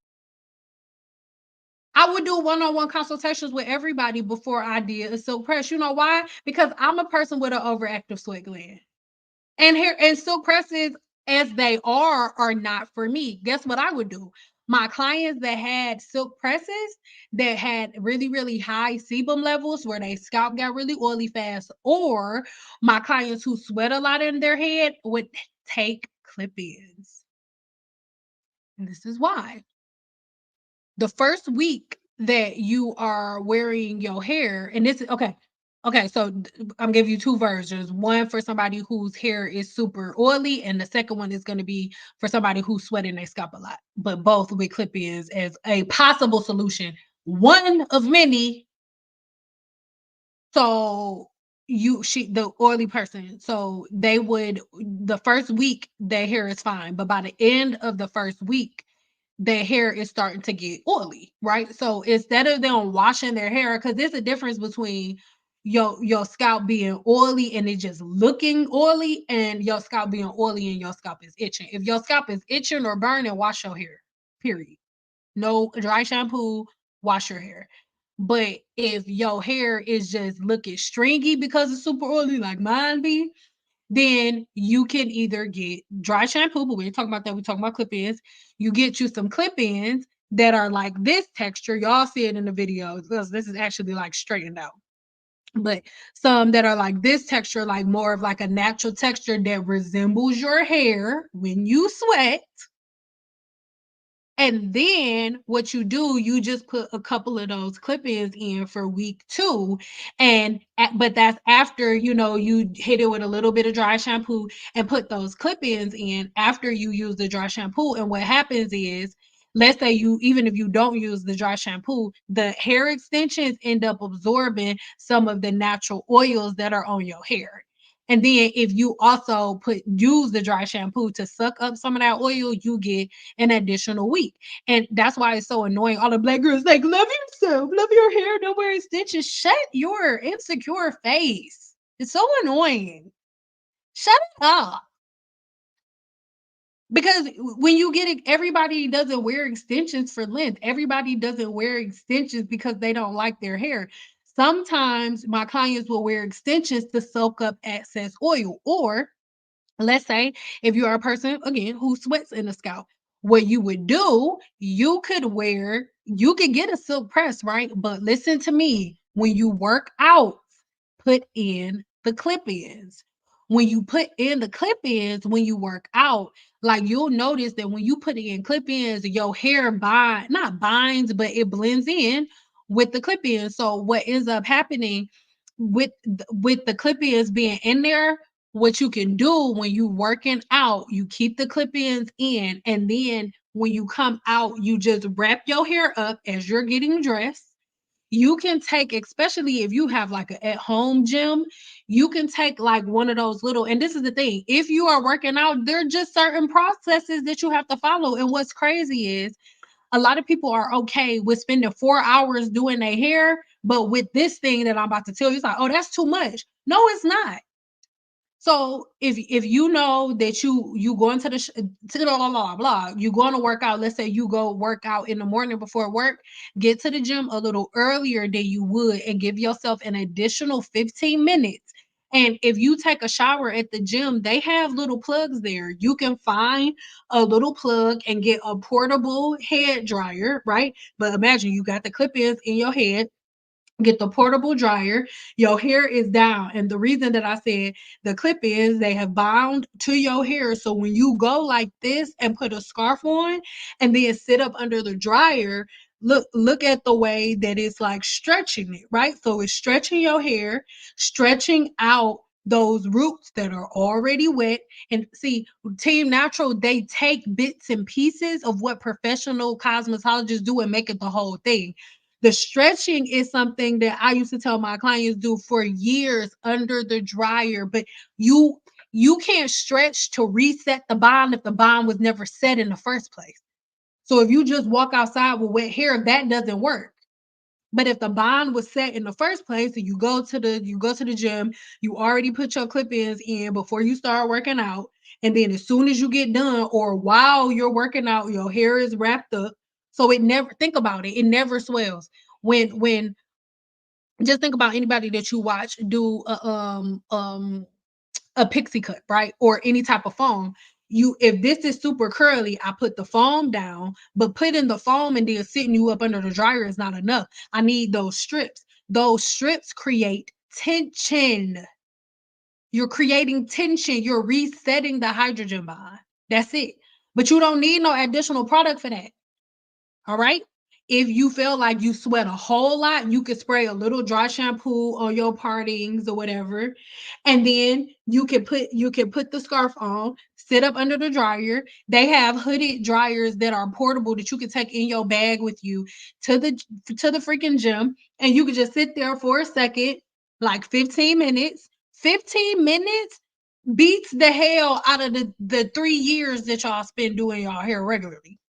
I would do one-on-one consultations with everybody before I did a silk press. You know why? Because I'm a person with an overactive sweat gland. And hair and silk presses, as they are not for me. Guess what I would do? My clients that had silk presses that had really, really high sebum levels where their scalp got really oily fast, or my clients who sweat a lot in their head would take clip-ins. And this is why. The first week that you are wearing your hair, and this is okay. Okay, so I'm giving you two versions. One for somebody whose hair is super oily, and the second one is going to be for somebody who's sweating their scalp a lot. But both with clip-ins as a possible solution one of many. So the oily person, so they would, the first week their hair is fine, but by the end of the first week their hair is starting to get oily, right? So instead of them washing their hair, because there's a difference between your scalp being oily and it just looking oily, and your scalp being oily and your scalp is itching. If your scalp is itching or burning, wash your hair. Period. No dry shampoo, wash your hair. But if your hair is just looking stringy because it's super oily, like mine be, then you can either get dry shampoo, but we ain't talking about that. We're talking about clip-ins. You get you some clip-ins that are like this texture. Y'all see it in the video because this is actually like straightened out. But some that are like this texture, like more of like a natural texture that resembles your hair when you sweat. And then what you do, you just put a couple of those clip-ins in for week 2. But that's after, you hit it with a little bit of dry shampoo and put those clip-ins in after you use the dry shampoo. And what happens is, let's say even if you don't use the dry shampoo, the hair extensions end up absorbing some of the natural oils that are on your hair. And then if you also use the dry shampoo to suck up some of that oil, you get an additional week. And that's why it's so annoying. All the black girls like, love yourself, love your hair, don't wear extensions. Shut your insecure face. It's so annoying. Shut up. Because when you get it, everybody doesn't wear extensions for length. Everybody doesn't wear extensions because they don't like their hair. Sometimes my clients will wear extensions to soak up excess oil, or let's say if you are a person again who sweats in the scalp, what you would do, you could get a silk press, right? But listen to me, when you work out, put in the clip-ins. When you put in the clip-ins, when you work out, like you'll notice that when you put in clip-ins, your hair not binds, but it blends in with the clip-ins. So what ends up happening with the clip-ins being in there, what you can do when you working out, you keep the clip-ins in, and then when you come out, you just wrap your hair up as you're getting dressed. You can take, especially if you have like a at-home gym, you can take like one of those little, and this is the thing, if you are working out, there are just certain processes that you have to follow. And what's crazy is a lot of people are okay with spending 4 hours doing their hair, but with this thing that I'm about to tell you, it's like, oh, that's too much. No, it's not. So if you know that you going to to blah, blah, blah, blah, you going to work out, let's say you go work out in the morning before work, get to the gym a little earlier than you would and give yourself an additional 15 minutes. And if you take a shower at the gym, they have little plugs there. You can find a little plug and get a portable head dryer, right? But imagine you got the clip-ins in your head, get the portable dryer, your hair is down. And the reason that I said the clip is, they have bound to your hair. So when you go like this and put a scarf on and then sit up under the dryer, look at the way that it's like stretching it, right? So it's stretching your hair, stretching out those roots that are already wet. And see, Team Natural, they take bits and pieces of what professional cosmetologists do and make it the whole thing. The stretching is something that I used to tell my clients do for years under the dryer, but you can't stretch to reset the bond if the bond was never set in the first place. So if you just walk outside with wet hair, that doesn't work. But if the bond was set in the first place, and you go to the gym, you already put your clip-ins in before you start working out, and then as soon as you get done or while you're working out, your hair is wrapped up. So it never, think about it, it never swells. When just think about anybody that you watch do a pixie cut, right? Or any type of foam. If this is super curly, I put the foam down, but putting the foam and then sitting you up under the dryer is not enough. I need those strips. Those strips create tension. You're creating tension. You're resetting the hydrogen bond. That's it. But you don't need no additional product for that. All right. if you feel like you sweat a whole lot, you could spray a little dry shampoo on your partings or whatever. And then you can put the scarf on, sit up under the dryer. They have hooded dryers that are portable that you can take in your bag with you to the freaking gym. And you can just sit there for a second, like 15 minutes. 15 minutes beats the hell out of the 3 years that y'all spend doing y'all hair regularly.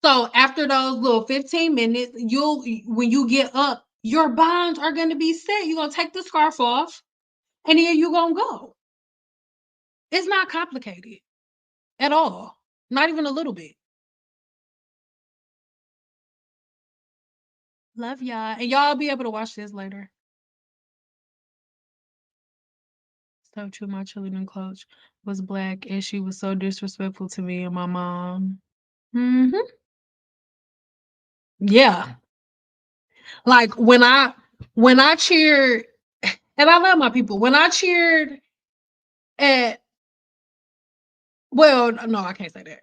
So after those little 15 minutes, when you get up, your bonds are gonna be set. You're gonna take the scarf off and then you're gonna go. It's not complicated at all. Not even a little bit. Love y'all. And y'all be able to watch this later. So true, my cheerleading coach was black and she was so disrespectful to me and my mom. Hmm. Yeah. Like when I cheered, and I love my people. When I cheered at well, no, I can't say that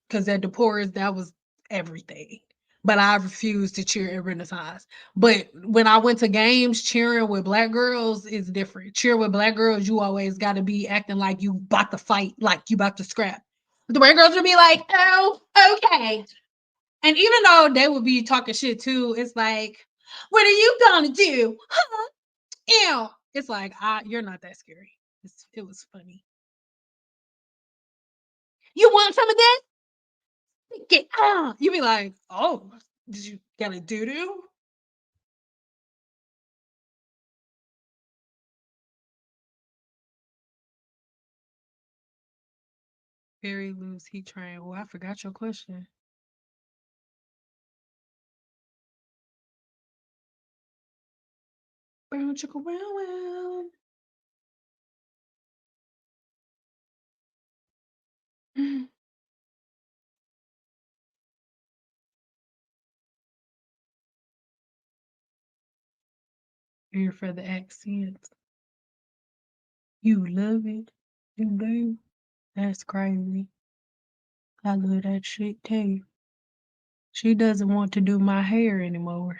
because at the poorest, that was everything. But I refused to cheer at Renaissance. But when I went to games, cheering with black girls is different. Cheer with black girls, you always got to be acting like you about to fight, like you about to scrap. The white girls would be like, "Oh, okay." And even though they would be talking shit too, it's like, "What are you gonna do?" Huh? Ew. It's like, you're not that scary. It was funny. You want some of this? Get You be like, oh, did you get a doo doo? Very loose heat train. Oh, I forgot your question. Bow chicka wow wow. Here for the accents. You love it. You do. That's crazy. I love that shit too. She doesn't want to do my hair anymore.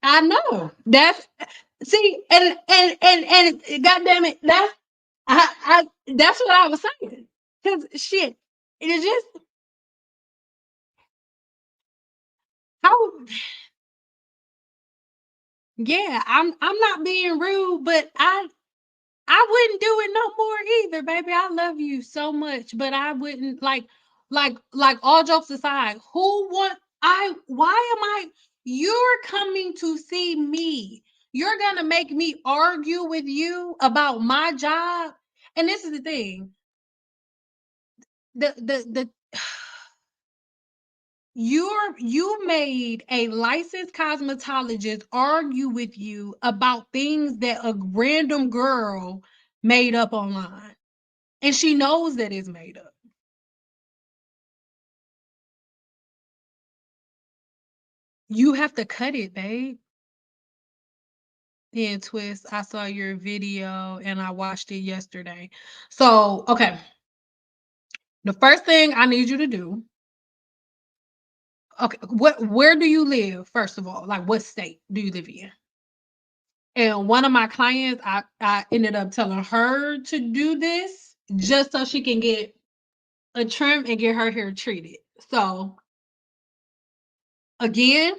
I know. That's see, and God damn it, that's what I was saying. Cause shit, it is just how yeah, I'm not being rude, but I wouldn't do it no more either, baby. I love you so much, but I wouldn't like all jokes aside, who want why am I you're coming to see me. You're gonna make me argue with you about my job. And this is the thing. The you made a licensed cosmetologist argue with you about things that a random girl made up online. And she knows that it's made up. You have to cut it, babe. Then twist. I saw your video and I watched it yesterday. So, okay. The first thing I need you to do, okay, where do you live, first of all? Like what state do you live in? And one of my clients, I ended up telling her to do this just so she can get a trim and get her hair treated. So again,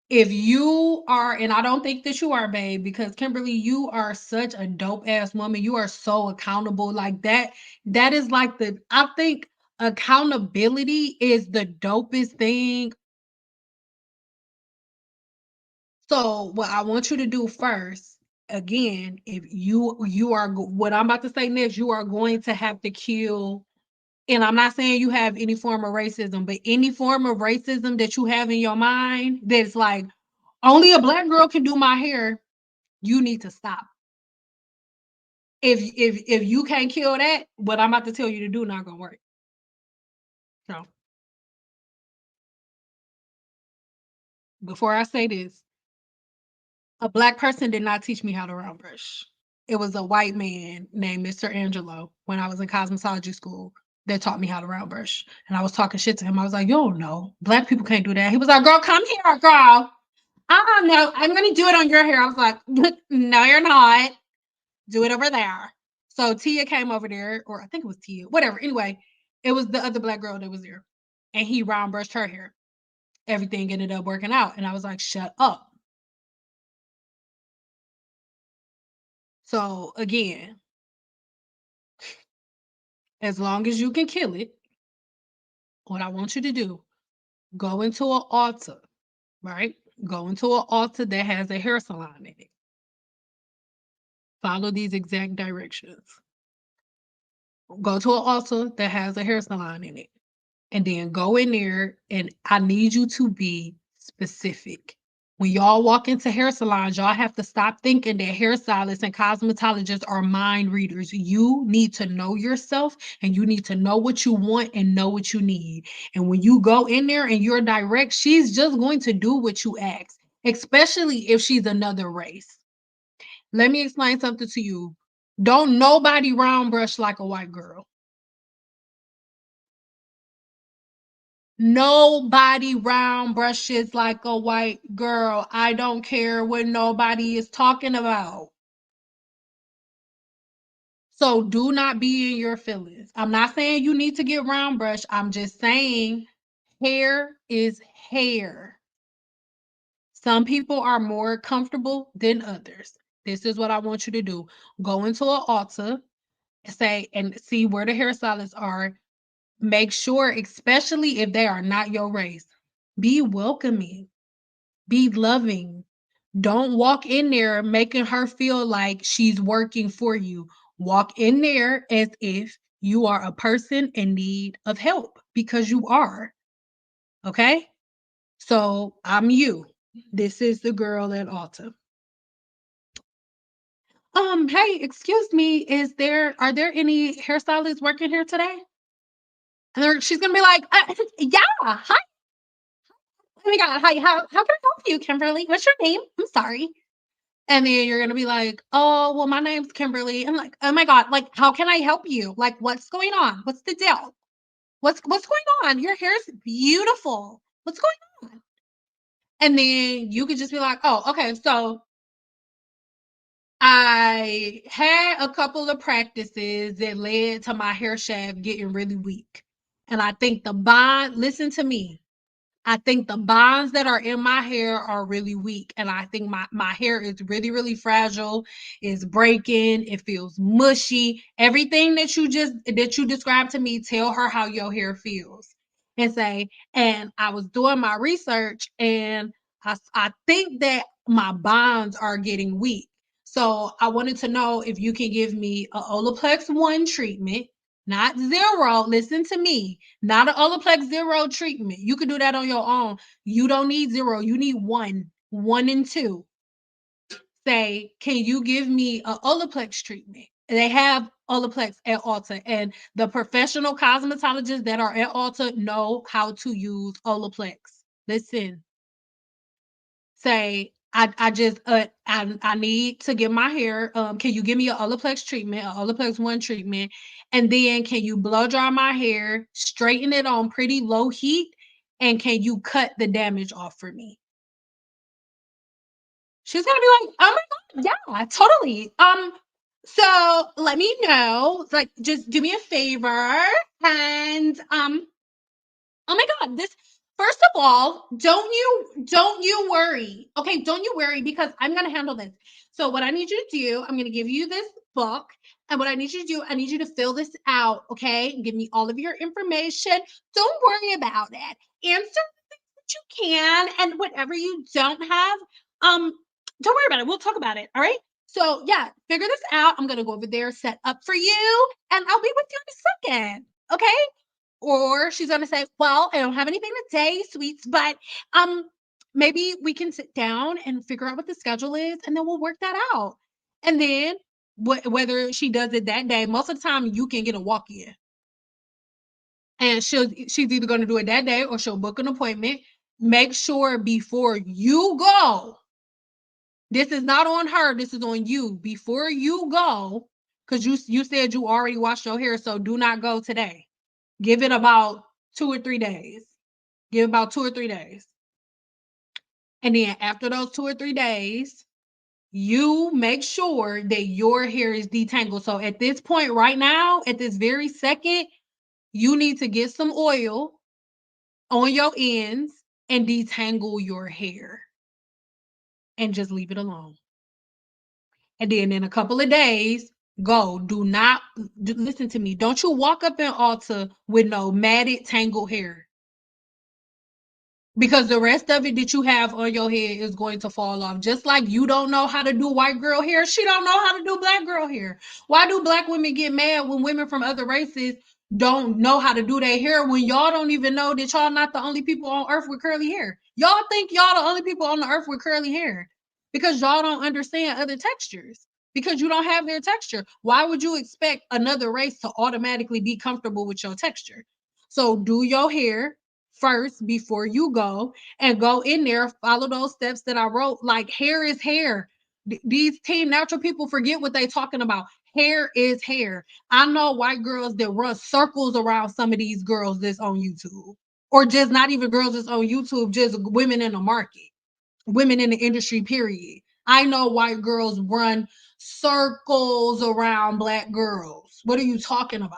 if you are, and I don't think that you are, babe, because Kimberly, you are such a dope ass woman. You are so accountable. Like that, that is like I think accountability is the dopest thing. So what I want you to do first, again, if you are what I'm about to say next, you are going to have to kill. And I'm not saying you have any form of racism, but any form of racism that you have in your mind that's like only a black girl can do my hair, you need to stop. If you can't kill that, what I'm about to tell you to do not gonna work. So before I say this, a black person did not teach me how to round brush. It was a white man named Mr. Angelo when I was in cosmetology school. that taught me how to round brush. And I was talking shit to him. I was like, you don't know. Black people can't do that. He was like, girl, come here, girl. No, I'm gonna do it on your hair. I was like, no, you're not. Do it over there. So Tia came over there, or I think it was Tia, whatever. Anyway, it was the other black girl that was there. And he round brushed her hair. Everything ended up working out. And I was like, shut up. So again, as long as you can kill it, what I want you to do, go into an altar, right? Go into an altar that has a hair salon in it. Follow these exact directions. Go to an altar that has a hair salon in it. And then go in there, and I need you to be specific. When y'all walk into hair salons, y'all have to stop thinking that hairstylists and cosmetologists are mind readers. You need to know yourself, and you need to know what you want and know what you need. And when you go in there and you're direct, she's just going to do what you ask, especially if she's another race. Let me explain something to you. Don't nobody round brush like a white girl. Nobody round brushes like a white girl. I don't care what nobody is talking about. So do not be in your feelings. I'm not saying you need to get round brush. I'm just saying hair is hair. Some people are more comfortable than others. This is what I want you to do. Go into an altar, say, and see where the hairstylists are. Make sure, especially if they are not your race, be welcoming, be loving. Don't walk in there making her feel like she's working for you. Walk in there as if you are a person in need of help, because you are. Okay? So I'm you. This is the girl at Alta. Hey, excuse me, are there any hairstylists working here today? And she's gonna be like, yeah, hi. Oh my god, hi, how can I help you, Kimberly? What's your name? I'm sorry. And then you're gonna be like, "Oh, well, my name's Kimberly." I'm like, "Oh my god, like, how can I help you? Like, what's going on? What's the deal? What's going on? Your hair's beautiful. What's going on?" And then you could just be like, "Oh, okay, so I had a couple of practices that led to my hair shaft getting really weak. And I think the bond, listen to me, I think the bonds that are in my hair are really weak. And I think my hair is really, really fragile. It's breaking. It feels mushy. Everything that you described to me, tell her how your hair feels. And say, and I was doing my research, and I think that my bonds are getting weak. So I wanted to know if you can give me a Olaplex 1 treatment, not 0. Listen to me, not an Olaplex 0 treatment. You can do that on your own. You don't need 0. You need 1 and 2. Say, can you give me a Olaplex treatment? They have Olaplex at Ulta, and the professional cosmetologists that are at Ulta know how to use Olaplex. Listen, say, I need to get my hair. Can you give me a Olaplex treatment, a Olaplex 1 treatment, and then can you blow dry my hair, straighten it on pretty low heat, and can you cut the damage off for me? She's gonna be like, oh my god, yeah, totally. So let me know, like, just do me a favor, and oh my god, this first of all, don't you worry. Okay, don't you worry, because I'm gonna handle this. So what I need you to do, I'm gonna give you this book. And what I need you to do, I need you to fill this out, okay? And give me all of your information. Don't worry about it. Answer what you can, and whatever you don't have, um, don't worry about it. We'll talk about it. All right. So yeah, figure this out. I'm gonna go over there, set up for you, and I'll be with you in a second. Okay. Or she's gonna say, "Well, I don't have anything today, sweets, but maybe we can sit down and figure out what the schedule is, and then we'll work that out." And then whether she does it that day, most of the time you can get a walk-in, and she's either gonna do it that day or she'll book an appointment. Make sure before you go, this is not on her, this is on you. Before you go, because you said you already washed your hair, so do not go today. Give it about 2 or 3 days. Give about 2 or 3 days. And then after those 2 or 3 days, you make sure that your hair is detangled. So at this point right now, at this very second, you need to get some oil on your ends and detangle your hair and just leave it alone. And then in a couple of days, go. Do not listen to me. Don't you walk up in Ulta with no matted, tangled hair. Because the rest of it that you have on your head is going to fall off. Just like you don't know how to do white girl hair, she don't know how to do black girl hair. Why do black women get mad when women from other races don't know how to do their hair when y'all don't even know that y'all not the only people on earth with curly hair? Y'all think y'all the only people on the earth with curly hair because y'all don't understand other textures. Because you don't have their texture. Why would you expect another race to automatically be comfortable with your texture? So do your hair first before you go and go in there, follow those steps that I wrote. Like hair is hair. These team natural people forget what they talking about. Hair is hair. I know white girls that run circles around some of these girls that's on YouTube, or just not even girls that's on YouTube, just women in the market, women in the industry, period. I know white girls run circles around black girls. What are you talking about?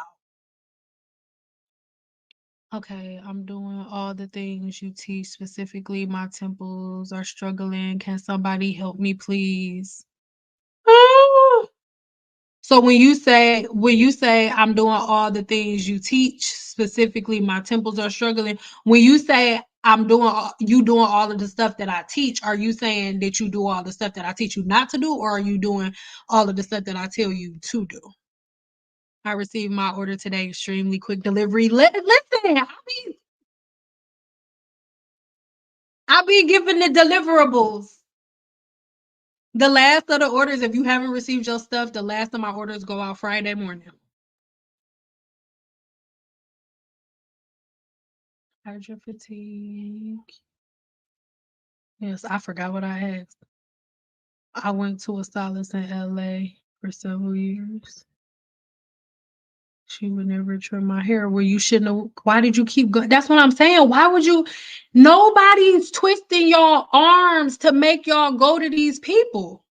Okay, I'm doing all the things you teach. Specifically, my temples are struggling. Can somebody help me, please? Ah! So when you say I'm doing all the things you teach, specifically my temples are struggling. When you say you doing all of the stuff that I teach, are you saying that you do all the stuff that I teach you not to do, or are you doing all of the stuff that I tell you to do? I received my order today. Extremely quick delivery. Listen, I'll be giving the deliverables. The last of the orders, if you haven't received your stuff, the last of my orders go out Friday morning. Hydro fatigue. Yes, I forgot what I had. I went to a stylist in LA for several years. She would never trim my hair. Well, you shouldn't have. Why did you keep going? That's what I'm saying. Why would you? Nobody's twisting y'all arms to make y'all go to these people.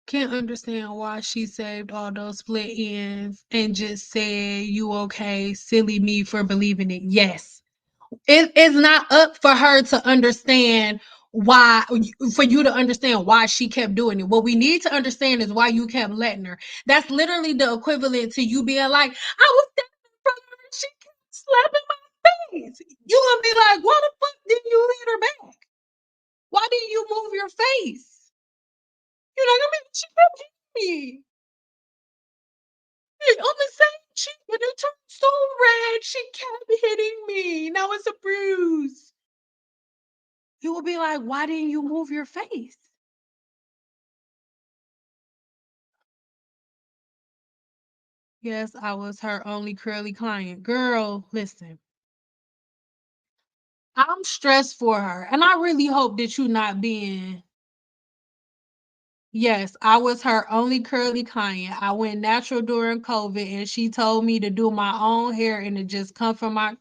Can't understand why she saved all those split ends and just said, you okay, silly me for believing it. Yes. It's not up for her to understand why, for you to understand why she kept doing it. What we need to understand is why you kept letting her. That's literally the equivalent to you being like, I was standing in front of her and she kept slapping my face. You gonna be like, why the fuck didn't you hit her back? Why didn't you move your face? You're like, I mean, she kept hitting me. On the same cheek, and it turned so red. She kept hitting me. Now it's a bruise. You will be like, why didn't you move your face? Yes, I was her only curly client. Girl, listen, I'm stressed for her. And I really hope that you not being. Yes, I was her only curly client. I went natural during COVID and she told me to do my own hair and to just come from my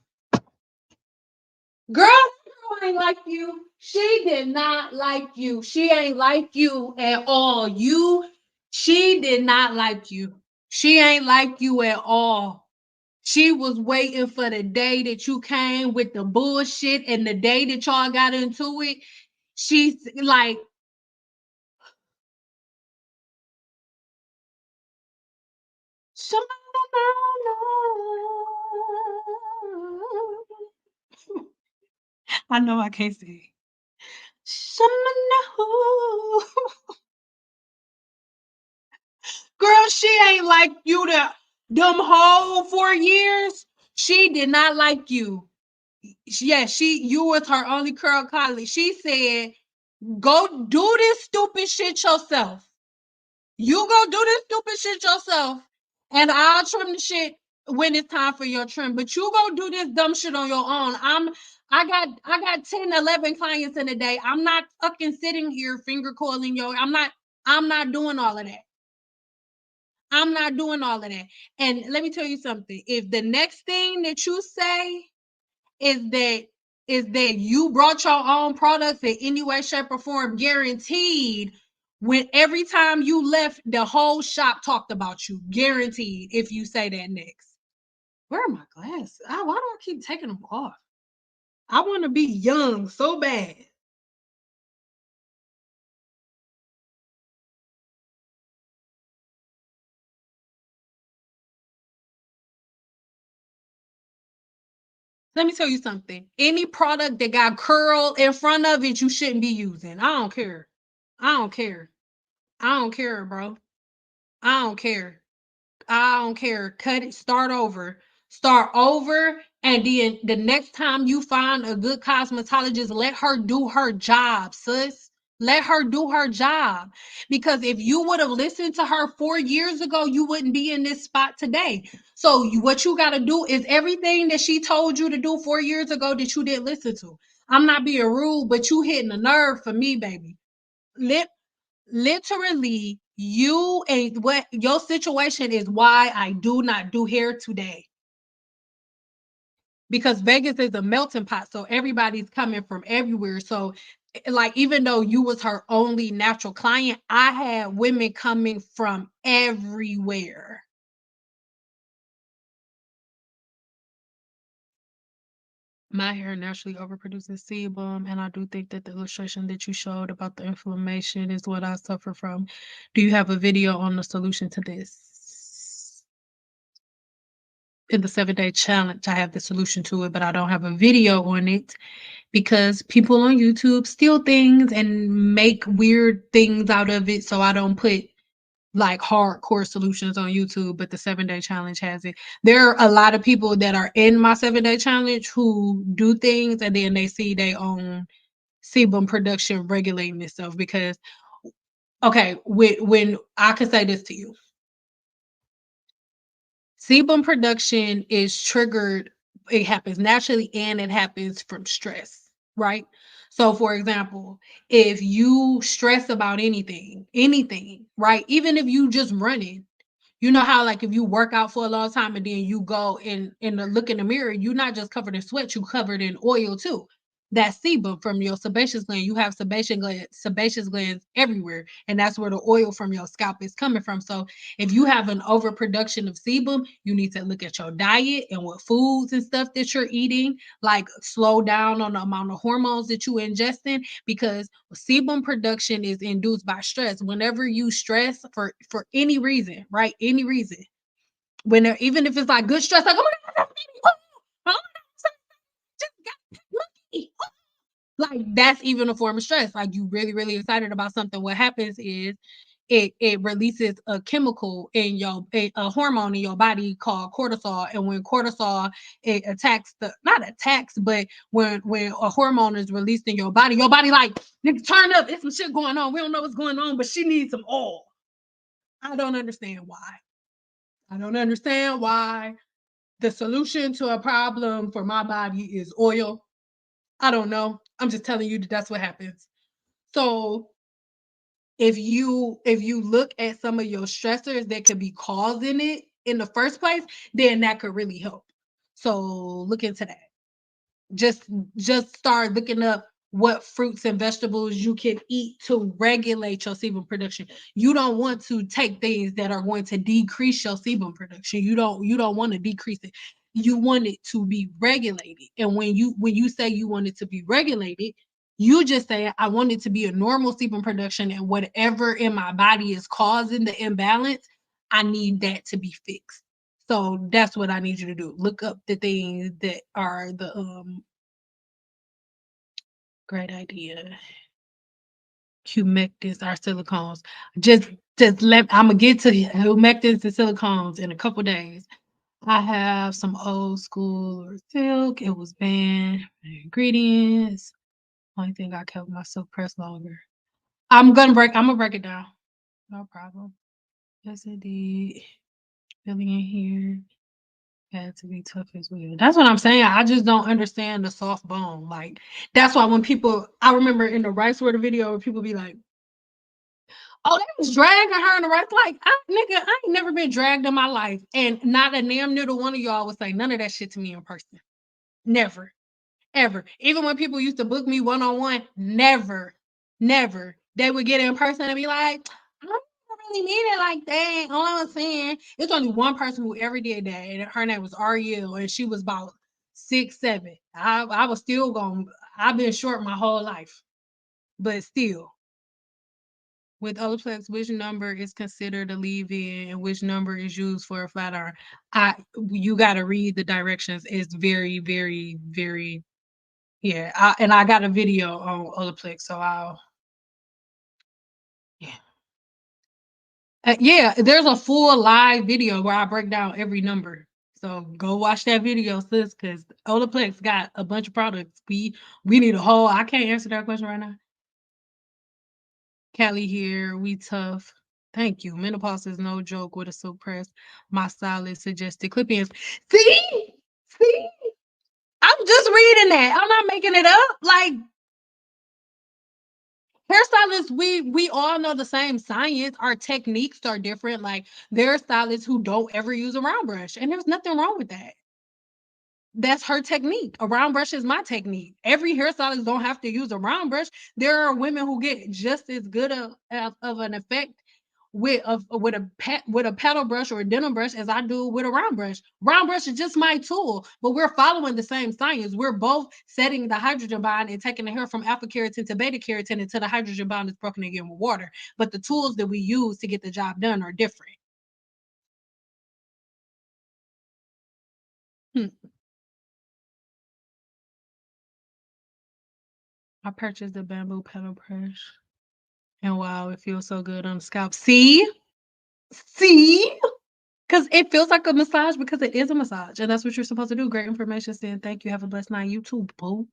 girl, girl ain't like you. She did not like you. She ain't like you at all. She did not like you. She ain't like you at all. She was waiting for the day that you came with the bullshit and the day that y'all got into it. She's like, I know I can't sing. Girl, she ain't like you them whole 4 years. She did not like you. Yeah, you was her only curl colleague. She said, go do this stupid shit yourself. You go do this stupid shit yourself, and I'll trim the shit when it's time for your trim. But you go do this dumb shit on your own. I got 10, 11 clients in a day. I'm not fucking sitting here finger coiling I'm not doing all of that. I'm not doing all of that. And let me tell you something. If the next thing that you say is that you brought your own products in any way, shape, or form, guaranteed, when every time you left, the whole shop talked about you. Guaranteed if you say that next. Where are my glasses? Why do I keep taking them off? I want to be young so bad. Let me tell you something. Any product that got curl in front of it, you shouldn't be using. I don't care. I don't care. I don't care, bro. I don't care. I don't care. Cut it. Start over. Start over. And then the next time you find a good cosmetologist, let her do her job, sis. Let her do her job. Because if you would have listened to her 4 years ago, you wouldn't be in this spot today. So what you got to do is everything that she told you to do 4 years ago that you didn't listen to. I'm not being rude, but you hitting a nerve for me, baby. Lit Literally, you and what your situation is why I do not do hair today. Because Vegas is a melting pot, so everybody's coming from everywhere. So, like, even though you was her only natural client, I had women coming from everywhere. My hair naturally overproduces sebum, and I do think that the illustration that you showed about the inflammation is what I suffer from. Do you have a video on the solution to this? In the 7-day challenge, I have the solution to it, but I don't have a video on it because people on YouTube steal things and make weird things out of it. So I don't put like hardcore solutions on YouTube, but the 7-day challenge has it. There are a lot of people that are in my 7-day challenge who do things and then they see their own sebum production regulating itself because, okay, when I can say this to you, sebum production is triggered, it happens naturally and it happens from stress, right? So, for example, if you stress about anything, right? Even if you just running, you know how like if you work out for a long time and then you go and look in the mirror, you're not just covered in sweat, you covered in oil too. That's sebum from your sebaceous gland. You have sebaceous glands everywhere, and that's where the oil from your scalp is coming from. So if you have an overproduction of sebum, you need to look at your diet and what foods and stuff that you're eating, like slow down on the amount of hormones that you ingesting, because sebum production is induced by stress. Whenever you stress for any reason, right? Any reason, even if it's like good stress, like oh my god, oh my god, just got monkey. Like that's even a form of stress. Like you really excited about something. What happens is it releases a chemical in a hormone in your body called cortisol. And when cortisol it attacks not attacks, but when a hormone is released in your body like nigga turn up. It's some shit going on. We don't know what's going on, but she needs some oil. I don't understand why. I don't understand why the solution to a problem for my body is oil. I don't know. I'm just telling you that that's what happens. So if you look at some of your stressors that could be causing it in the first place, then that could really help. So look into that. Just just start looking up what fruits and vegetables you can eat to regulate your sebum production. You don't want to take things that are going to decrease your sebum production. You don't want to decrease it. You want it to be regulated. And when you say you want it to be regulated, you just say I want it to be a normal sebum production, and whatever in my body is causing the imbalance, I need that to be fixed. So that's what I need you to do. Look up the things that are the great idea. Humectants are silicones. Just let I'm gonna get to humectants and silicones in a couple days. I have some old school or silk. It was banned. Ingredients. Only thing I kept my silk press longer. I'm gonna break it down. No problem. Yes, indeed. Filling in here. Had to be tough as well. That's what I'm saying. I just don't understand the soft bone. Like that's why when people I remember in the rice water video where people be like, Oh, they was dragging her in the right. Like, nigga, I ain't never been dragged in my life. And not a damn near one of y'all would say none of that shit to me in person. Never. Ever. Even when people used to book me one-on-one, never. Never. They would get in person and be like, I don't really mean it like that. All I was saying, it's only one person who ever did that, and her name was Ariel, and she was about 6'7". I was still going. I've been short my whole life, but still. With OLAPLEX, which number is considered a leave-in and which number is used for a flat iron? You got to read the directions. It's very, very, very, yeah. And I got a video on OLAPLEX, so yeah. Yeah, there's a full live video where I break down every number. So go watch that video, sis, because OLAPLEX got a bunch of products. We need a whole. I can't answer that question right now. Callie here, we tough. Thank you. Menopause is no joke with a silk press. My stylist suggested clip-ins. See? See? I'm just reading that. I'm not making it up. Like, hairstylists, we all know the same science. Our techniques are different. Like, there are stylists who don't ever use a round brush, and there's nothing wrong with that. That's her technique. A round brush is my technique. Every hairstylist don't have to use a round brush. There are women who get just as good of an effect with a paddle brush or a denim brush as I do with a round brush. Round brush is just my tool, but we're following the same science. We're both setting the hydrogen bond and taking the hair from alpha keratin to beta keratin until the hydrogen bond is broken again with water. But the tools that we use to get the job done are different. Hmm. I purchased a bamboo paddle brush. And wow, it feels so good on the scalp. See? See? Because it feels like a massage because it is a massage. And that's what you're supposed to do. Great information, Stan. Thank you. Have a blessed night. You too, boo.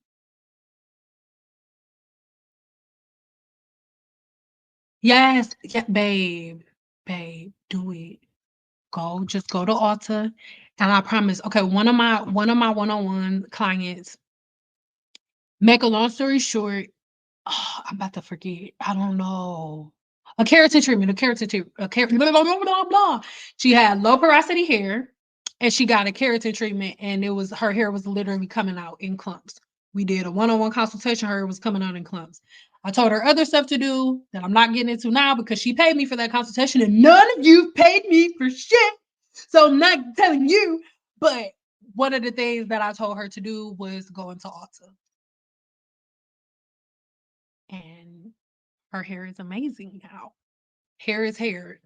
Yes. Yeah, babe. Babe, do it. Just go to Ulta. And I promise, okay, one of my one-on-one clients, make a long story short, I'm about to forget. I don't know. A keratin treatment, blah, blah, blah, blah, blah. She had low porosity hair and she got a keratin treatment and her hair was literally coming out in clumps. We did a one-on-one consultation. Her hair was coming out in clumps. I told her other stuff to do that I'm not getting into now because she paid me for that consultation and none of you paid me for shit. So I'm not telling you, but one of the things that I told her to do was go into Ulta. And her hair is amazing now. Hair is hair.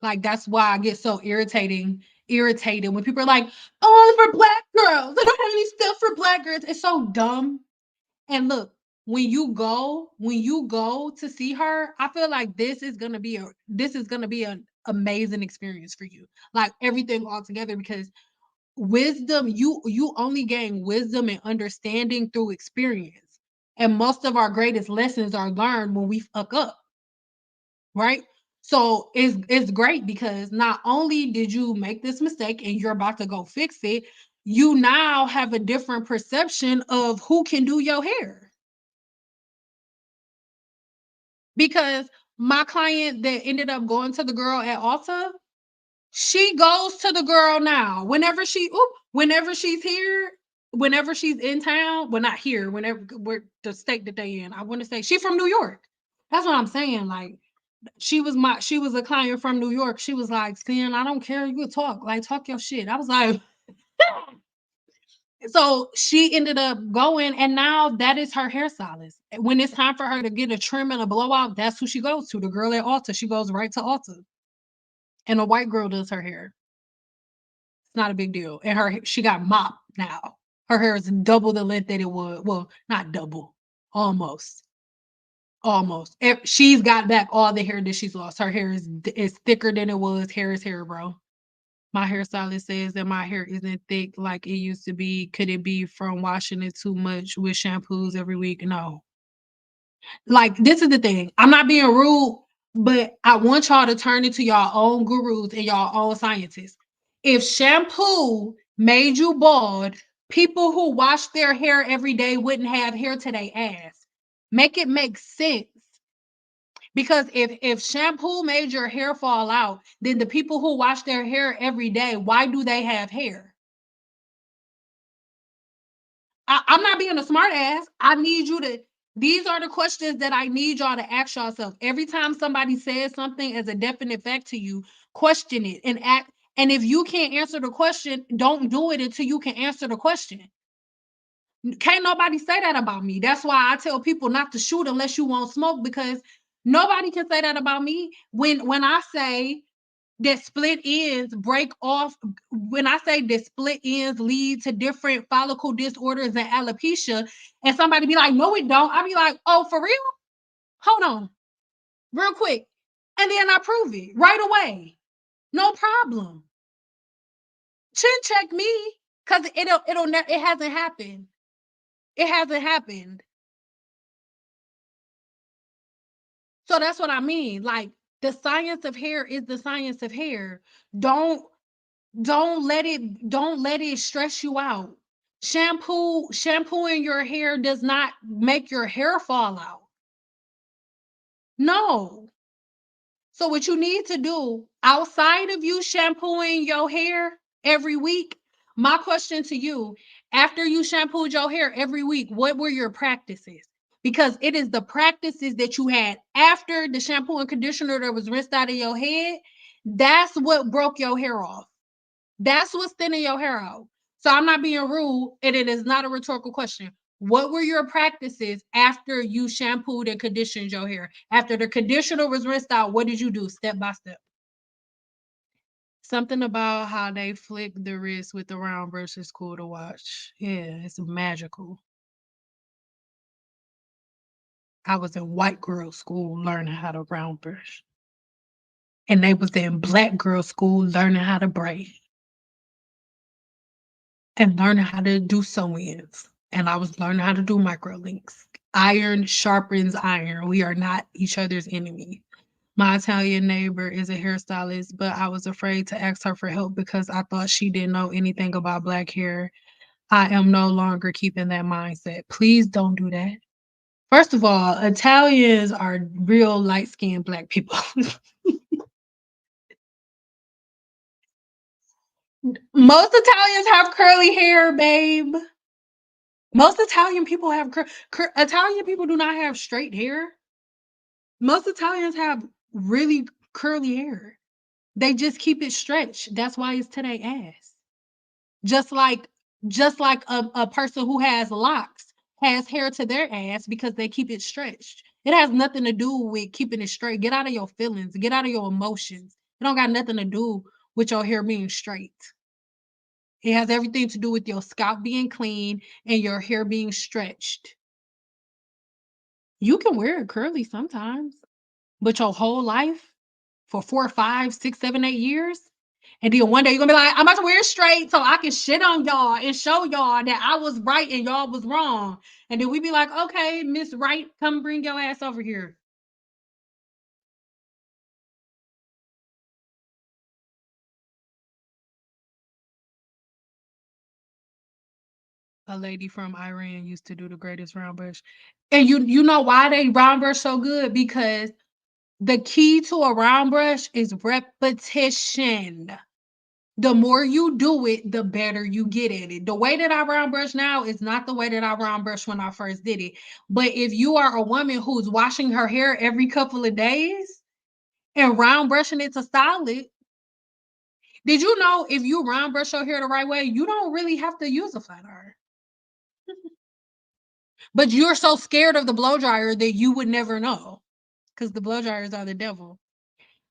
Like that's why I get so irritated when people are like, "Oh, it's for black girls. They don't have any stuff for black girls." It's so dumb. And look, when you go to see her, I feel like this is gonna be an amazing experience for you. Like everything all together because wisdom, you only gain wisdom and understanding through experience. And most of our greatest lessons are learned when we fuck up. Right? So it's great because not only did you make this mistake and you're about to go fix it, you now have a different perception of who can do your hair. Because my client that ended up going to the girl at Ulta, she goes to the girl now. Whenever she's here, whenever she's in town, well, not here, whenever where the state that they in. I want to say she's from New York. That's what I'm saying. Like she was a client from New York. She was like, "Sin, I don't care. You talk. Like, talk your shit." I was like, so she ended up going, and now that is her hairstylist. When it's time for her to get a trim and a blowout, that's who she goes to. The girl at Ulta. She goes right to Ulta. And a white girl does her hair. It's not a big deal. And she got mop now. Her hair is double the length that it was. Well, not double, almost. Almost. She's got back all the hair that she's lost. Her hair is thicker than it was. Hair is hair, bro. My hairstylist says that my hair isn't thick like it used to be. Could it be from washing it too much with shampoos every week? No. Like, this is the thing. I'm not being rude, but I want y'all to turn into y'all own gurus and y'all own scientists. If shampoo made you bald, people who wash their hair every day wouldn't have hair to their ass. Make it make sense. Because if shampoo made your hair fall out, then the people who wash their hair every day, why do they have hair? I'm not being a smart ass. I need you to, these are the questions that I need y'all to ask yourself. Every time somebody says something as a definite fact to you, question it and act. And if you can't answer the question, don't do it until you can answer the question. Can't nobody say that about me. That's why I tell people not to shoot unless you won't smoke, because nobody can say that about me. When I say that split ends break off, when I say that split ends lead to different follicle disorders and alopecia, and somebody be like, no, it don't. I be like, oh, for real? Hold on, real quick. And then I prove it right away. No problem. Chin check me, because it hasn't happened. It hasn't happened. So that's what I mean. Like, the science of hair is the science of hair. Don't don't let it stress you out. Shampooing your hair does not make your hair fall out. No. So what you need to do outside of you shampooing your hair every week, my question to you, after you shampooed your hair every week, what were your practices? Because it is the practices that you had after the shampoo and conditioner that was rinsed out of your head, that's what broke your hair off. That's what's thinning your hair out. So I'm not being rude, and it is not a rhetorical question. What were your practices after you shampooed and conditioned your hair? After the conditioner was rinsed out, what did you do step by step? Something about how they flick the wrist with the round brush is cool to watch. Yeah, it's magical. I was in white girl school learning how to round brush, and they was in black girl school learning how to braid and learning how to do sew-ins. And I was learning how to do micro links. Iron sharpens iron. We are not each other's enemy. My Italian neighbor is a hairstylist, but I was afraid to ask her for help because I thought she didn't know anything about black hair. I am no longer keeping that mindset. Please don't do that. First of all, Italians are real light skinned black people. Most Italians have curly hair, babe. Most Italian people have Italian people do not have straight hair. Most Italians have really curly hair. They just keep it stretched. That's why it's to their ass. Just like a person who has locks has hair to their ass because they keep it stretched. It has nothing to do with keeping it straight. Get out of your feelings. Get out of your emotions. It don't got nothing to do with your hair being straight. It has everything to do with your scalp being clean and your hair being stretched. You can wear it curly sometimes, but your whole life for 4, 5, 6, 7, 8 years, and then one day you're gonna be like, I'm about to wear it straight so I can shit on y'all and show y'all that I was right and y'all was wrong. And then we be like, okay, Miss Right, come bring your ass over here. A lady from Iran used to do the greatest round brush. And you know why they round brush so good? Because the key to a round brush is repetition. The more you do it, the better you get at it. The way that I round brush now is not the way that I round brush when I first did it. But if you are a woman who's washing her hair every couple of days and round brushing it to style it, did you know if you round brush your hair the right way, you don't really have to use a flat iron? But you're so scared of the blow dryer that you would never know, because the blow dryers are the devil.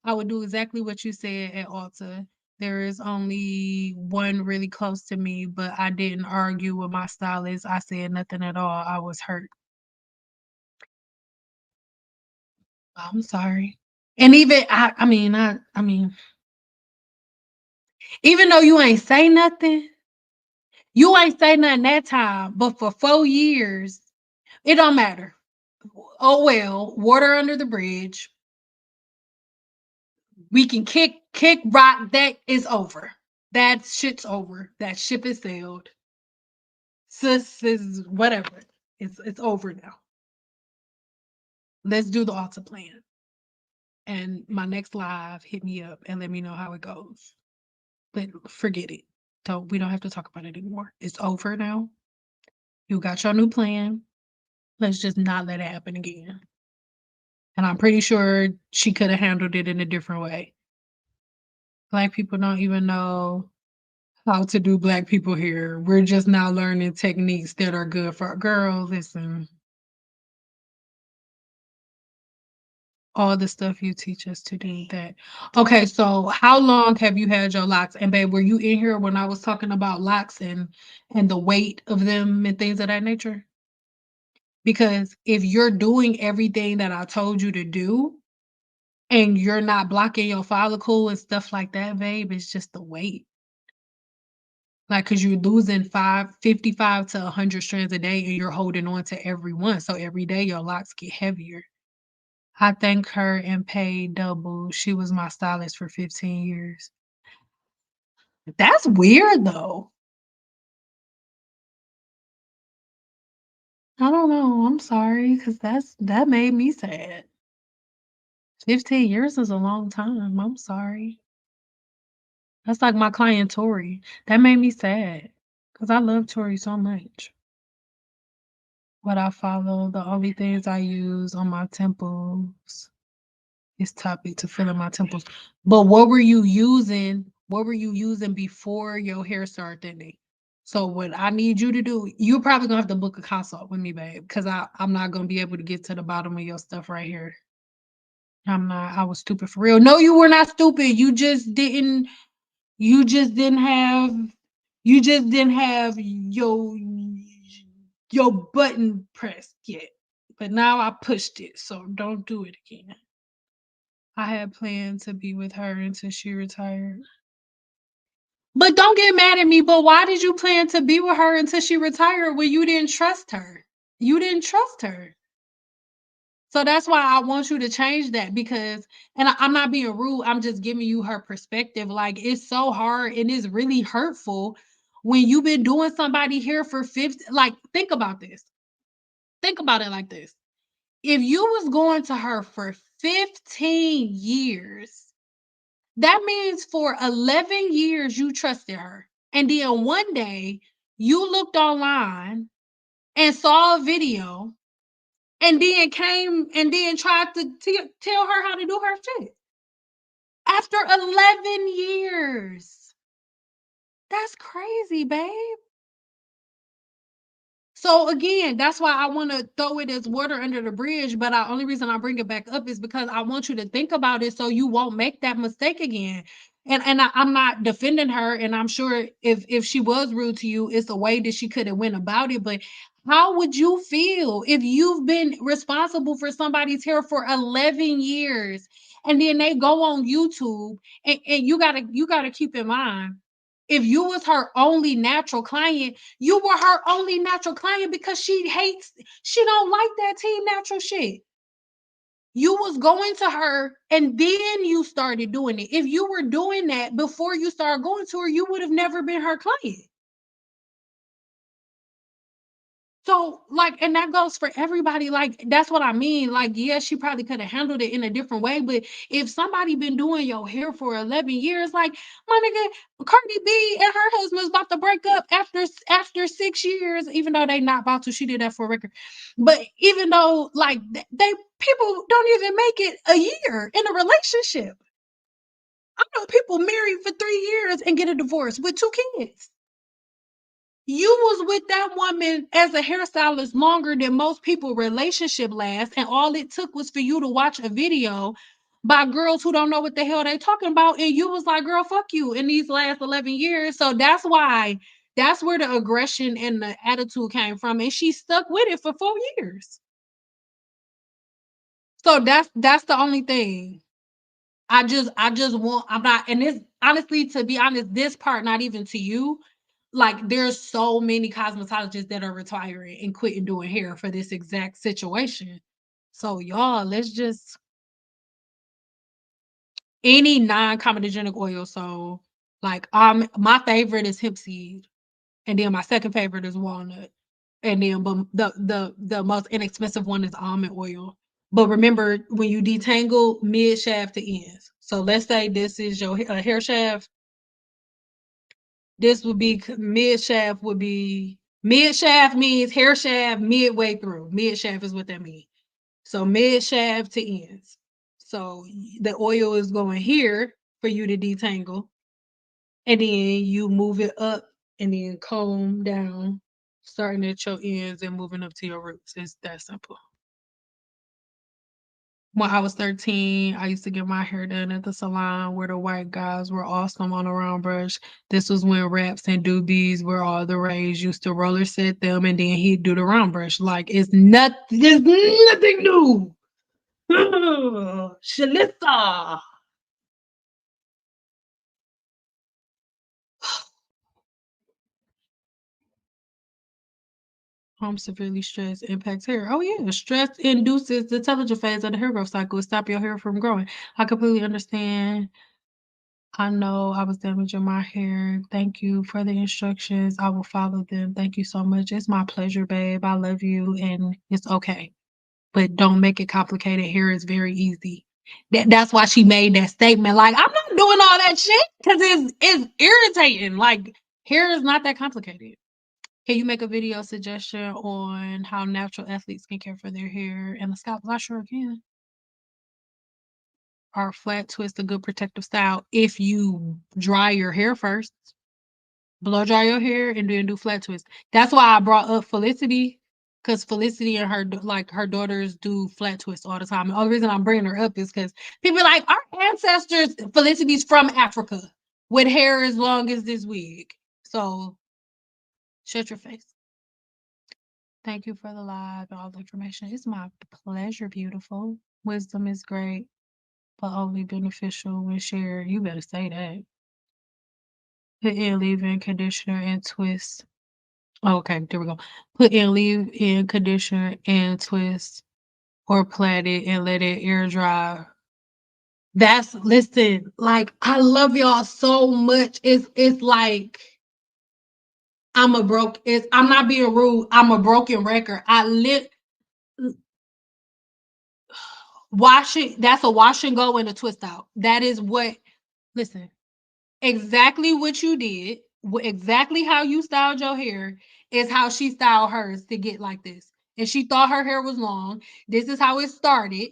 I would do exactly what you said at Ulta. There is only one really close to me, but I didn't argue with my stylist. I said nothing at all. I was hurt. I'm sorry. And even even though you ain't say nothing that time, but for 4 years, it don't matter. Oh well, water under the bridge. We can kick rock. That is over. That shit's over. That ship is sailed. Sis is whatever. It's over now. Let's do the Ulta plan. And my next live, hit me up and let me know how it goes. But forget it. We don't have to talk about it anymore. It's over now. You got your new plan. Let's just not let it happen again. And I'm pretty sure she could have handled it in a different way. Black people don't even know how to do black people here. We're just now learning techniques that are good for a girl. Listen, all the stuff you teach us to do that. Okay, so how long have you had your locks? And babe, were you in here when I was talking about locks and the weight of them and things of that nature? Because if you're doing everything that I told you to do and you're not blocking your follicle and stuff like that, babe, it's just the weight. Like, because you're losing 55 to 100 strands a day and you're holding on to every one. So every day your locks get heavier. I thank her and paid double. She was my stylist for 15 years. That's weird though. I don't know. I'm sorry, because that made me sad. 15 years is a long time. I'm sorry. That's like my client Tori. That made me sad. Because I love Tori so much. What I follow, the only things I use on my temples. This topic to fill in my temples. But what were you using? What were you using before your hair started thinning? So what I need you to do, you're probably gonna have to book a consult with me, babe, because I'm not gonna be able to get to the bottom of your stuff right here. I'm not. I was stupid for real. No, you were not stupid. You just didn't have. You just didn't have your button pressed yet. But now I pushed it, so don't do it again. I had planned to be with her until she retired. But don't get mad at me, but why did you plan to be with her until she retired when you didn't trust her? You didn't trust her. So that's why I want you to change that because, and I'm not being rude, I'm just giving you her perspective. Like, it's so hard and it's really hurtful when you've been doing somebody here for 50. Like, think about this. Think about it like this. If you was going to her for 15 years, that means for 11 years you trusted her. And then one day you looked online and saw a video and then came and then tried to tell her how to do her shit. After 11 years. That's crazy, babe. So again, that's why I want to throw it as water under the bridge. But the only reason I bring it back up is because I want you to think about it so you won't make that mistake again. And I'm not defending her, and I'm sure if she was rude to you, it's a way that she could have went about it. But how would you feel if you've been responsible for somebody's hair for 11 years and then they go on YouTube and you gotta keep in mind if you was her only natural client, you were her only natural client because she don't like that team natural shit. You was going to her and then you started doing it. If you were doing that before you started going to her, you would have never been her client. So, like, and that goes for everybody. Like, that's what I mean. Like, yeah, she probably could have handled it in a different way. But if somebody been doing your hair for 11 years, like my nigga, Cardi B and her husband's about to break up after 6 years, even though they not about to. She did that for a record. But even though like they people don't even make it a year in a relationship. I know people married for 3 years and get a divorce with 2 kids. You was with that woman as a hairstylist longer than most people relationship lasts, and all it took was for you to watch a video by girls who don't know what the hell they talking about, and you was like, girl, fuck you in these last 11 years. So that's where the aggression and the attitude came from, and she stuck with it for 4 years. So that's the only thing. I just want I'm not and this honestly, to be honest, this part not even to you. Like there's so many cosmetologists that are retiring and quitting doing hair for this exact situation. So y'all, let's just any non-comedogenic oil. So like my favorite is hemp seed, and then my second favorite is walnut. And then but the most inexpensive one is almond oil. But remember, when you detangle, mid shaft to ends. So let's say this is your hair shaft. This would be mid shaft. Mid shaft means hair shaft midway through. Mid shaft is what that means. So mid shaft to ends. So the oil is going here for you to detangle, and then you move it up and then comb down, starting at your ends and moving up to your roots. It's that simple. When I was 13, I used to get my hair done at the salon where the white guys were awesome on a round brush. This was when wraps and doobies were all the rage. Used to roller set them and then he'd do the round brush. Like there's nothing new. Shalissa. Home severely stressed impacts hair. Oh yeah, stress induces the telogen phase of the hair growth cycle. It stop your hair from growing. I completely understand. I know I was damaging my hair. Thank you for the instructions. I will follow them. Thank you so much. It's my pleasure, babe. I love you, and it's okay. But don't make it complicated. Hair is very easy. That's why she made that statement. Like, I'm not doing all that shit because it's irritating. Like, hair is not that complicated. Can you make a video suggestion on how natural athletes can care for their hair and the scalp? I sure can. Or flat twist a good protective style if you dry your hair first. Blow dry your hair and then do flat twist. That's why I brought up Felicity, because Felicity and her daughters do flat twist all the time. And the only reason I'm bringing her up is because people are like, our ancestors, Felicity's from Africa with hair as long as this wig. So shut your face. Thank you for the live and all the information. It's my pleasure, beautiful. Wisdom is great, but only beneficial when shared. You better say that. Put in leave-in conditioner and twist. Oh, okay, there we go. Put in leave-in conditioner and twist or plait it and let it air dry. Listen, like I love y'all so much. It's like I'm not being rude. I'm a broken record. Wash it. That's a wash and go and a twist out. That is what, listen, exactly what you did, exactly how you styled your hair is how she styled hers to get like this. And she thought her hair was long. This is how it started.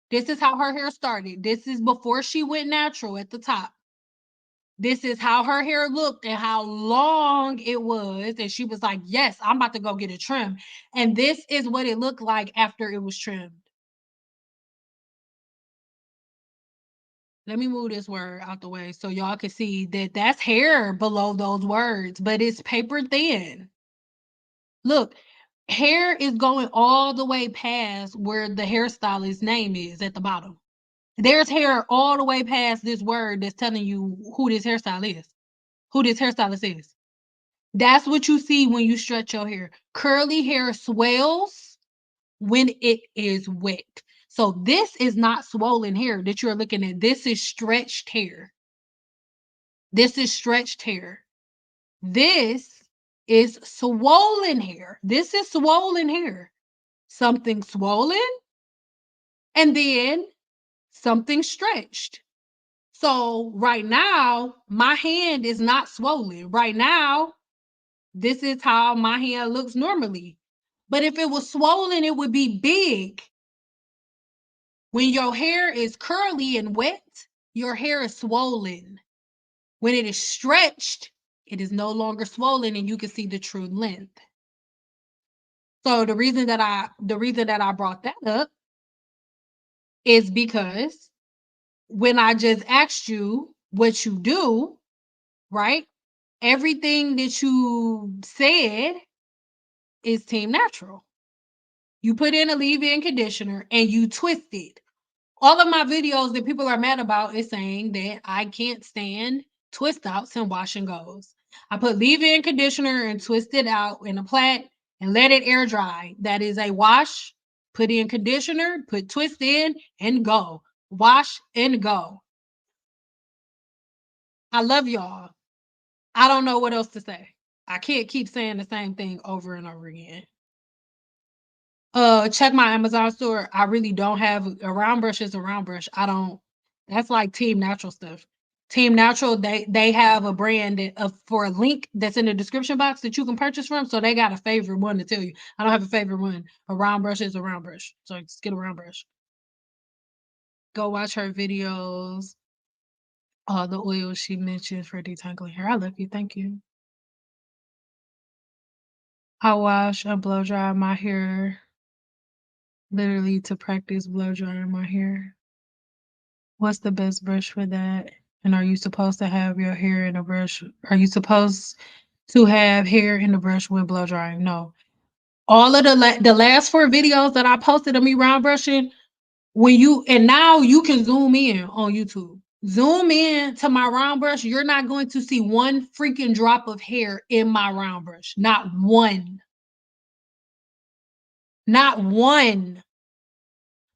This is how her hair started. This is before she went natural at the top. This is how her hair looked and how long it was. And she was like, yes, I'm about to go get a trim. And this is what it looked like after it was trimmed. Let me move this word out the way so y'all can see that that's hair below those words, but it's paper thin. Look, hair is going all the way past where the hairstylist's name is at the bottom. There's hair all the way past this word that's telling you who this hairstyle is, who this hairstylist is. That's what you see when you stretch your hair. Curly hair swells when it is wet. So this is not swollen hair that you're looking at. This is stretched hair. This is stretched hair. This is swollen hair. This is swollen hair. Something swollen and then something stretched. So right now, my hand is not swollen. Right now, this is how my hand looks normally. But if it was swollen, it would be big. When your hair is curly and wet, your hair is swollen. When it is stretched, it is no longer swollen and you can see the true length. So the reason that I brought that up is because when I just asked you what you do, right? Everything that you said is Team Natural. You put in a leave-in conditioner and you twist it. All of my videos that people are mad about is saying that I can't stand twist outs and wash and goes. I put leave-in conditioner and twist it out in a plait and let it air dry. That is a wash, put in conditioner, put twist in and go. Wash and go. I love y'all. I don't know what else to say. I can't keep saying the same thing over and over again. Check my Amazon store. I really don't have a round brush is a round brush. I don't. That's like Team Natural stuff. Team Natural, they have a brand for a link that's in the description box that you can purchase from. So they got a favorite one to tell you. I don't have a favorite one. A round brush is a round brush. So just get a round brush. Go watch her videos. All the oils she mentioned for detangling hair. I love you. Thank you. I wash and blow dry my hair literally to practice blow drying my hair. What's the best brush for that? And are you supposed to have your hair in a brush? Are you supposed to have hair in the brush when blow drying? No. All of the last 4 videos that I posted of me round brushing, when you and now you can zoom in on YouTube. Zoom in to my round brush. You're not going to see one freaking drop of hair in my round brush. Not one. Not one.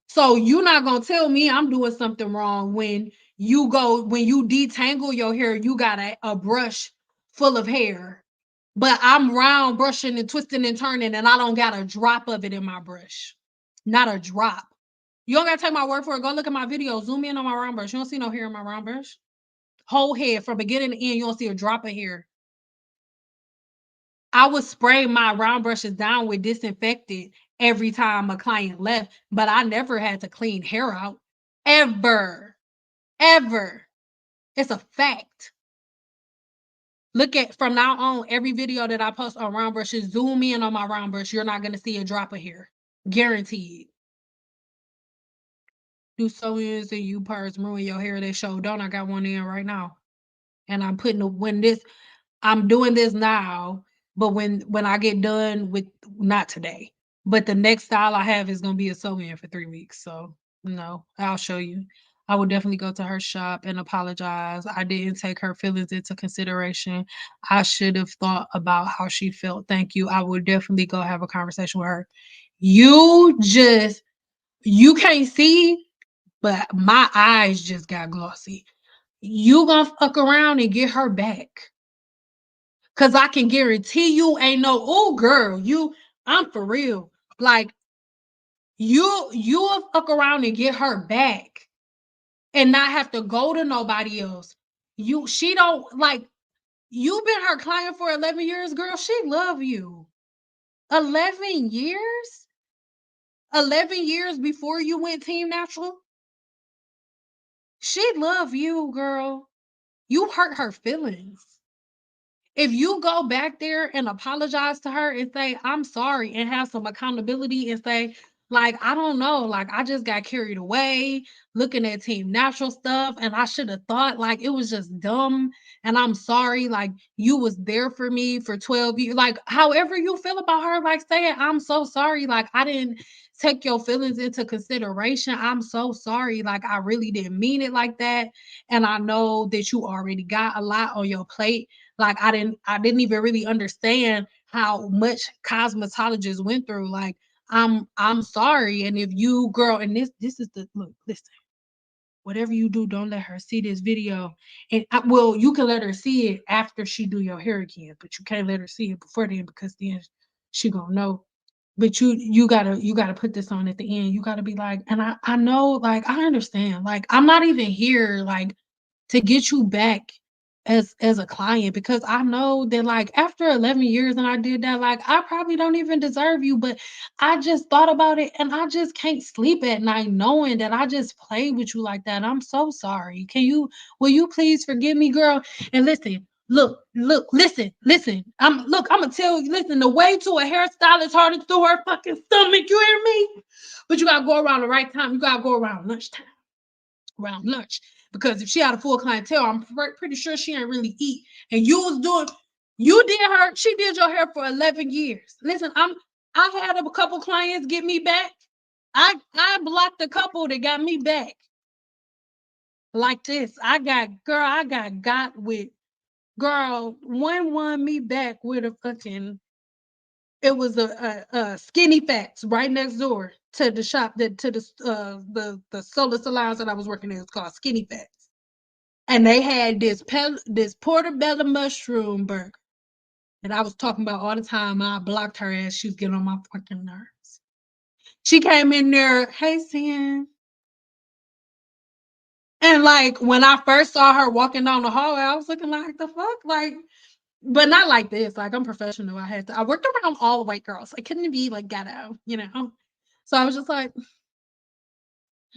So you're not gonna tell me I'm doing something wrong when you detangle your hair, you got a brush full of hair, but I'm round brushing and twisting and turning, and I don't got a drop of it in my brush. Not a drop. You don't gotta take my word for it. Go look at my video. Zoom in on my round brush. You don't see no hair in my round brush. Whole head from beginning to end, you don't see a drop of hair. I would spray my round brushes down with disinfectant every time a client left, but I never had to clean hair out. Ever. Ever. It's a fact. Look at from now on, every video that I post on round brushes, zoom in on my round brush. You're not going to see a drop of hair. Guaranteed. Do sew-ins and U-parts ruin your hair? They show don't. I got one in right now. And I'm putting I'm doing this now, but when I get done with not today, but the next style I have is gonna be a sew-in for 3 weeks. So no, I'll show you. I will definitely go to her shop and apologize. I didn't take her feelings into consideration. I should have thought about how she felt. Thank you. I will definitely go have a conversation with her. You just you can't see, but my eyes just got glossy. You gonna fuck around and get her back. Cause I can guarantee you ain't no, oh girl, I'm for real. Like you'll fuck around and get her back and not have to go to nobody else. She don't like you've been her client for 11 years, girl. She love you. 11 years? 11 years before you went Team Natural? She love you, girl. You hurt her feelings. If you go back there and apologize to her and say, I'm sorry, and have some accountability and say, like, I don't know, like, I just got carried away looking at Team Natural stuff, and I should have thought, like, it was just dumb, and I'm sorry, like, you was there for me for 12 years. Like, however you feel about her, like, say it, I'm so sorry, like, I didn't take your feelings into consideration. I'm so sorry, like, I really didn't mean it like that, and I know that you already got a lot on your plate. Like I didn't even really understand how much cosmetologists went through. Like I'm sorry. And if you girl, and this is the look, listen, whatever you do, don't let her see this video. And well, you can let her see it after she do your hair again, but you can't let her see it before then because then she gonna know. But you gotta put this on at the end. You gotta be like, and I know, like I understand. Like I'm not even here like to get you back as a client because I know that like after 11 years and I did that, like I probably don't even deserve you, but I just thought about it and I just can't sleep at night knowing that I just played with you like that. I'm so sorry. Will you please forgive me, girl? And listen, listen. I'm gonna tell you, listen, the way to a hairstylist is harder through her fucking stomach, you hear me? But you gotta go around the right time. You gotta go around lunchtime, around lunch. Because if she had a full clientele, I'm pretty sure she ain't really eat. And she did your hair for 11 years. Listen, I had a couple clients get me back. I blocked a couple that got me back like this. I got with girl. One won me back with a fucking. It was a skinny facts right next door to the shop that to the solar salons that I was working in. It's called Skinny Facts. And they had this portobello mushroom burger that I was talking about all the time. I blocked her ass. She was getting on my fucking nerves. She came in there, hey, Sin. And like when I first saw her walking down the hallway, I was looking like the fuck, like, but not like this. Like I'm professional. I worked around all white girls. I couldn't be like ghetto, you know. So I was just like,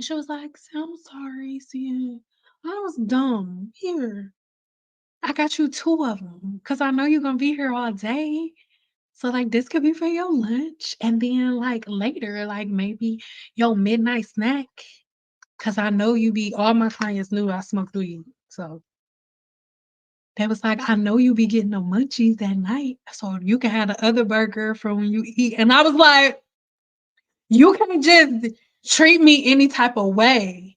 she was like, I'm sorry, Sin. I was dumb. Here, I got you 2 of them because I know you're gonna be here all day. So like this could be for your lunch, and then like later, like maybe your midnight snack. Cause I know you be all my clients knew I smoked weed. So they was like, I know you be getting the munchies at night. So you can have the other burger for when you eat. And I was like, you can't just treat me any type of way.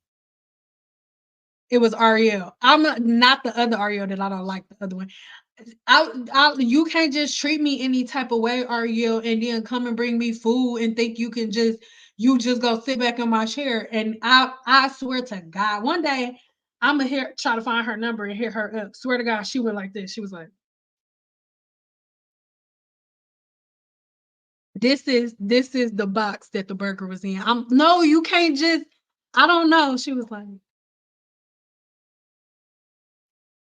It was Ariel. I'm not the other Ariel that I don't like the other one. You can't just treat me any type of way, Ariel, and then come and bring me food and think you just go sit back in my chair. And I swear to God, one day I'm gonna try to find her number and hit her up. Swear to God, she went like this. She was like, this is the box that the burger was in. I'm no, you can't just. I don't know. She was like,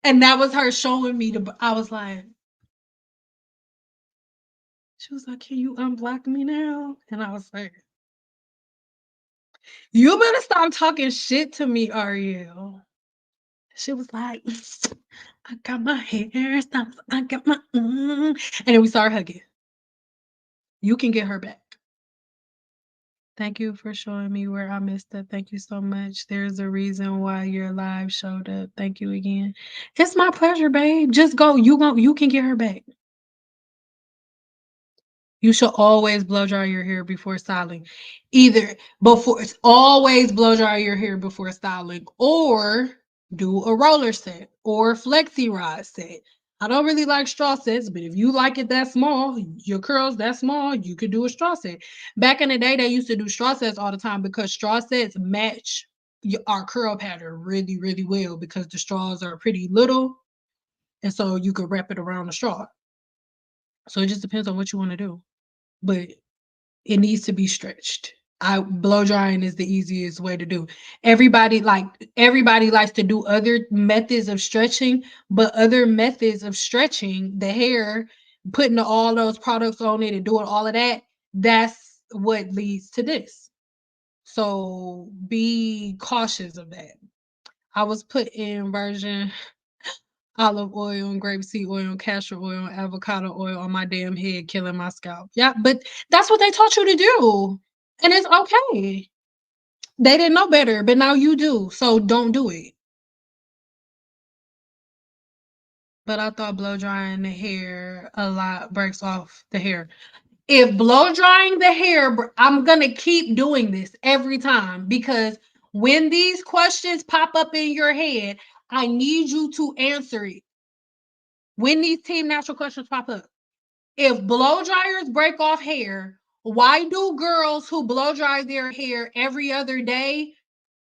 and that was her showing me the. I was like, she was like, can you unblock me now? And I was like, you better stop talking shit to me, Ariel. She was like, I got my hair stops. I got my, and then we started hugging. You can get her back. Thank you for showing me where I messed up. Thank you so much. There's a reason why your live showed up. Thank you again. It's my pleasure, babe. Just go. You can get her back. You should always blow dry your hair before styling. Either before it's always blow dry your hair before styling, or do a roller set or flexi rod set. I don't really like straw sets, but if you like it that small, your curls that small, you could do a straw set. Back in the day, they used to do straw sets all the time because straw sets match our curl pattern really, really well because the straws are pretty little, and so you could wrap it around the straw. So it just depends on what you want to do. But it needs to be stretched. I blow drying is the easiest way to do. Everybody likes to do other methods of stretching, but other methods of stretching the hair, putting all those products on it and doing all of that, that's what leads to this. So be cautious of that. I was put in virgin olive oil and grapeseed oil and castor oil and avocado oil on my damn head, killing my scalp. Yeah, but that's what they taught you to do. And it's okay. They didn't know better, but now you do. So don't do it. But I thought blow drying the hair a lot breaks off the hair. If blow drying the hair, I'm going to keep doing this every time because when these questions pop up in your head, I need you to answer it. When these team natural questions pop up, if blow dryers break off hair, why do girls who blow dry their hair every other day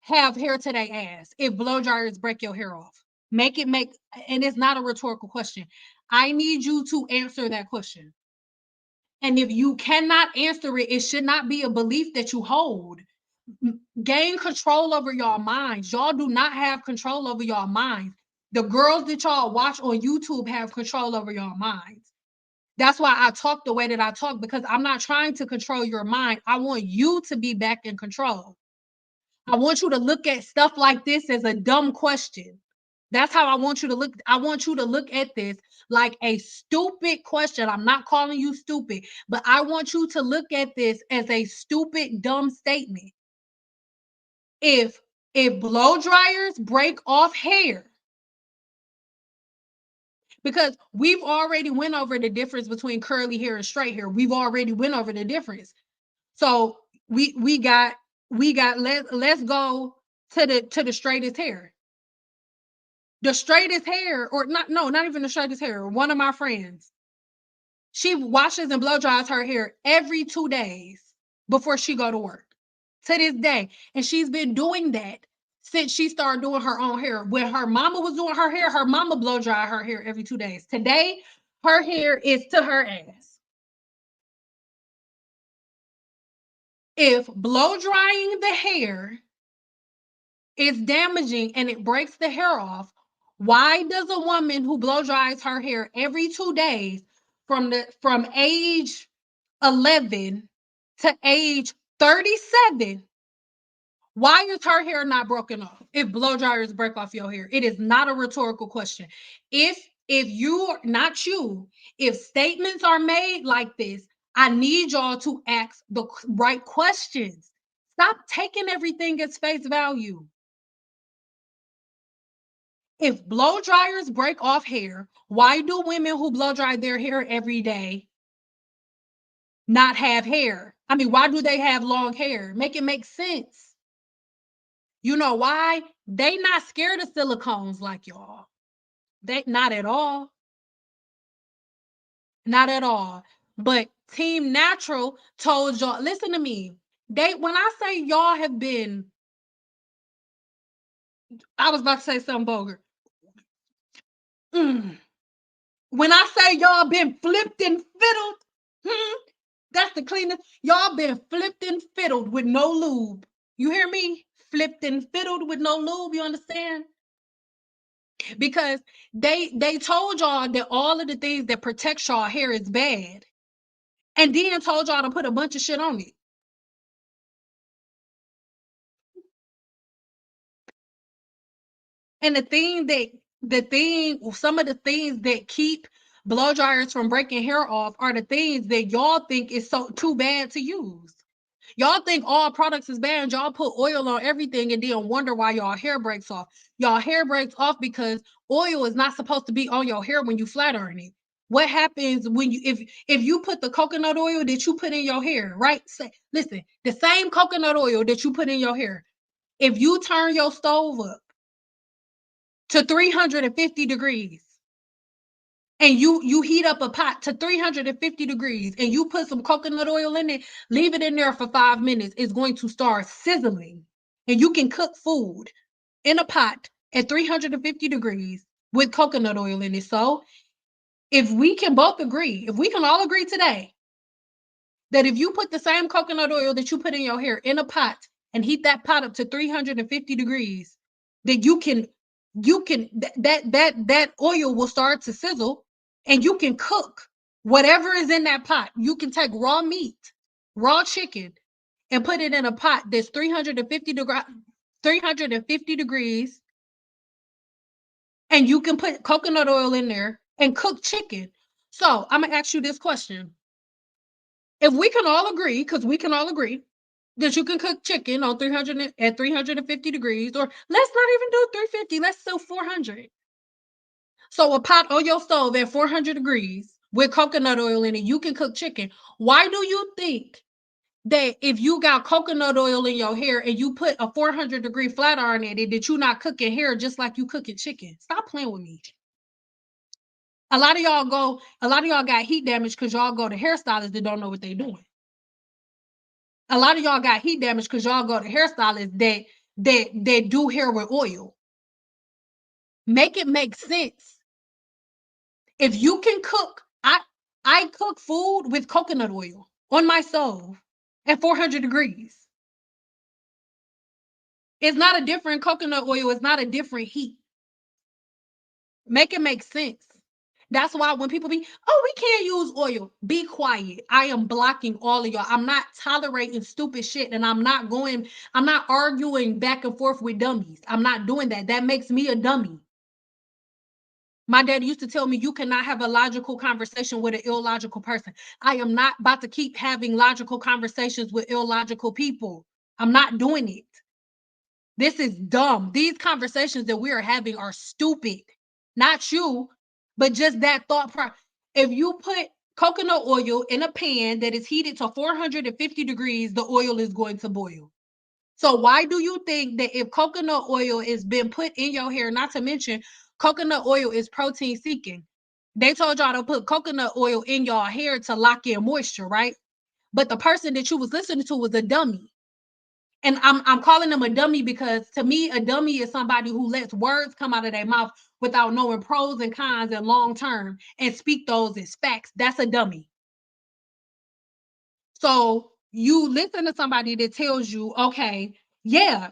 have hair to their ass? If blow dryers break your hair off, and it's not a rhetorical question. I need you to answer that question. And if you cannot answer it, it should not be a belief that you hold. Gain control over your minds. Y'all do not have control over your minds. The girls that y'all watch on YouTube have control over your minds. That's why I talk the way that I talk because I'm not trying to control your mind. I want you to be back in control. I want you to look at stuff like this as a dumb question. That's how I want you to look. I want you to look at this like a stupid question. I'm not calling you stupid, but I want you to look at this as a stupid, dumb statement. If blow dryers break off hair, because we've already went over the difference between curly hair and straight hair. We've already went over the difference. So let's go to the straightest hair. The straightest hair, or not, no, not even the straightest hair. One of my friends, she washes and blow dries her hair every 2 days before she go to work. To this day. And she's been doing that since she started doing her own hair. When her mama was doing her mama blow dry her hair every 2 days. Today, her hair is to her ass. If blow drying the hair is damaging and it breaks the hair off, why does a woman who blow dries her hair every 2 days from age 11 to age 37, why is her hair not broken off if blow dryers break off your hair? It is not a rhetorical question. If you not you, if statements are made like this, I need y'all to ask the right questions. Stop taking everything as face value. If blow dryers break off hair, why do women who blow dry their hair every day not have hair? I mean, why do they have long hair? Make it make sense. You know why? They not scared of silicones like y'all. They not at all. Not at all. But Team Natural told y'all, listen to me. When I say y'all have been, I was about to say something vulgar. Mm. When I say y'all been flipped and fiddled, that's the cleanest. Y'all been flipped and fiddled with no lube. You hear me? Flipped and fiddled with no lube. You understand? Because they told y'all that all of the things that protect y'all hair is bad, and then told y'all to put a bunch of shit on it. And some of the things that keep blow dryers from breaking hair off are the things that y'all think is so too bad to use. Y'all think all products is bad and y'all put oil on everything and then wonder why y'all hair breaks off. Y'all hair breaks off because oil is not supposed to be on your hair when you flat iron it. What happens when if you put the coconut oil that you put in your hair, right? Listen, the same coconut oil that you put in your hair, if you turn your stove up to 350 degrees and you heat up a pot to 350 degrees and you put some coconut oil in it, leave it in there for 5 minutes, it's going to start sizzling. And you can cook food in a pot at 350 degrees with coconut oil in it. So if we can both agree, if we can all agree today that if you put the same coconut oil that you put in your hair in a pot and heat that pot up to 350 degrees, that that oil will start to sizzle and you can cook whatever is in that pot. You can take raw meat, raw chicken, and put it in a pot that's 350 degrees, and you can put coconut oil in there and cook chicken. So I'm gonna ask you this question. If we can all agree, because we can all agree that you can cook chicken on 300 at 350 degrees, or let's not even do 350, let's do 400. So a pot on your stove at 400 degrees with coconut oil in it, you can cook chicken. Why do you think that if you got coconut oil in your hair and you put a 400-degree flat iron in it, that you not cooking hair just like you cooking chicken? Stop playing with me. A lot of y'all got heat damage because y'all go to hairstylists that don't know what they're doing. A lot of y'all got heat damage because y'all go to hairstylists that do hair with oil. Make it make sense. If you can cook, I cook food with coconut oil on my stove at 400 degrees. It's not a different coconut oil, it's not a different heat. Make it make sense. That's why when people be, oh, we can't use oil, be quiet. I am blocking all of y'all. I'm not tolerating stupid shit, and I'm not arguing back and forth with dummies. I'm not doing that. That makes me a dummy. My dad used to tell me you cannot have a logical conversation with an illogical person. I am not about to keep having logical conversations with illogical people. I'm not doing it. This is dumb. These conversations that we are having are stupid. Not you, but just that thought process. If you put coconut oil in a pan that is heated to 450 degrees, the oil is going to boil. So why do you think that if coconut oil is been put in your hair, not to mention coconut oil is protein seeking. They told y'all to put coconut oil in your hair to lock in moisture, right? But the person that you was listening to was a dummy. And I'm calling them a dummy because to me, a dummy is somebody who lets words come out of their mouth without knowing pros and cons and long term and speak those as facts. That's a dummy. So you listen to somebody that tells you, okay, yeah,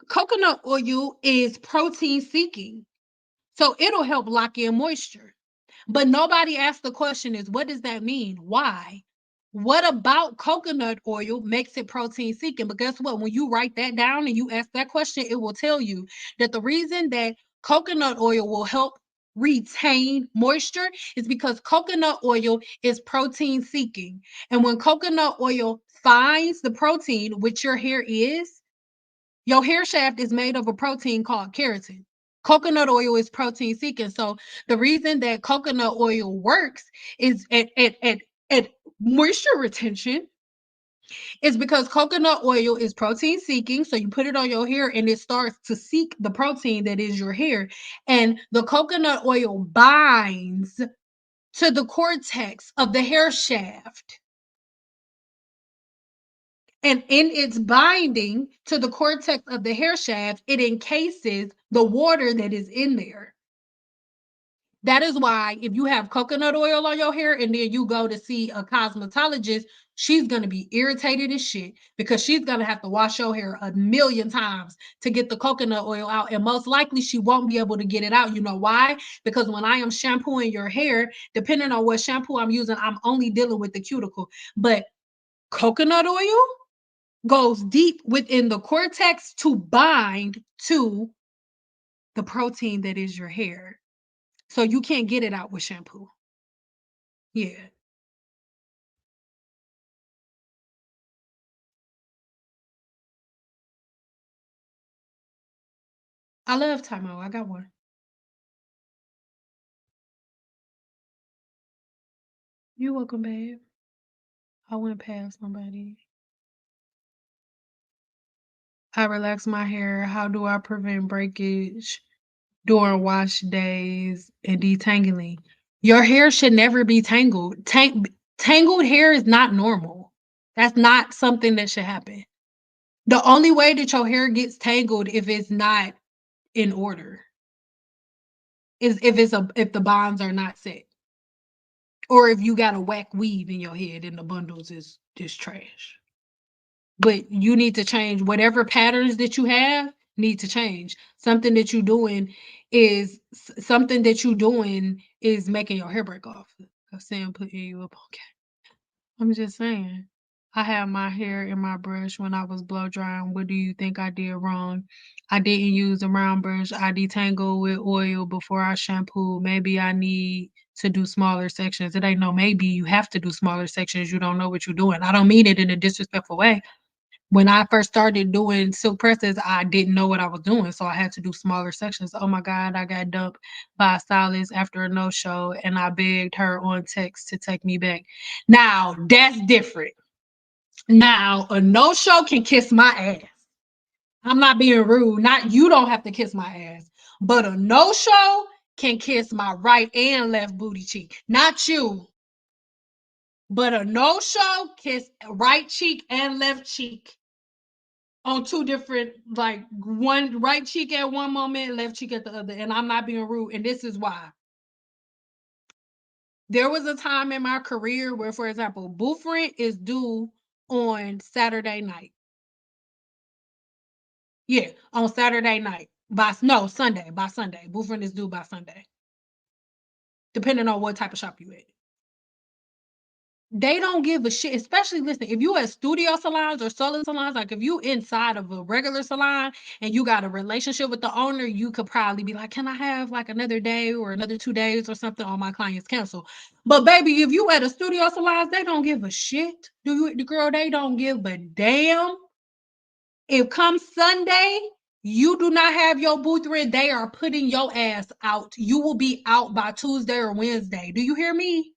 coconut oil is protein seeking. So it'll help lock in moisture. But nobody asked the question is, what does that mean? Why? What about coconut oil makes it protein seeking? But guess what? When you write that down and you ask that question, it will tell you that the reason that coconut oil will help retain moisture is because coconut oil is protein seeking. And when coconut oil finds the protein, which your hair shaft is made of a protein called keratin. Coconut oil is protein seeking. So the reason that coconut oil works is at moisture retention is because coconut oil is protein seeking. So you put it on your hair and it starts to seek the protein that is your hair. And the coconut oil binds to the cortex of the hair shaft. And in its binding to the cortex of the hair shaft, it encases the water that is in there. That is why if you have coconut oil on your hair and then you go to see a cosmetologist, she's going to be irritated as shit because she's going to have to wash your hair a million times to get the coconut oil out. And most likely she won't be able to get it out. You know why? Because when I am shampooing your hair, depending on what shampoo I'm using, I'm only dealing with the cuticle. But coconut oil goes deep within the cortex to bind to the protein that is your hair. So you can't get it out with shampoo. Yeah. I love Tymo. I got one. You're welcome, babe. I went past somebody. I relax my hair. How do I prevent breakage during wash days and detangling? Your hair should never be tangled. Tangled hair is not normal. That's not something that should happen. The only way that your hair gets tangled if it's not in order is if the bonds are not set. Or if you got a whack weave in your head and the bundles is just trash. But you need to change whatever patterns that you have need to change. Something that you doing is making your hair break off. I'm saying putting you up. Okay. I'm just saying. I had my hair in my brush when I was blow drying. What do you think I did wrong? I didn't use a round brush. I detangled with oil before I shampoo. Maybe I need to do smaller sections. It ain't no maybe. You have to do smaller sections. You don't know what you're doing. I don't mean it in a disrespectful way. When I first started doing silk presses, I didn't know what I was doing, so I had to do smaller sections. Oh my God, I got dumped by a stylist after a no-show, and I begged her on text to take me back. Now, that's different. Now, a no-show can kiss my ass. I'm not being rude. Not you don't have to kiss my ass, but a no-show can kiss my right and left booty cheek. Not you, but a no-show kiss right cheek and left cheek on two different, like one right cheek at one moment, left cheek at the other. And I'm not being rude. And this is why. There was a time in my career where, for example, booth rent is due on Saturday night. Yeah, on Saturday night. Sunday. By Sunday. Booth rent is due by Sunday. Depending on what type of shop you at. They don't give a shit, especially listen, if you at studio salons or solo salons, like if you inside of a regular salon and you got a relationship with the owner, you could probably be like, can I have like another day or another 2 days or something on my client's cancel? But baby, if you at a studio salon, they don't give a shit. The girl, they don't give a damn. If come Sunday, you do not have your booth rent, they are putting your ass out. You will be out by Tuesday or Wednesday. Do you hear me?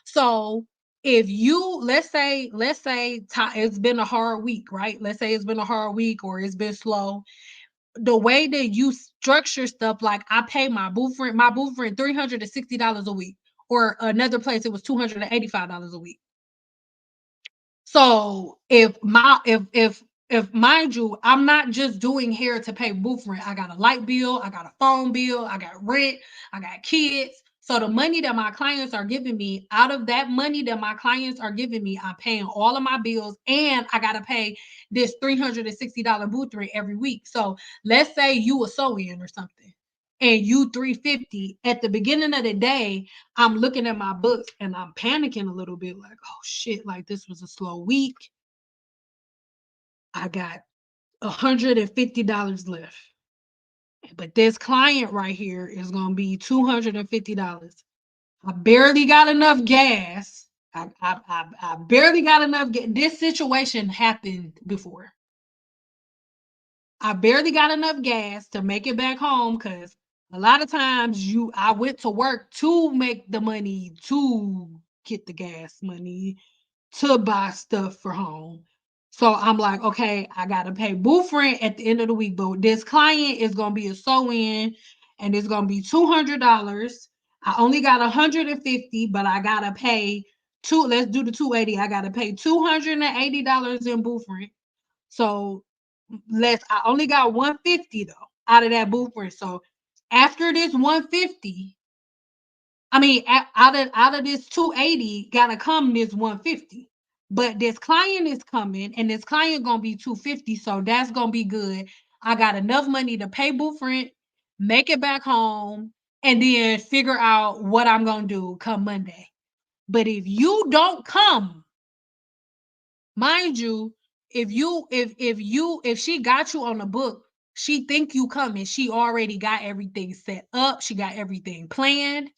So if you let's say it's been a hard week, right? Let's say it's been a hard week or it's been slow. The way that you structure stuff, like I pay my booth rent $360 a week, or another place it was $285 a week. So if mind you, I'm not just doing hair to pay booth rent. I got a light bill, I got a phone bill, I got rent, I got kids. So the money that my clients are giving me, out of that money that my clients are giving me, I'm paying all of my bills and I got to pay this $360 booth rent every week. So let's say you a sew-in or something and you $350. At the beginning of the day, I'm looking at my books and I'm panicking a little bit like, oh shit, like this was a slow week. I got $150 left. But this client right here is going to be $250. I barely got enough gas. I barely got enough gas. This situation happened before. I barely got enough gas to make it back home because a lot of times I went to work to make the money to get the gas money to buy stuff for home. So I'm like, okay, I gotta pay booth rent at the end of the week, but this client is gonna be a sew-in and it's gonna be $200. I only got 150, but I gotta pay let's do the 280. I gotta pay $280 in booth rent. So I only got 150 though out of that booth rent. So after this 150, I mean, out of this 280, gotta come this 150. But this client is coming, and this client gonna be 250, so that's gonna be good. I got enough money to pay booth rent, make it back home, and then figure out what I'm gonna do come Monday. But if you don't come, mind you, if she got you on the book, she think you coming. She already got everything set up. She got everything planned.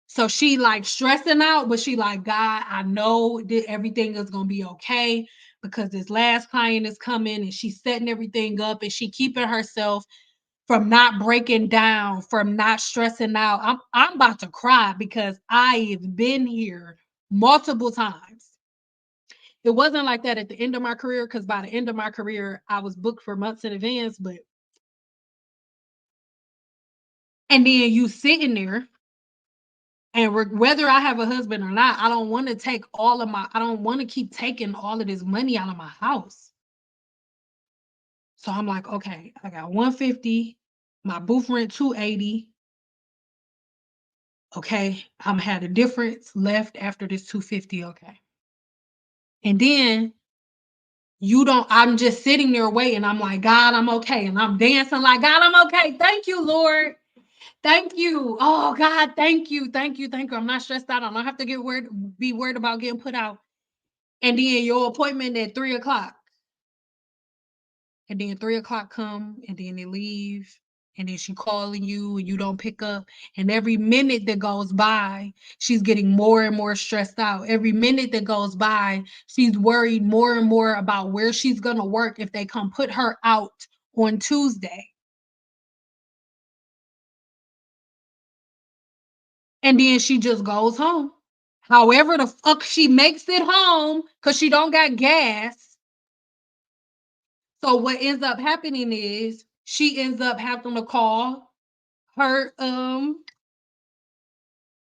So she like stressing out, but she like, God, I know that everything is gonna be okay because this last client is coming and she's setting everything up and she keeping herself from not breaking down, from not stressing out. I'm about to cry because I have been here multiple times. It wasn't like that at the end of my career because by the end of my career, I was booked for months in advance, and then you sitting there and whether I have a husband or not, I don't want to I don't want to keep taking all of this money out of my house. So I'm like, okay, I got 150, my booth rent 280. Okay, I'm had a difference left after this 250. Okay. And then I'm just sitting there waiting. I'm like, God, I'm okay. And I'm dancing like, God, I'm okay. Thank you, Lord. Thank you. Oh God, thank you. Thank you. Thank you. I'm not stressed out. I don't have to be worried about getting put out. And then your appointment at 3:00. And then 3:00 come and then they leave. And then she calling you and you don't pick up. And every minute that goes by, she's getting more and more stressed out. Every minute that goes by, she's worried more and more about where she's gonna work if they come put her out on Tuesday. And then she just goes home. However the fuck she makes it home because she don't got gas. So what ends up happening is she ends up having to call her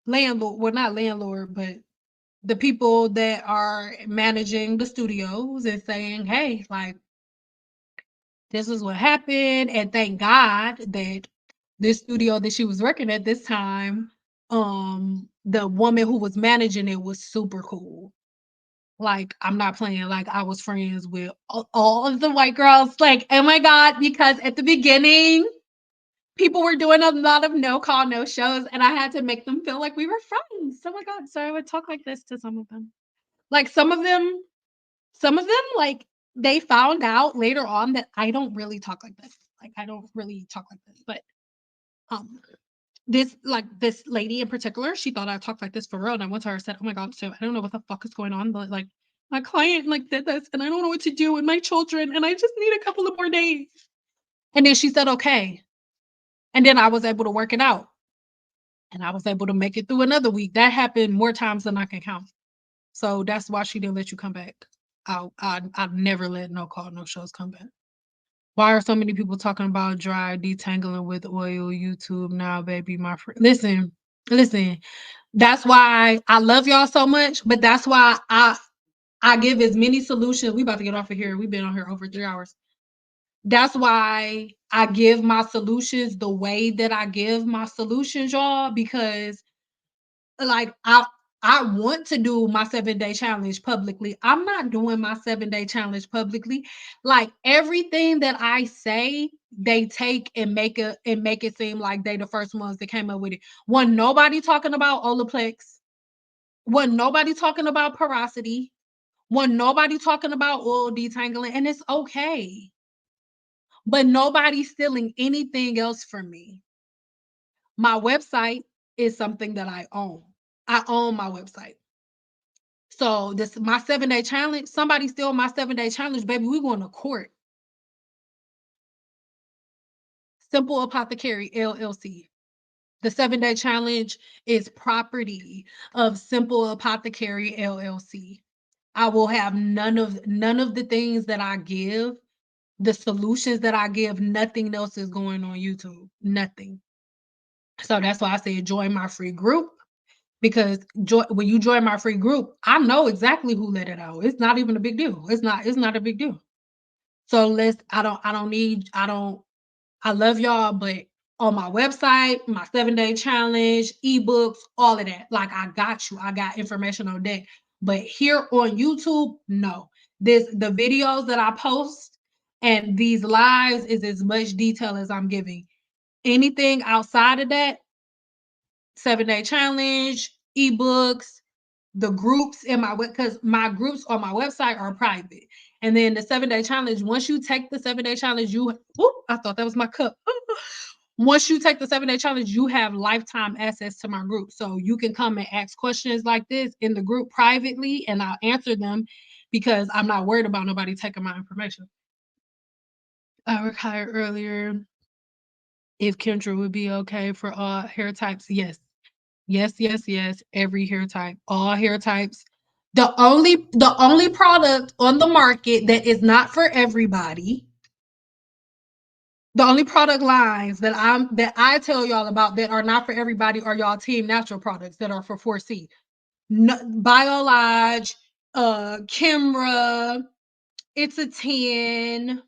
landlord, well not landlord, but the people that are managing the studios and saying, hey, like this is what happened. And thank God that this studio that she was working at this time, the woman who was managing it was super cool. Like, I'm not playing, like, I was friends with all of the white girls, like, oh my God, because at the beginning, people were doing a lot of no call, no shows, and I had to make them feel like we were friends. Oh my God. So I would talk like this to some of them. Like some of them, like, they found out later on that I don't really talk like this. Like, I don't really talk like this. But um this lady in particular, she thought I talked like this for real. And I went to her and said, oh my God, so I don't know what the fuck is going on, but like my client like did this and I don't know what to do with my children and I just need a couple of more days. And then she said, okay. And then I was able to work it out. And I was able to make it through another week. That happened more times than I can count. So that's why she didn't let you come back. I'd never let no call, no shows come back. Why are so many people talking about dry detangling with oil? YouTube now, baby, my friend. Listen. That's why I love y'all so much, but that's why I give as many solutions. We about to get off of here. We've been on here over 3 hours. That's why I give my solutions the way that I give my solutions, y'all, because like I want to do my 7-day challenge publicly. I'm not doing my 7-day challenge publicly. Like everything that I say, they take and make it seem like they the first ones that came up with it. Wasn't nobody talking about Olaplex. Wasn't nobody talking about porosity. Wasn't nobody talking about oil detangling, and it's okay. But nobody's stealing anything else from me. My website is something that I own. I own my website. So this my 7-day challenge. Somebody steal my 7-day challenge, baby. We going to court. Simple Apothecary LLC. The 7-day challenge is property of Simple Apothecary LLC. I will have none of the things that I give, the solutions that I give, nothing else is going on YouTube. Nothing. So that's why I said join my free group. Because when you join my free group, I know exactly who let it out. It's not even a big deal. It's not a big deal. So I love y'all, but on my website, my 7-day challenge, ebooks, all of that. Like I got you. I got information on that. But here on YouTube, no. The videos that I post and these lives is as much detail as I'm giving. Anything outside of that, 7-day challenge, ebooks, the groups in my because my groups on my website are private. And then the 7-day challenge, once you take the 7-day challenge, I thought that was my cup. Once you take the 7-day challenge, you have lifetime access to my group. So you can come and ask questions like this in the group privately, and I'll answer them because I'm not worried about nobody taking my information. I retired earlier. If Kendra would be okay for all hair types, yes. Yes, yes, yes. Every hair type, all hair types. The only product on the market that is not for everybody, the only product lines that I tell y'all about that are not for everybody are y'all Team Natural products that are for 4C. No, Biolage, Kimra, It's a 10.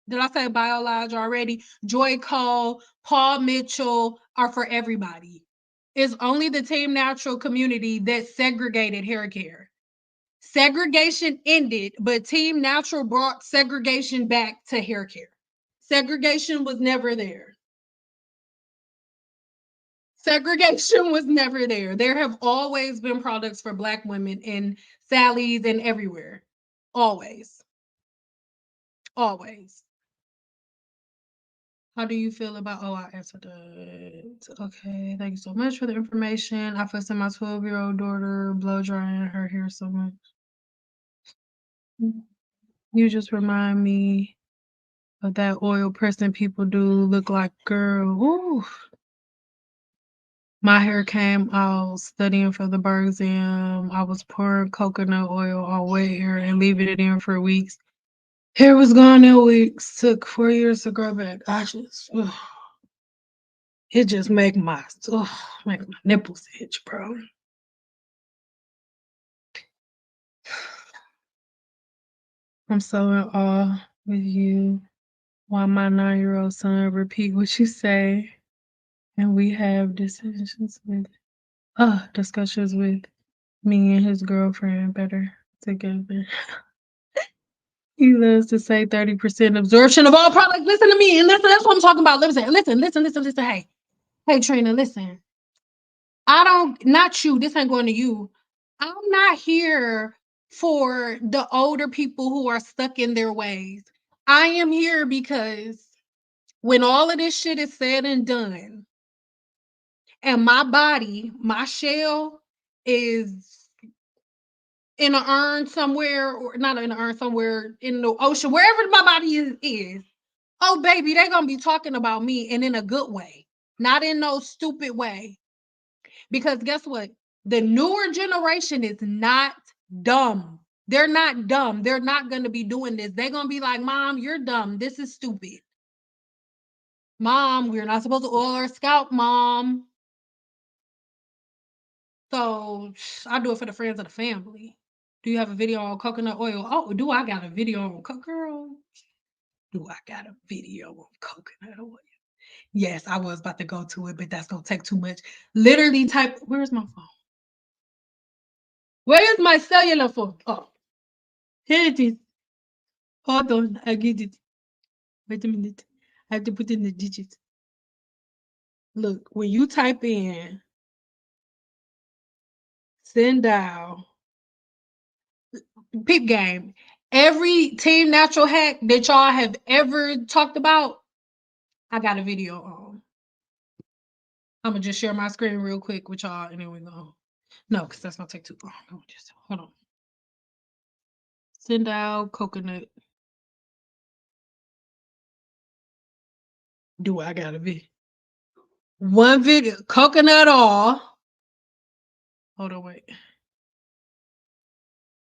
Did I say Biolage already? Joyco, Paul Mitchell are for everybody. It's only the Team Natural community that segregated hair care. Segregation ended, but Team Natural brought segregation back to hair care. Segregation was never there. Segregation was never there. There have always been products for Black women in Sally's and everywhere. Always. Always. How do you feel about? Oh, I answered that. Okay, thank you so much for the information. I fussed at my 12-year-old daughter blow drying her hair so much. You just remind me of that oil pressing people do look like girl. Ooh. My hair came out studying for the bar exam. I was pouring coconut oil on wet hair and leaving it in for weeks. Hair was gone in weeks. Took 4 years to grow back. It just make my nipples itch, bro. I'm so in awe with you. Why my 9-year-old son repeat what you say, and we have discussions with me and his girlfriend better together. He loves to say 30% absorption of all products. Listen to me, and listen, that's what I'm talking about. Listen. Hey, Trina, listen. Not you. This ain't going to you. I'm not here for the older people who are stuck in their ways. I am here because when all of this shit is said and done, and my body, my shell is in an urn somewhere, or not in an urn somewhere in the ocean, wherever my body is. Oh, baby, they're gonna be talking about me, and in a good way, not in no stupid way. Because guess what? The newer generation is not dumb. They're not dumb. They're not gonna be doing this. They're gonna be like, Mom, you're dumb. This is stupid. Mom, we're not supposed to oil our scalp, Mom. So I do it for the friends of the family. Do you have a video on coconut oil? Oh, do I got a video on girl? Do I got a video on coconut oil? Yes, I was about to go to it, but that's gonna take too much. Literally type, where's my phone? Where is my cellular phone? Oh, here it is. Hold on, I get it. Wait a minute. I have to put in the digits. Look, when you type in send out peep game, every team natural hack that y'all have ever talked about, I got a video on. I'm gonna just share my screen real quick with y'all, and then we go. No, because that's gonna take too long. Just hold on. Send out coconut. Do I gotta be one video? Coconut oil. Hold on, wait.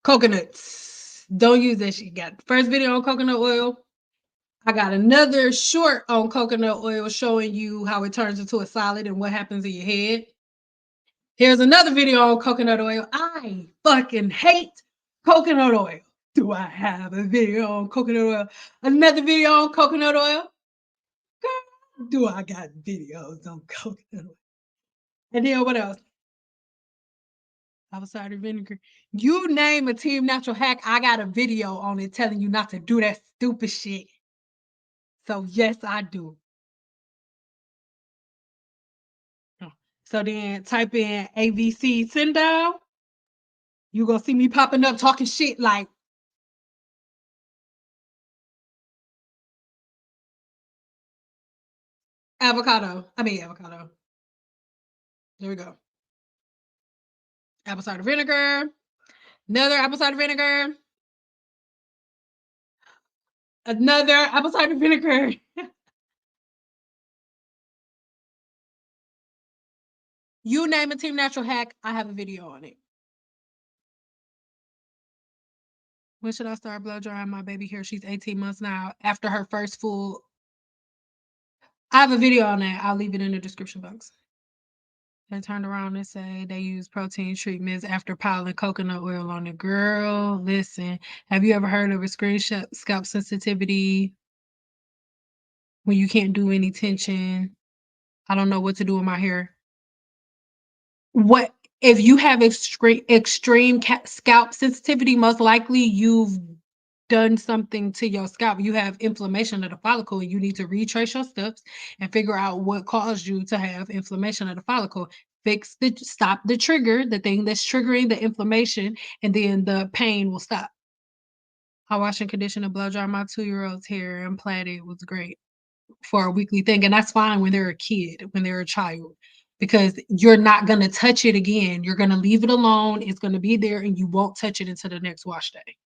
Coconuts. Don't use that shit. Got first video on coconut oil. I got another short on coconut oil showing you how it turns into a solid and what happens in your head. Here's another video on coconut oil. I fucking hate coconut oil. Do I have a video on coconut oil? Another video on coconut oil? Girl, do I got videos on coconut oil? And then what else? Apple cider vinegar. You name a team natural hack, I got a video on it telling you not to do that stupid shit. So yes, I do. So then type in AVC send down. You gonna see me popping up talking shit like avocado. I mean avocado. There we go. Apple cider vinegar. Another apple cider vinegar. Another apple cider vinegar. You name a team natural hack, I have a video on it. When should I start blow drying my baby hair? She's 18 months now. After her first full. I have a video on that. I'll leave it in the description box. They turned around and say they use protein treatments after piling coconut oil on the girl. Listen, have you ever heard of a screenshot scalp sensitivity when you can't do any tension? I don't know what to do with my hair. What if you have extreme scalp sensitivity? Most likely you've done something to your scalp. You have inflammation of the follicle, and you need to retrace your steps and figure out what caused you to have inflammation of the follicle. Stop the trigger, the thing that's triggering the inflammation, and then the pain will stop. I wash and condition and blow dry my 2-year-old's hair and plait it was great for a weekly thing. And that's fine when they're a kid, when they're a child, because you're not going to touch it again. You're going to leave it alone. It's going to be there and you won't touch it until the next wash day.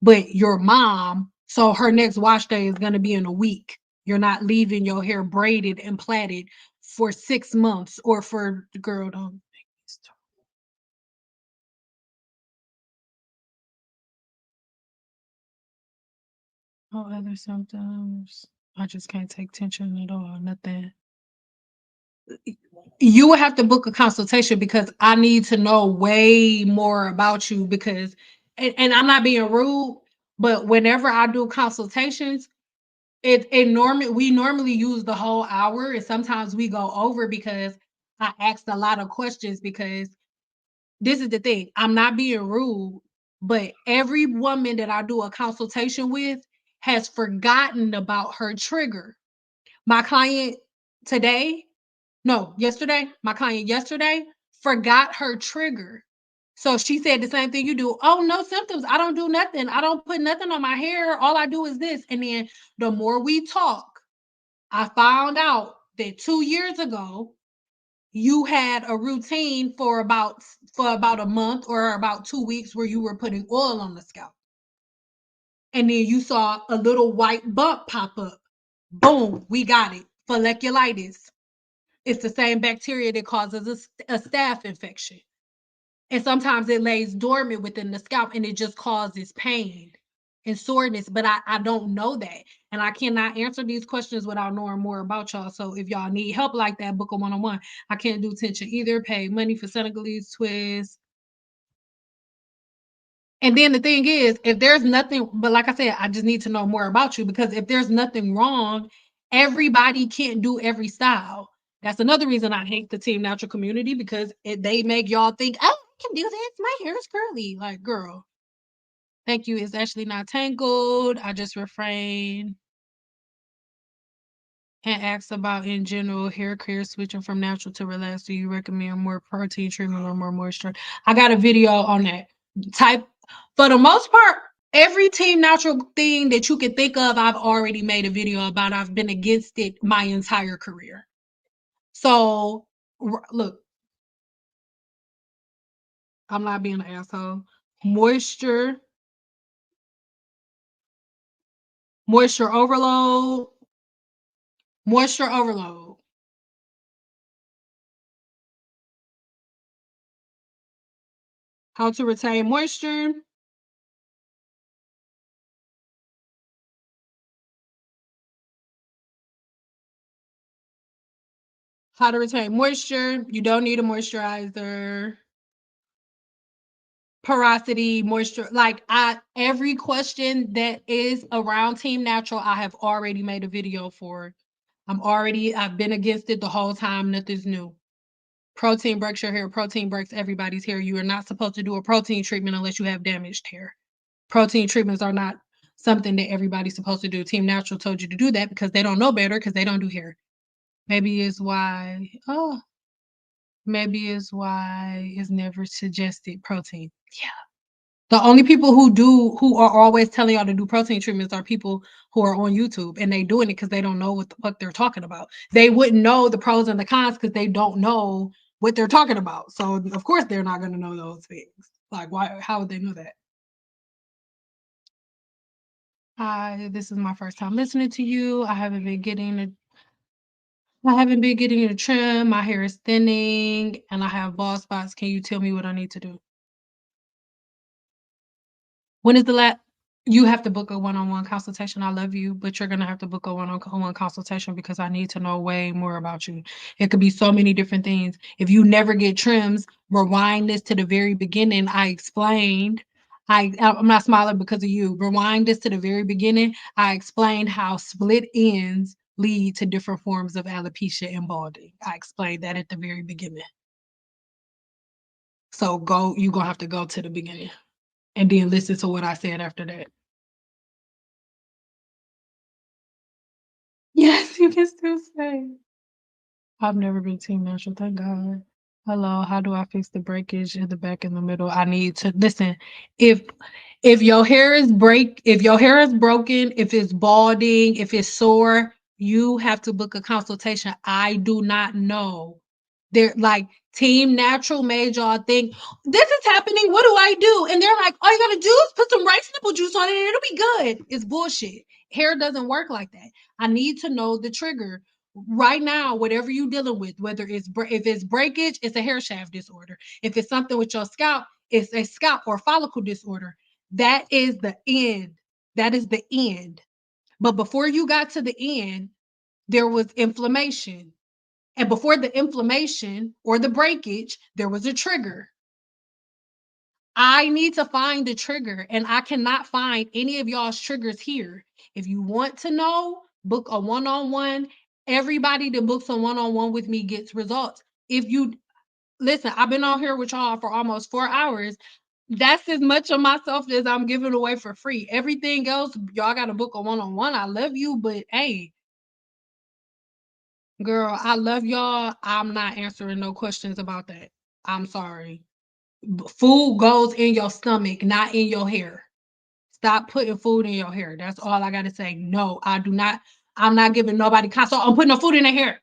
But your mom, so her next wash day is going to be in a week. You're not leaving your hair braided and plaited for 6 months or for the girl. Don't make me stop. Oh, other symptoms. I just can't take tension at all. Nothing. You would have to book a consultation because I need to know way more about you because and I'm not being rude, but whenever I do consultations, we normally use the whole hour and sometimes we go over because I asked a lot of questions because this is the thing. I'm not being rude, but every woman that I do a consultation with has forgotten about her trigger. My client today, no, yesterday, my client yesterday forgot her trigger. So she said the same thing you do. Oh, no symptoms. I don't do nothing. I don't put nothing on my hair. All I do is this. And then the more we talk, I found out that 2 years ago, you had a routine for about a month or about 2 weeks where you were putting oil on the scalp. And then you saw a little white bump pop up. Boom, we got it. Folliculitis. It's the same bacteria that causes a staph infection. And sometimes it lays dormant within the scalp and it just causes pain and soreness. But I don't know that. And I cannot answer these questions without knowing more about y'all. So if y'all need help like that, book a one-on-one. I can't do tension either. Pay money for Senegalese twist. And then the thing is, if there's nothing, but like I said, I just need to know more about you because if there's nothing wrong everybody can't do every style. That's another reason I hate the Team Natural community, because they make y'all think, oh, I can do this. My hair is curly. Like, girl, thank you. It's actually not tangled. I just refrain and ask about, in general, hair care switching from natural to relaxed. Do you recommend more protein treatment or more moisture? I got a video on that. For the most part, every Team Natural thing that you can think of, I've already made a video about. I've been against it my entire career. So, look, I'm not being an asshole. Moisture, moisture overload, moisture overload. How to retain moisture. How to retain moisture. You don't need a moisturizer. Porosity, moisture. Like, every question that is around Team Natural, I have already made a video for. I've been against it the whole time. Nothing's new. Protein breaks your hair. Protein breaks everybody's hair. You are not supposed to do a protein treatment unless you have damaged hair. Protein treatments are not something that everybody's supposed to do. Team Natural told you to do that because they don't know better, because they don't do hair. Maybe is why it's never suggested protein. Yeah. The only people who are always telling y'all to do protein treatments are people who are on YouTube, and they doing it because they don't know what the fuck they're talking about. They wouldn't know the pros and the cons because they don't know what they're talking about. So of course they're not going to know those things. Like, why? How would they know that? Hi, this is my first time listening to you. I haven't been getting a trim. My hair is thinning and I have bald spots. Can you tell me what I need to do? When is the last? You have to book a one-on-one consultation. I love you, but you're gonna have to book a one-on-one consultation because I need to know way more about you. It could be so many different things. If you never get trims, rewind this to the very beginning. I explained. I'm not smiling because of you. Rewind this to the very beginning. I explained how split ends lead to different forms of alopecia and balding. I explained that at the very beginning. So you're gonna have to go to the beginning and then listen to what I said after that. Yes, you can still say. I've never been Team Natural, thank God. Hello, how do I fix the breakage in the back and the middle? I need to listen. If your hair is broken, if it's balding, if it's sore, you have to book a consultation. I do not know. They're like, Team Natural made y'all think this is happening. What do I do? And they're like, all you gotta do is put some rice nipple juice on it and it'll be good. It's bullshit. Hair doesn't work like that. I need to know the trigger right now. Whatever you're dealing with, whether if it's breakage, it's a hair shaft disorder. If it's something with your scalp, it's a scalp or follicle disorder. That is the end. That is the end. But before you got to the end, there was inflammation. And before the inflammation or the breakage, there was a trigger. I need to find the trigger, and I cannot find any of y'all's triggers here. If you want to know, book a one-on-one. Everybody that books a one-on-one with me gets results. If you listen, I've been on here with y'all for almost 4 hours. That's as much of myself as I'm giving away for free. Everything else, y'all got to book a one-on-one. I love you, but hey, girl, I love y'all. I'm not answering no questions about that. I'm sorry. Food goes in your stomach, not in your hair. Stop putting food in your hair. That's all I got to say. No, I do not. I'm not giving nobody consult. I'm putting no food in their hair.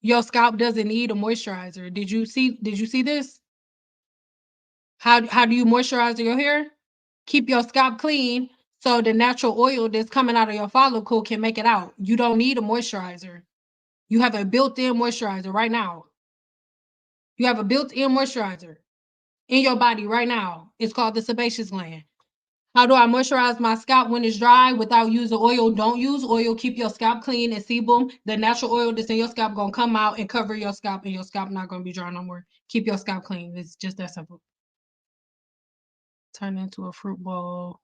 Your scalp doesn't need a moisturizer. Did you see this? How do you moisturize your hair? Keep your scalp clean so the natural oil that's coming out of your follicle can make it out. You don't need a moisturizer. You have a built-in moisturizer right now. You have a built-in moisturizer in your body right now. It's called the sebaceous gland. How do I moisturize my scalp when it's dry without using oil? Don't use oil. Keep your scalp clean and sebum. The natural oil that's in your scalp gonna come out and cover your scalp, and your scalp not gonna be dry no more. Keep your scalp clean. It's just that simple. Turn into a fruit bowl.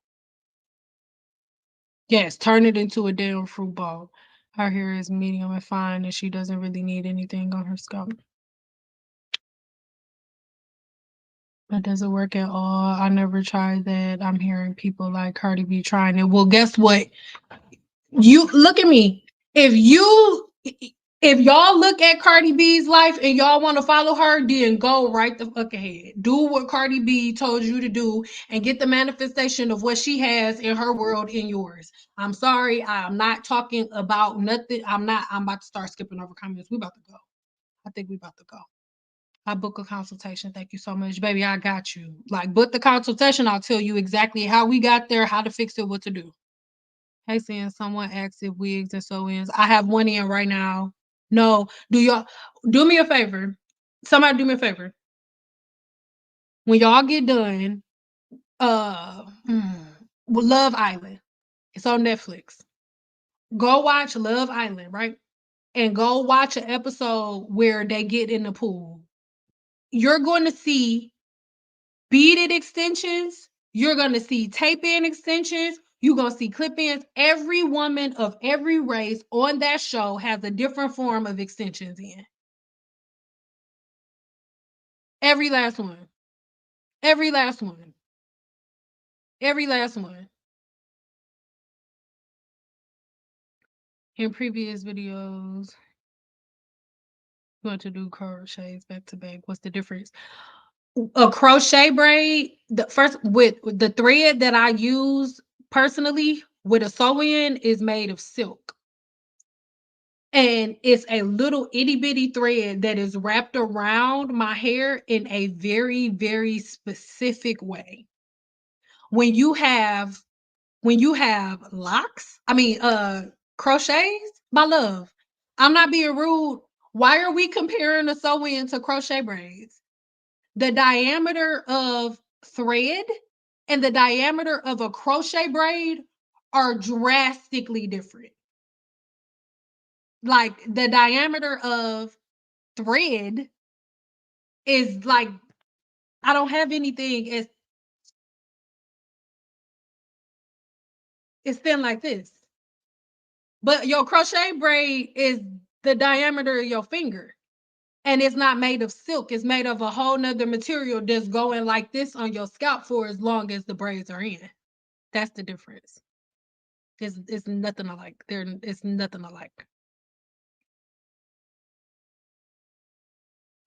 Yes, turn it into a damn fruit ball. Her hair is medium and fine, and she doesn't really need anything on her scalp. That doesn't work at all. I never tried that. I'm hearing people like Cardi B trying it. Well, guess what? You look at me. If y'all look at Cardi B's life and y'all want to follow her, then go right the fuck ahead. Do what Cardi B told you to do and get the manifestation of what she has in her world in yours. I'm sorry, I'm not talking about nothing. I'm about to start skipping over comments. We about to go. I think we about to go. I book a consultation. Thank you so much, baby. I got you. Like, book the consultation. I'll tell you exactly how we got there, how to fix it, what to do. Hey, seeing someone asked if wigs and sew-ins. I have one in right now. No, do y'all do me a favor? Somebody do me a favor. When y'all get done, Love Island. It's on Netflix. Go watch Love Island, right? And go watch an episode where they get in the pool. You're going to see beaded extensions. You're going to see tape in extensions. You're going to see clip ins. Every woman of every race on that show has a different form of extensions in. Every last one. Every last one. Every last one. In previous videos, going to do crochets back to back. What's the difference? A crochet braid, the first with the thread that I use personally with a sew-in is made of silk. And it's a little itty bitty thread that is wrapped around my hair in a very, very specific way. When you have locks, crochets, my love, I'm not being rude. Why are we comparing a sew-in to crochet braids? The diameter of thread and the diameter of a crochet braid are drastically different. Like the diameter of thread is like, I don't have anything. It's thin like this. But your crochet braid is the diameter of your finger. And it's not made of silk. It's made of a whole nother material that's going like this on your scalp for as long as the braids are in. That's the difference. It's nothing alike. It's nothing alike.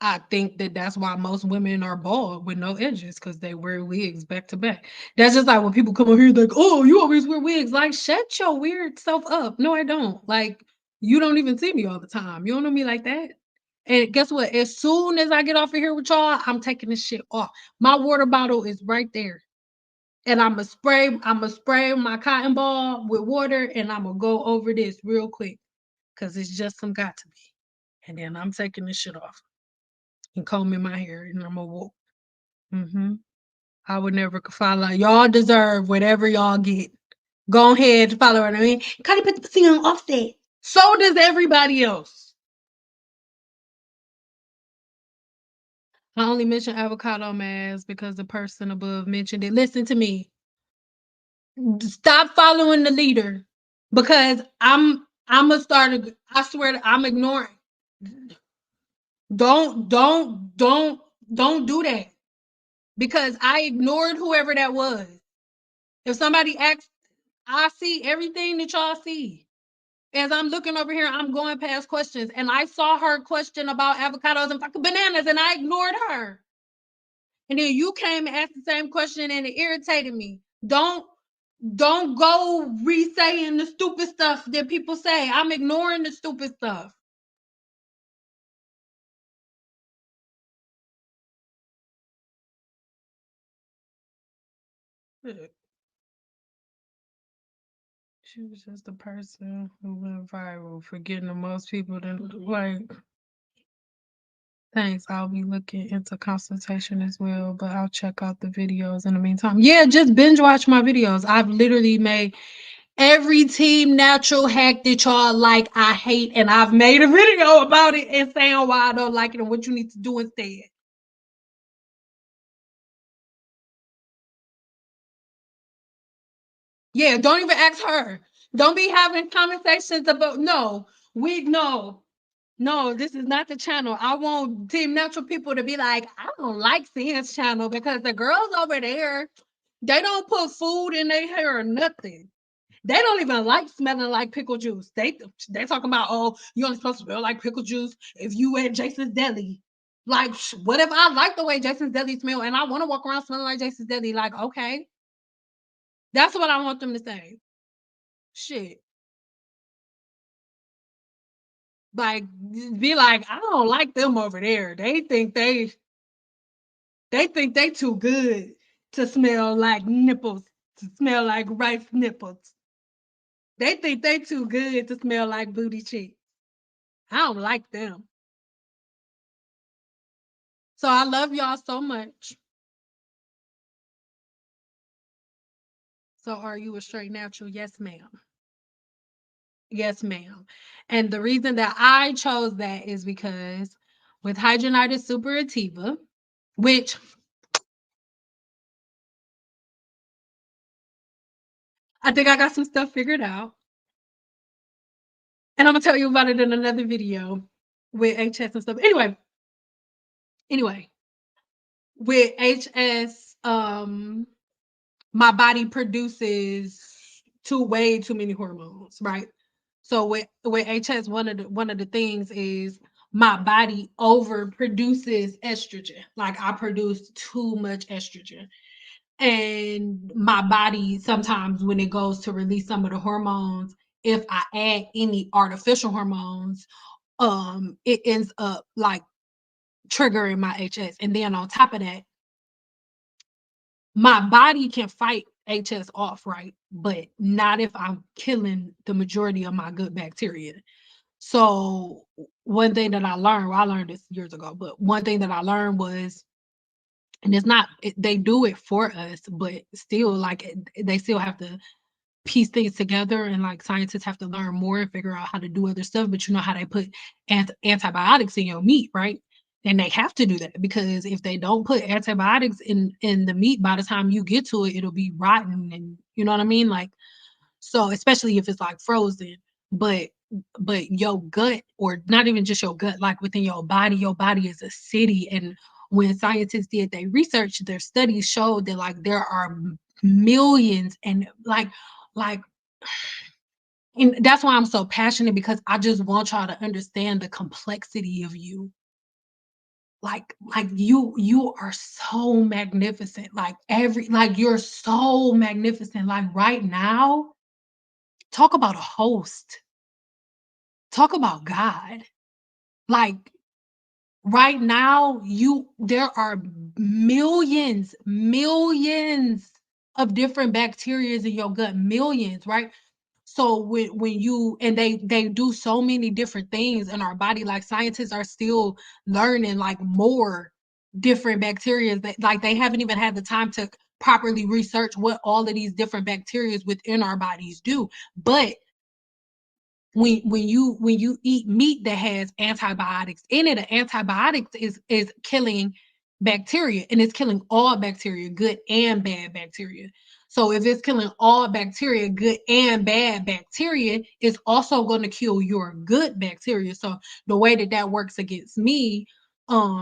I think that's why most women are bald with no edges because they wear wigs back to back. That's just like when people come over here like, oh, you always wear wigs. Like, shut your weird self up. No, I don't. Like, you don't even see me all the time. You don't know me like that. And guess what? As soon as I get off of here with y'all, I'm taking this shit off. My water bottle is right there. And I'm gonna spray my cotton ball with water and I'm gonna go over this real quick. Cause it's just some got to be. And then I'm taking this shit off and combing my hair and I'm gonna walk. Mm-hmm. I would never follow. Y'all deserve whatever y'all get. Go ahead, follow what I mean. Cardi put the pussy on offset. So does everybody else. I only mentioned avocado mask because the person above mentioned it. Listen to me. Stop following the leader because I'm gonna start. I swear I'm ignoring. Don't do that because I ignored whoever that was. If somebody asks, I see everything that y'all see. As I'm looking over here, I'm going past questions, and I saw her question about avocados and fucking bananas, and I ignored her. And then you came and asked the same question, and it irritated me. Don't go re-saying the stupid stuff that people say. I'm ignoring the stupid stuff. She was just the person who went viral for getting the most people to like. Thanks. I'll be looking into consultation as well, but I'll check out the videos in the meantime. Yeah, just binge watch my videos. I've literally made every team natural hack that y'all like, I hate, and I've made a video about it and saying why I don't like it and what you need to do instead. Yeah, don't even ask her. Don't be having conversations about no. We no. No, this is not the channel. I want Team Natural people to be like, I don't like Sam's channel because the girls over there, they don't put food in their hair or nothing. They don't even like smelling like pickle juice. They talking about, oh, you only supposed to smell like pickle juice if you at Jason's Deli. Like, what if I like the way Jason's Deli smell and I want to walk around smelling like Jason's Deli? Like, okay, that's what I want them to say. Shit, like, be like, I don't like them over there. They think they too good to smell like nipples, to smell like rice nipples. They think they too good to smell like booty cheeks. I don't like them. So I love y'all so much. So are you a straight natural? Yes, ma'am. Yes, ma'am. And the reason that I chose that is because with hydrogenated superativa, which I think I got some stuff figured out. And I'm gonna tell you about it in another video with HS and stuff. Anyway, with HS, my body produces way too many hormones, right? So with HS, one of the things is my body over produces estrogen. Like I produce too much estrogen. And my body sometimes when it goes to release some of the hormones, if I add any artificial hormones, it ends up like triggering my HS. And then on top of that, my body can fight HS off, right? But not if I'm killing the majority of my good bacteria. So one thing that I learned, well, I learned this years ago, but one thing that I learned was, and it's not, they do it for us, but still, like, they still have to piece things together, and like scientists have to learn more and figure out how to do other stuff. But you know how they put antibiotics in your meat, right? And they have to do that because if they don't put antibiotics in the meat, by the time you get to it, it'll be rotten, and you know what I mean. Like, so especially if it's like frozen, but your gut, or not even just your gut, like within your body is a city. And when scientists did their research, their studies showed that like there are millions and like and that's why I'm so passionate, because I just want y'all to understand the complexity of you. Like you are so magnificent. Like you're so magnificent. Like right now, talk about a host. Talk about God. Like right now, there are millions of different bacteria in your gut, millions, right? So when you, and they do so many different things in our body, like scientists are still learning like more different bacteria that like they haven't even had the time to properly research what all of these different bacteria within our bodies do. But when you eat meat that has antibiotics in it, antibiotics is killing bacteria, and it's killing all bacteria, good and bad bacteria. So if it's killing all bacteria, good and bad bacteria, it's also going to kill your good bacteria. So the way that works against me,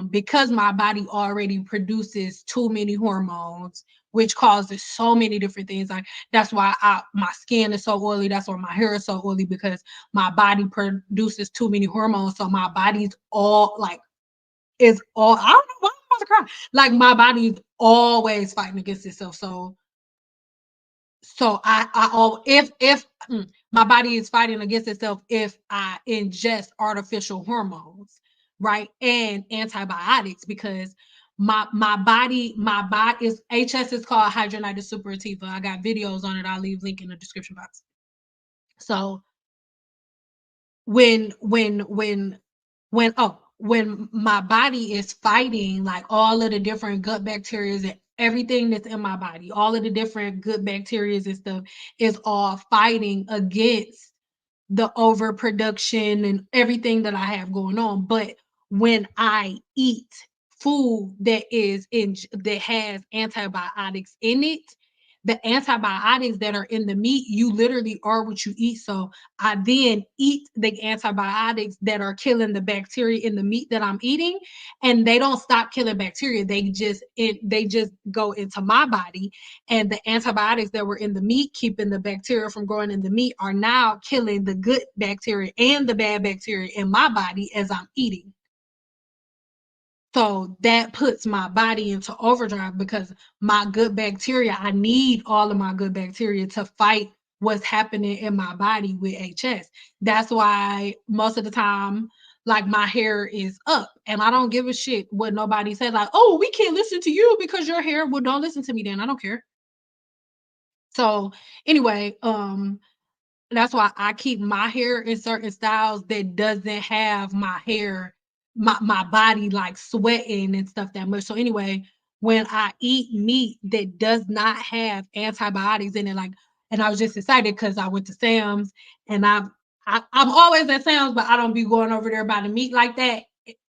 because my body already produces too many hormones, which causes so many different things. Like that's why my skin is so oily. That's why my hair is so oily, because my body produces too many hormones. So my body's all like, is all, I don't know why I'm about to cry. Like my body's always fighting against itself. So I all if my body is fighting against itself if I ingest artificial hormones, right? And antibiotics, because my body is, HS is called hydrogenated superativa. I got videos on it. I'll leave link in the description box. So when my body is fighting like all of the different gut bacteria and everything that's in my body, all of the different good bacteria and stuff is all fighting against the overproduction and everything that I have going on. But when I eat food that has antibiotics in it, the antibiotics that are in the meat, you literally are what you eat. So I then eat the antibiotics that are killing the bacteria in the meat that I'm eating, and they don't stop killing bacteria. They just go into my body, and the antibiotics that were in the meat, keeping the bacteria from growing in the meat, are now killing the good bacteria and the bad bacteria in my body as I'm eating. So that puts my body into overdrive because my good bacteria, I need all of my good bacteria to fight what's happening in my body with HS. That's why most of the time, like my hair is up and I don't give a shit what nobody said. Like, oh, we can't listen to you because your hair. Well, don't listen to me then. I don't care. So anyway, that's why I keep my hair in certain styles that doesn't have my hair, my body like sweating and stuff that much. So anyway, when I eat meat that does not have antibiotics in it, like, and I was just excited because I went to Sam's and I'm always at Sam's, but I don't be going over there by the meat like that.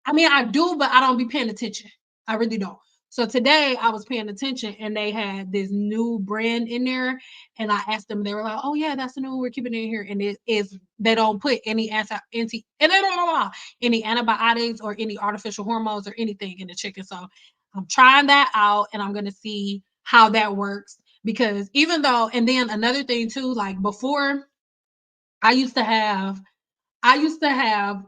I mean, I do, but I don't be paying attention. I really don't. So today I was paying attention and they had this new brand in there, and I asked them, they were like, "Oh yeah, that's the new one we're keeping in here." And it is they don't put any anti and they don't any antibiotics or any artificial hormones or anything in the chicken. So I'm trying that out and I'm gonna see how that works. Because even though, and then another thing too, like before I used to have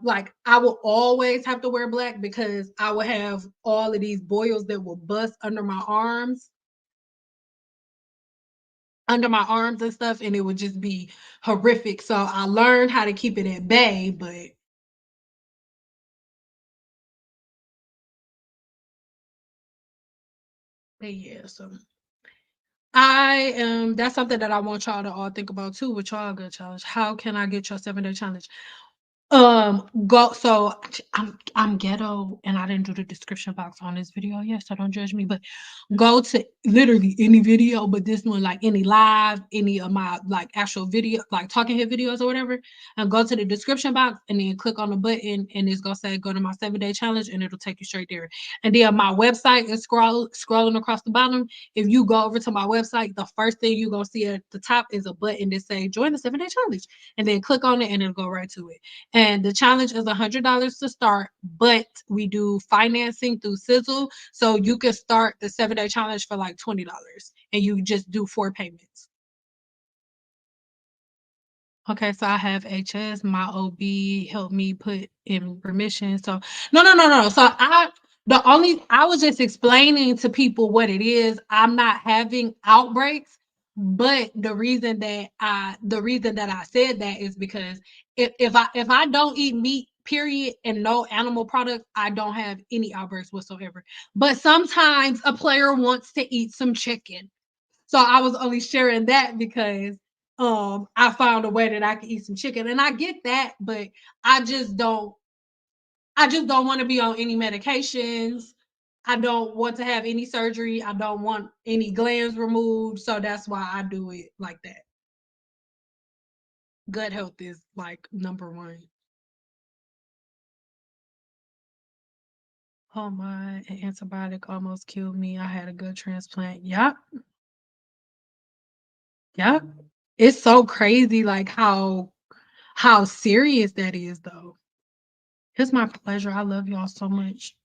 like I will always have to wear black because I would have all of these boils that will bust under my arms and stuff, and it would just be horrific. So I learned how to keep it at bay, but yeah, so I am that's something that I want y'all to all think about too with y'all good challenge. How can I get your 7-day challenge? Go so I'm ghetto and I didn't do the description box on this video yet, so don't judge me, but go to literally any video, but this one, like any live, any of my like actual video, like talking head videos or whatever, and go to the description box and then click on the button and it's gonna say go to my 7-day challenge and it'll take you straight there. And then my website is scrolling across the bottom. If you go over to my website, the first thing you're gonna see at the top is a button that say join the 7-day challenge, and then click on it and it'll go right to it. And the challenge is $100 to start, but we do financing through Sizzle. So you can start the 7-day challenge for like $20 and you just do 4 payments. Okay, so I have HS. My OB helped me put in remission. So no. So I was just explaining to people what it is. I'm not having outbreaks, but the reason that I said that is because if I don't eat meat, period, and no animal products, I don't have any outbreaks whatsoever. But sometimes a player wants to eat some chicken. So I was only sharing that because I found a way that I can eat some chicken. And I get that, but I just don't I just don't want to be on any medications. I don't want to have any surgery. I don't want any glands removed. So that's why I do it like that. Gut health is like number one. Oh my, an antibiotic almost killed me. I had a gut transplant. Yep. Yep. It's so crazy like how serious that is though. It's my pleasure. I love y'all so much.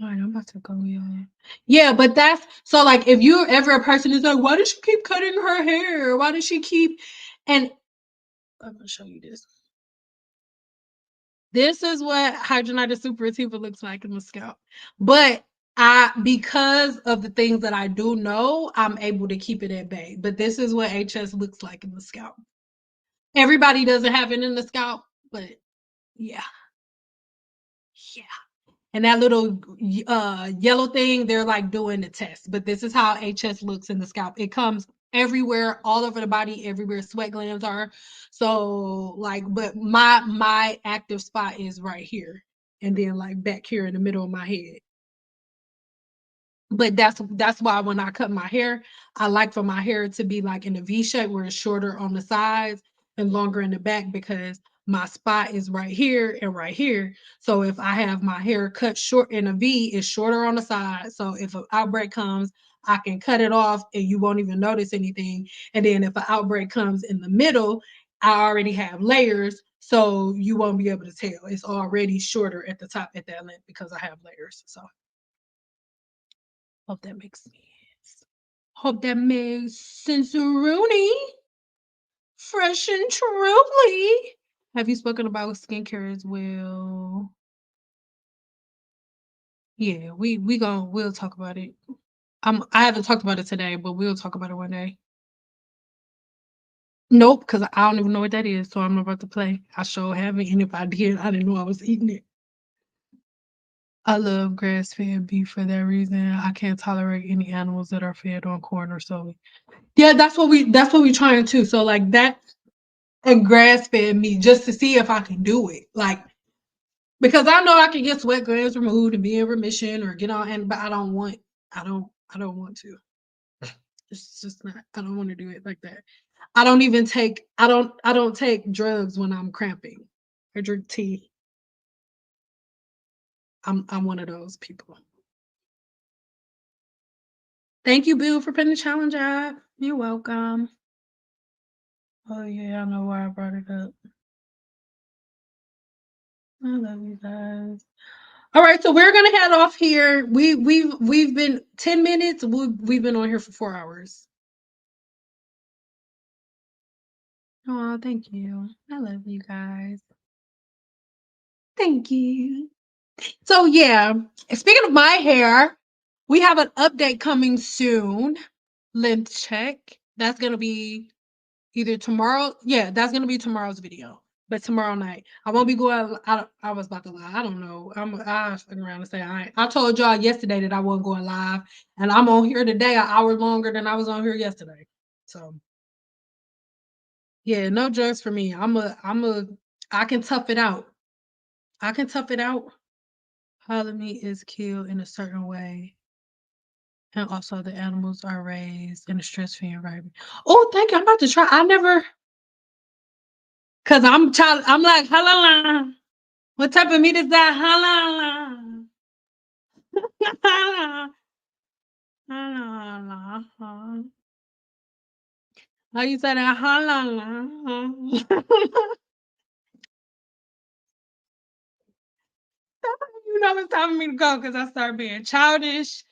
All right, I'm about to go, y'all. Yeah, but that's so like if you're ever a person who's like, why does she keep cutting her hair? Why does she keep and I'm gonna show you this. This is what hydrogenated superativa looks like in the scalp. But I because of the things that I do know, I'm able to keep it at bay. But this is what HS looks like in the scalp. Everybody doesn't have it in the scalp, but yeah. Yeah. And that little yellow thing, they're like doing the test. But this is how HS looks in the scalp. It comes everywhere, all over the body, everywhere sweat glands are. So like, but my active spot is right here, and then like back here in the middle of my head. But that's why when I cut my hair, I like for my hair to be like in a V shape where it's shorter on the sides and longer in the back because my spot is right here and right here. So if I have my hair cut short in a V, it's shorter on the side. So if an outbreak comes, I can cut it off and you won't even notice anything. And then if an outbreak comes in the middle, I already have layers, so you won't be able to tell. It's already shorter at the top at that length because I have layers. So hope that makes sense. Hope that makes sense, Rooney. Fresh and truly. Have you spoken about skincare as well? Yeah, we'll talk about it. I haven't talked about it today, but we'll talk about it one day. Nope, because I don't even know what that is, so I'm not about to play. I sure haven't, and if I did, I didn't know I was eating it. I love grass-fed beef for that reason. I can't tolerate any animals that are fed on corn or soy. Yeah, that's what we trying to. So like that and grass-fed meat just to see if I can do it. Like because I know I can get sweat glands removed and be in remission or get on, and but I don't want to. It's just not. I don't want to do it like that. I don't even take. I don't take drugs when I'm cramping. I drink tea. I'm one of those people. Thank you, Bill, for putting the challenge up. You're welcome. Oh yeah, I know why I brought it up. I love you guys. All right, so we're gonna head off here. We've been 10 minutes. We've been on here for 4 hours. Oh, thank you. I love you guys. Thank you. So yeah, speaking of my hair, we have an update coming soon. Length check. That's gonna be either tomorrow. Yeah, that's gonna be tomorrow's video. But tomorrow night, I won't be going. I was about to lie. I don't know. I fucking around and say I told y'all yesterday that I wasn't going live, and I'm on here today an hour longer than I was on here yesterday. So yeah, no drugs for me. I can tough it out. I can tough it out. Hollow meat is killed in a certain way. And also the animals are raised in a stress-free environment. Oh, thank you. I'm about to try. I never, cause I'm like, halala. What type of meat is that? Halala. Halala. Halala. How you say that? Halala. You know it's time for me to go because I start being childish,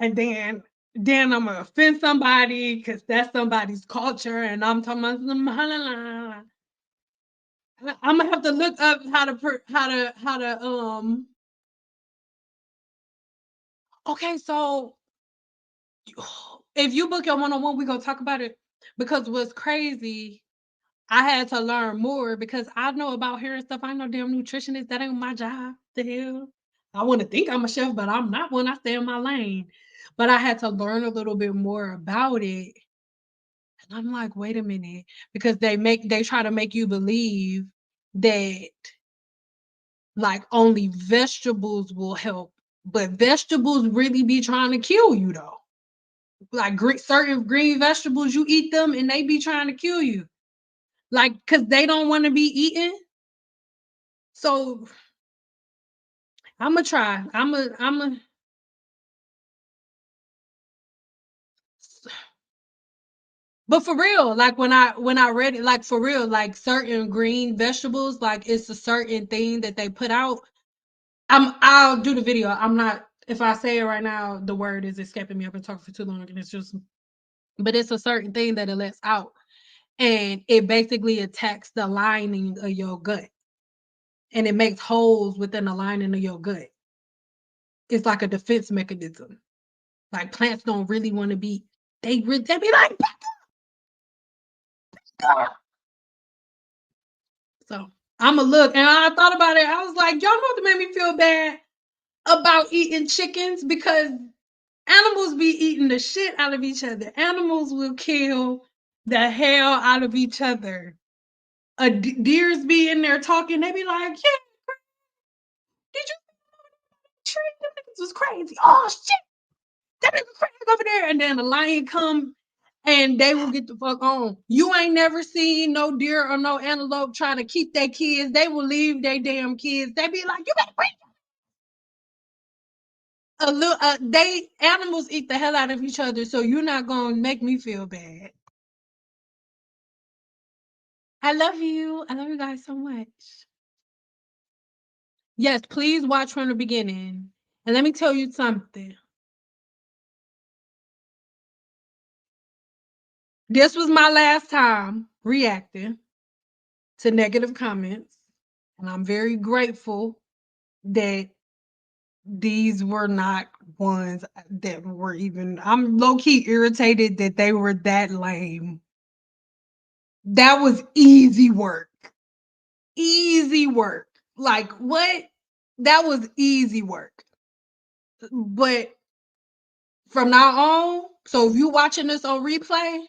and then I'm gonna offend somebody because that's somebody's culture, and I'm talking about some halala. I'm gonna have to look up how to okay, so if you book your one-on-one, we gonna talk about it because what's crazy, I had to learn more because I know about hair and stuff. I know damn nutritionist. That ain't my job. The hell. I want to think I'm a chef, but I'm not one. I stay in my lane. But I had to learn a little bit more about it. And I'm like, wait a minute, because they try to make you believe that like only vegetables will help, but vegetables really be trying to kill you though. Like certain green vegetables, you eat them and they be trying to kill you, like because they don't want to be eaten. So I'm gonna try. I'm a. But for real, like when I read it, like for real, like certain green vegetables, like it's a certain thing that they put out. I'll do the video. I'm not. If I say it right now, the word is escaping me. I've been talking for too long, and it's just. But it's a certain thing that it lets out, and it basically attacks the lining of your gut, and it makes holes within the lining of your gut. It's like a defense mechanism. Like plants don't really want to be. They be like. So I'ma look, and I thought about it. I was like, y'all know what made me feel bad about eating chickens because animals be eating the shit out of each other. Animals will kill the hell out of each other. Deers be in there talking. They be like, "Yeah, did you treat them niggas was crazy? Oh shit, that nigga crazy over there." And then the lion come. And they will get the fuck on. You ain't never seen no deer or no antelope trying to keep their kids. They will leave their damn kids. They be like, you better bring Animals eat the hell out of each other, so you're not gonna make me feel bad. I love you. I love you guys so much. Yes, please watch from the beginning. And let me tell you something. This was my last time reacting to negative comments. And I'm very grateful that these were not ones that were even, I'm low-key irritated that they were that lame. That was easy work. Easy work. Like, what? That was easy work. But from now on, so if you watching this on replay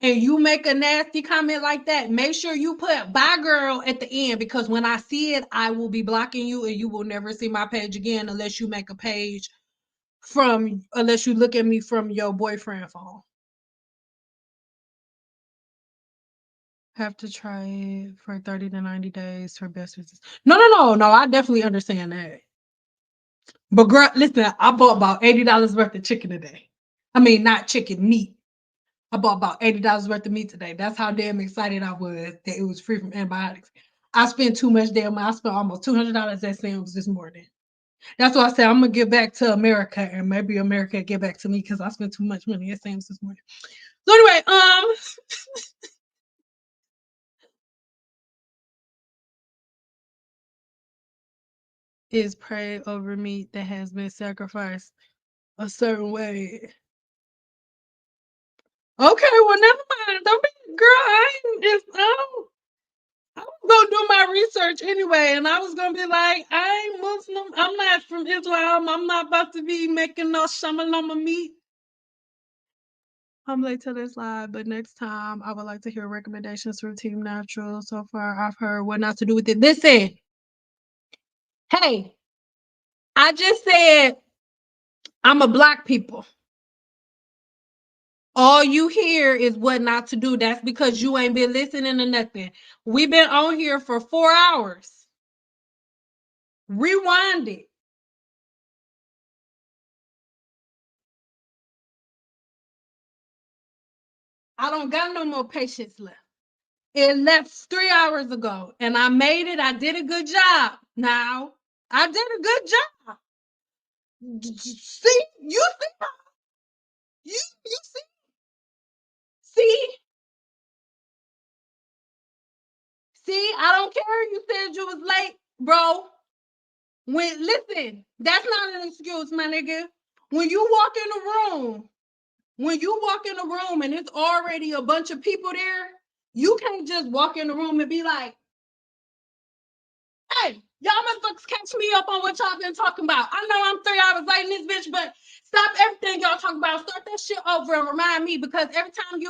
and you make a nasty comment like that, make sure you put "bye girl" at the end, because when I see it, I will be blocking you and you will never see my page again unless you make a page unless you look at me from your boyfriend phone. Have to try it for 30 to 90 days for best results. No. I definitely understand that. But girl, listen, I bought about $80 worth of chicken today. I mean, not chicken, meat. I bought about $80 worth of meat today. That's how damn excited I was that it was free from antibiotics. I spent too much damn money. I spent almost $200 at Sam's this morning. That's why I said I'm gonna get back to America, and maybe America get back to me because I spent too much money at Sam's this morning. So anyway, is pray over meat that has been sacrificed a certain way. Okay, well, never mind. Don't be, girl. I was gonna do my research anyway, and I was gonna be like, I ain't Muslim. I'm not from Islam. I'm not about to be making no shamalama meat. I'm late to this live, but next time I would like to hear recommendations for Team Natural. So far, I've heard what not to do with it. Listen, hey, I just said I'm a black people. All you hear is what not to do. That's because you ain't been listening to nothing. We've been on here for 4 hours. Rewind it. I don't got no more patience left. It left 3 hours ago, and I made it. I did a good job. Now, I did a good job. See, you see, see. I don't care. You said you was late, bro. Listen, that's not an excuse, my nigga. When you walk in the room, and it's already a bunch of people there, you can't just walk in the room and be like, hey, y'all motherfuckers catch me up on what y'all been talking about. I know I'm 3 hours late in this bitch, but stop everything y'all talking about. Start that shit over and remind me, because every time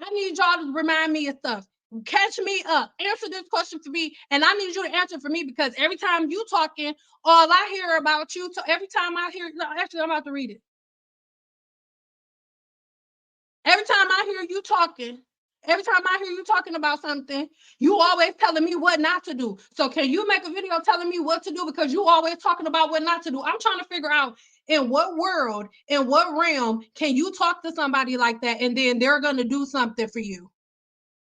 I need y'all to remind me of stuff. Catch me up. Answer this question for me, and I need you to answer for me, because every time you talking, all I hear about you, every time I hear, no, actually, I'm about to read it. Every time I hear you talking about something, you always telling me what not to do. So can you make a video telling me what to do, because you always talking about what not to do? I'm trying to figure out in what world, in what realm can you talk to somebody like that and then they're going to do something for you?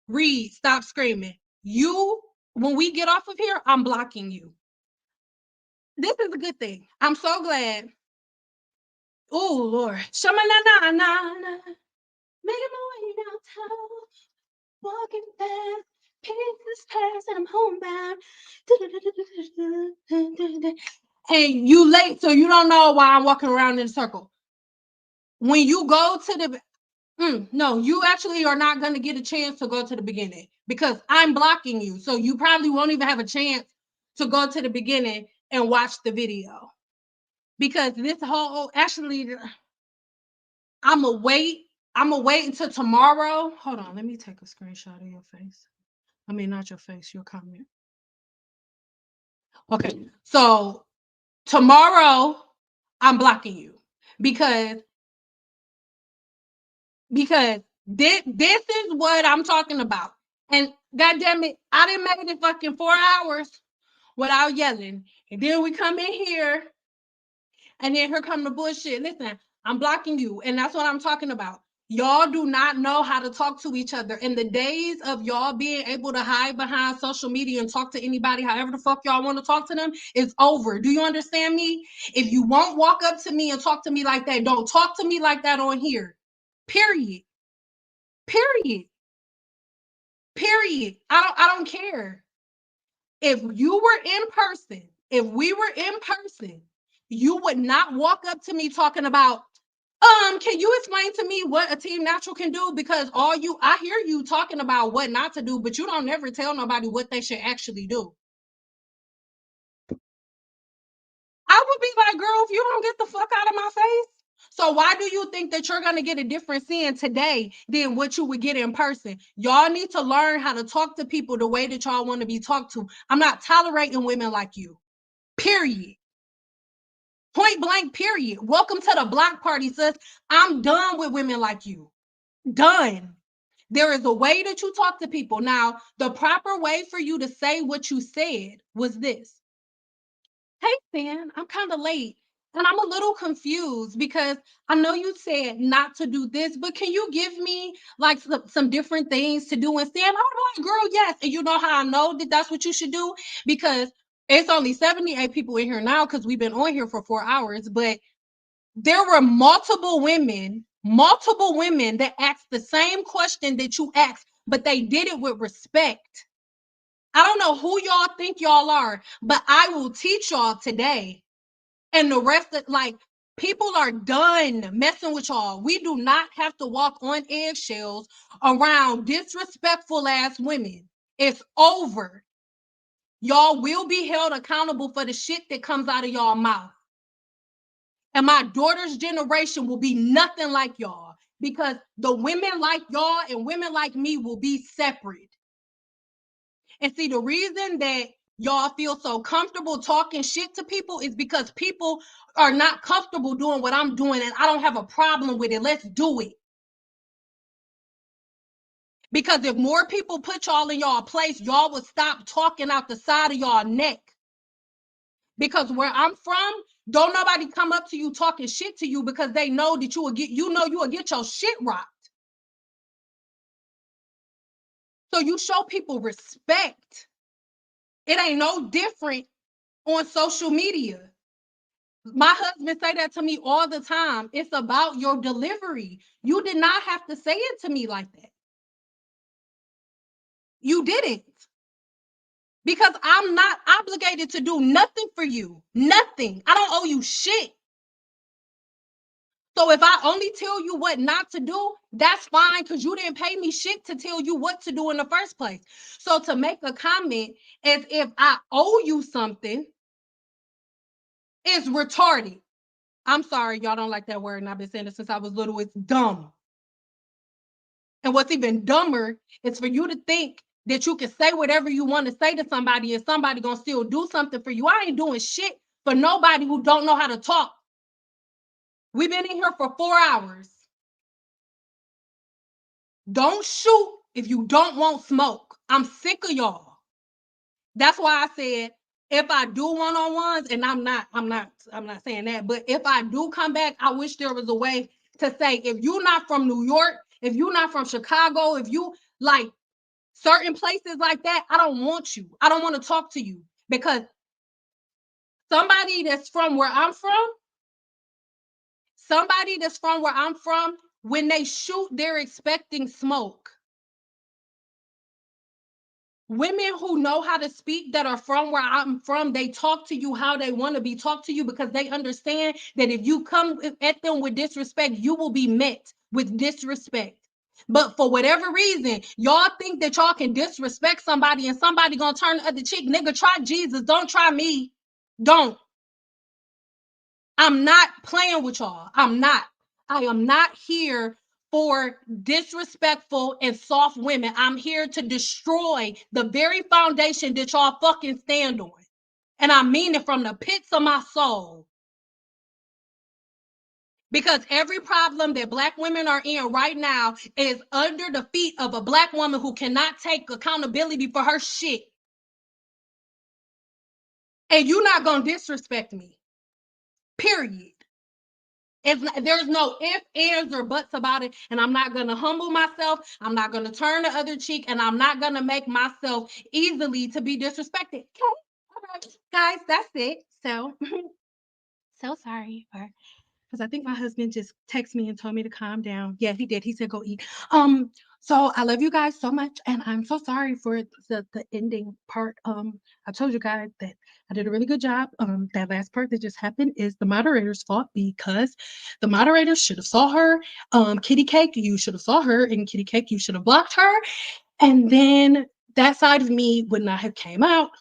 Read, stop screaming. When we get off of here, I'm blocking you. This is a good thing. I'm so glad. Oh, Lord. Shamanana. Making my way downtown. Walking fast, pieces past, and I'm homebound. And you late, so you don't know why I'm walking around in a circle. When you go to no, you actually are not going to get a chance to go to the beginning, because I'm blocking you. So you probably won't even have a chance to go to the beginning and watch the video. Because this whole, actually, I'm going to wait until tomorrow. Hold on, let me take a screenshot of your face. I mean, not your face, your comment. Okay, so tomorrow I'm blocking you, because this is what I'm talking about. And goddamn it, I didn't make it fucking 4 hours without yelling. And then we come in here And then here come the bullshit. Listen, I'm blocking you. And that's what I'm talking about. Y'all do not know how to talk to each other. In the days of y'all being able to hide behind social media and talk to anybody, however the fuck y'all want to talk to them, is over. Do you understand me? If you won't walk up to me and talk to me like that, don't talk to me like that on here. Period. Period. Period. I don't care. If you were in person, if we were in person, you would not walk up to me talking about, can you explain to me what a team natural can do? Because I hear you talking about what not to do, but you don't never tell nobody what they should actually do. I would be like, girl, if you don't get the fuck out of my face. So why do you think that you're going to get a different seeing today than what you would get in person? Y'all need to learn how to talk to people the way that y'all want to be talked to. I'm not tolerating women like you. Period. Point blank, period. Welcome to the block party, sis. I'm done with women like you. Done. There is a way that you talk to people. Now, the proper way for you to say what you said was this. Hey, Stan, I'm kind of late. And I'm a little confused because I know you said not to do this, but can you give me like some different things to do? And Stan, I'm like, girl, yes. And you know how I know that that's what you should do? Because it's only 78 people in here now because we've been on here for 4 hours, but there were multiple women that asked the same question that you asked, but they did it with respect. I don't know who y'all think y'all are, but I will teach y'all today. And the rest of people are done messing with y'all. We do not have to walk on eggshells around disrespectful ass women. It's over. Y'all will be held accountable for the shit that comes out of y'all mouth. And my daughter's generation will be nothing like y'all because the women like y'all and women like me will be separate. And see, the reason that y'all feel so comfortable talking shit to people is because people are not comfortable doing what I'm doing, and I don't have a problem with it. Let's do it. Because if more people put y'all in y'all place, y'all would stop talking out the side of y'all neck. Because where I'm from, don't nobody come up to you talking shit to you because they know that you will get your shit rocked. So you show people respect. It ain't no different on social media. My husband say that to me all the time. It's about your delivery. You did not have to say it to me like that. You didn't. Because I'm not obligated to do nothing for you. Nothing. I don't owe you shit. So if I only tell you what not to do, that's fine because you didn't pay me shit to tell you what to do in the first place. So to make a comment as if I owe you something is retarded. I'm sorry, y'all don't like that word, and I've been saying it since I was little. It's dumb. And what's even dumber is for you to think that you can say whatever you want to say to somebody and somebody gonna still do something for you. I ain't doing shit for nobody who don't know how to talk. We've been in here for 4 hours. Don't shoot if you don't want smoke. I'm sick of y'all. That's why I said if I do one-on-ones, and I'm not saying that, but if I do come back, I wish there was a way to say, if you're not from New York, if you're not from Chicago, if you like certain places like that, I don't want you. I don't want to talk to you because somebody that's from where I'm from, when they shoot, they're expecting smoke. Women who know how to speak that are from where I'm from, they talk to you how they want to be talked to you because they understand that if you come at them with disrespect, you will be met with disrespect. But for whatever reason, y'all think that y'all can disrespect somebody and somebody gonna turn the other cheek. Nigga, try Jesus. Don't try me. Don't. I'm not playing with y'all. I'm not. I am not here for disrespectful and soft women. I'm here to destroy the very foundation that y'all fucking stand on. And I mean it from the pits of my soul. Because every problem that Black women are in right now is under the feet of a Black woman who cannot take accountability for her shit. And you're not going to disrespect me. Period. There's no ifs, ands, or buts about it. And I'm not gonna humble myself. I'm not gonna turn the other cheek, and I'm not gonna make myself easily to be disrespected. Okay, all right, guys, that's it. So, so sorry for because I think my husband just texted me and told me to calm down. Yeah, he did. He said go eat. So I love you guys so much, and I'm so sorry for the ending part. I told you guys that I did a really good job. That last part that just happened is the moderator's fault because the moderator should have saw her. Kitty Cake, you should have saw her, and Kitty Cake, you should have blocked her, and then that side of me would not have came out.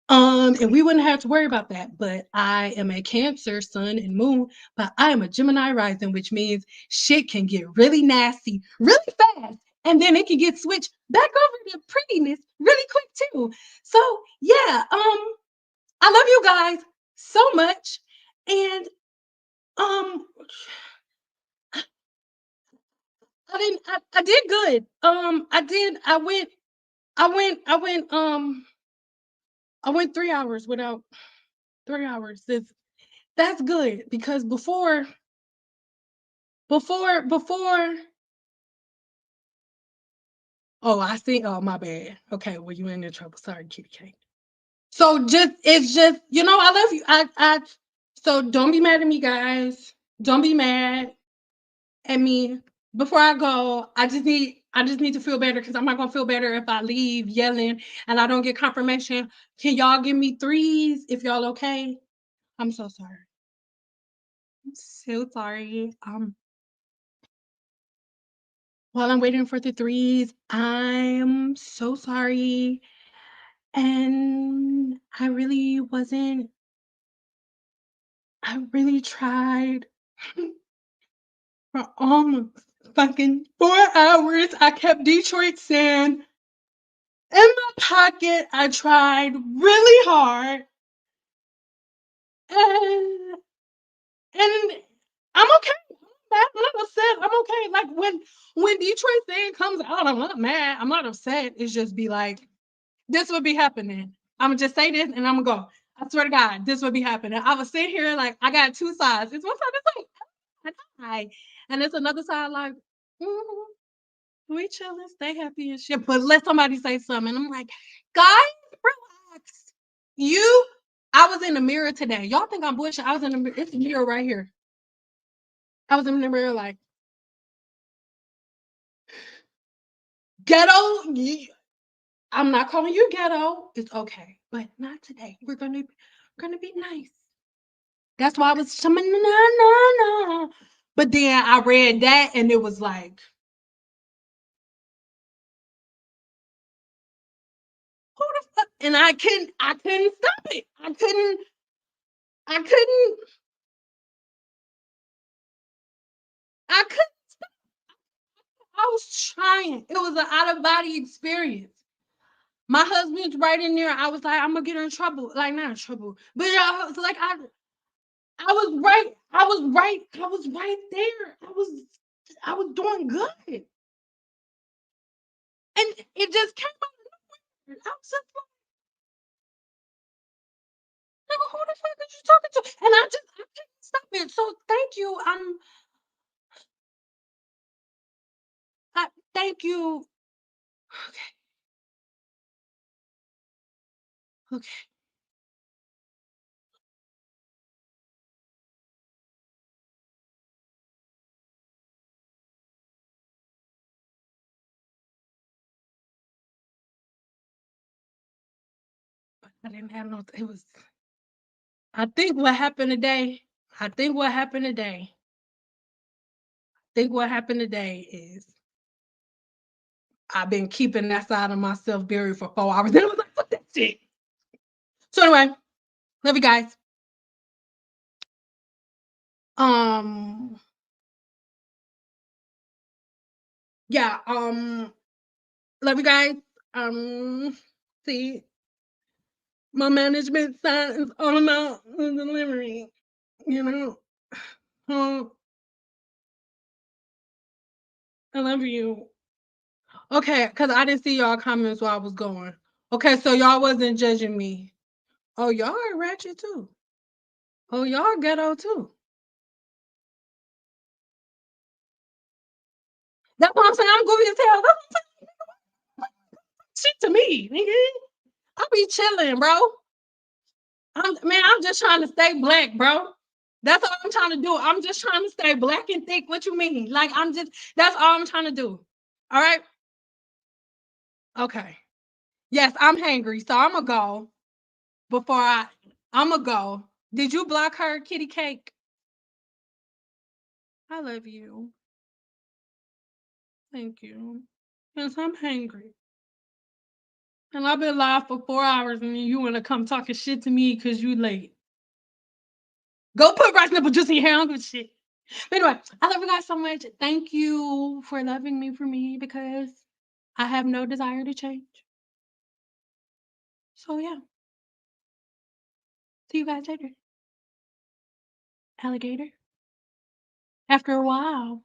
And we wouldn't have to worry about that. But I am a Cancer, Sun, and Moon, but I am a Gemini rising, which means shit can get really nasty really fast. And then it can get switched back over to prettiness really quick too. So yeah, I love you guys so much. And um I did good. I went 3 hours without 3 hours. That's good because before oh, I see. Oh, my bad. Okay, well, you in trouble. Sorry, kitty cat. So it's just, I love you. So don't be mad at me, guys. Don't be mad at me. Before I go, I just need to feel better because I'm not gonna feel better if I leave yelling and I don't get confirmation. Can y'all give me threes if y'all okay? I'm so sorry. I'm so sorry. While I'm waiting for the threes, I'm so sorry. And I really tried for almost fucking 4 hours. I kept Detroit sand in my pocket. I tried really hard. And and I'm okay. I'm not upset. I'm okay. Like when Detroit sand comes out, I'm not mad. I'm not upset. It's just be like, this would be happening. I'm gonna just say this and I'm gonna go. I swear to God, this would be happening. I was sitting here like I got two sides. It's one side that's like, hi. And it's another side like, mm, we chilling, stay happy and shit. But let somebody say something. And I'm like, guys, relax. You, I was in the mirror today. Y'all think I'm bullshit. I was in the mirror. It's a mirror right here. I was in the mirror like, ghetto. I'm not calling you ghetto. It's okay, but not today. We're gonna be nice. That's why I was something no. But then I read that and it was like, who the fuck? And I couldn't stop it. I couldn't, I couldn't, I was trying. It was an out of body experience. My husband's right in there. I was like, I'm gonna get her in trouble. Like, not in trouble. But I was like, I was right. I was right. I was right there. I was doing good. And it just came out of nowhere. I was just like, who the fuck are you talking to? And I couldn't stop it. So thank you. Thank you. Okay. Okay. But I didn't have no, it was, I think what happened today, I think what happened today, I think what happened today is I've been keeping that side of myself buried for 4 hours. Then I was like, fuck that shit. So anyway, love you guys. Um, yeah, love you guys. See, my management side is all about the delivery, you know. Um, I love you. Okay, because I didn't see y'all comments while I was going. Okay, so y'all wasn't judging me. Oh, y'all are ratchet too. Oh, y'all ghetto too. That's what I'm saying. I'm goofy as hell. That's what I'm saying. Shit to me, nigga. I be chilling, bro. I'm just trying to stay black, bro. That's all I'm trying to do. I'm just trying to stay black and thick. What you mean? Like that's all I'm trying to do. All right. Okay. Yes, I'm hangry, so I'm gonna go before I'm gonna go. Did you block her, kitty cake? I love you. Thank you. Yes, I'm hangry. And I've been live for 4 hours and you wanna come talking shit to me because you late. Go put rice nipple juice in your hair. I don't give a shit. But anyway, I love you guys so much. Thank you for loving me for me because I have no desire to change. So yeah, see you guys later. Alligator. After a while.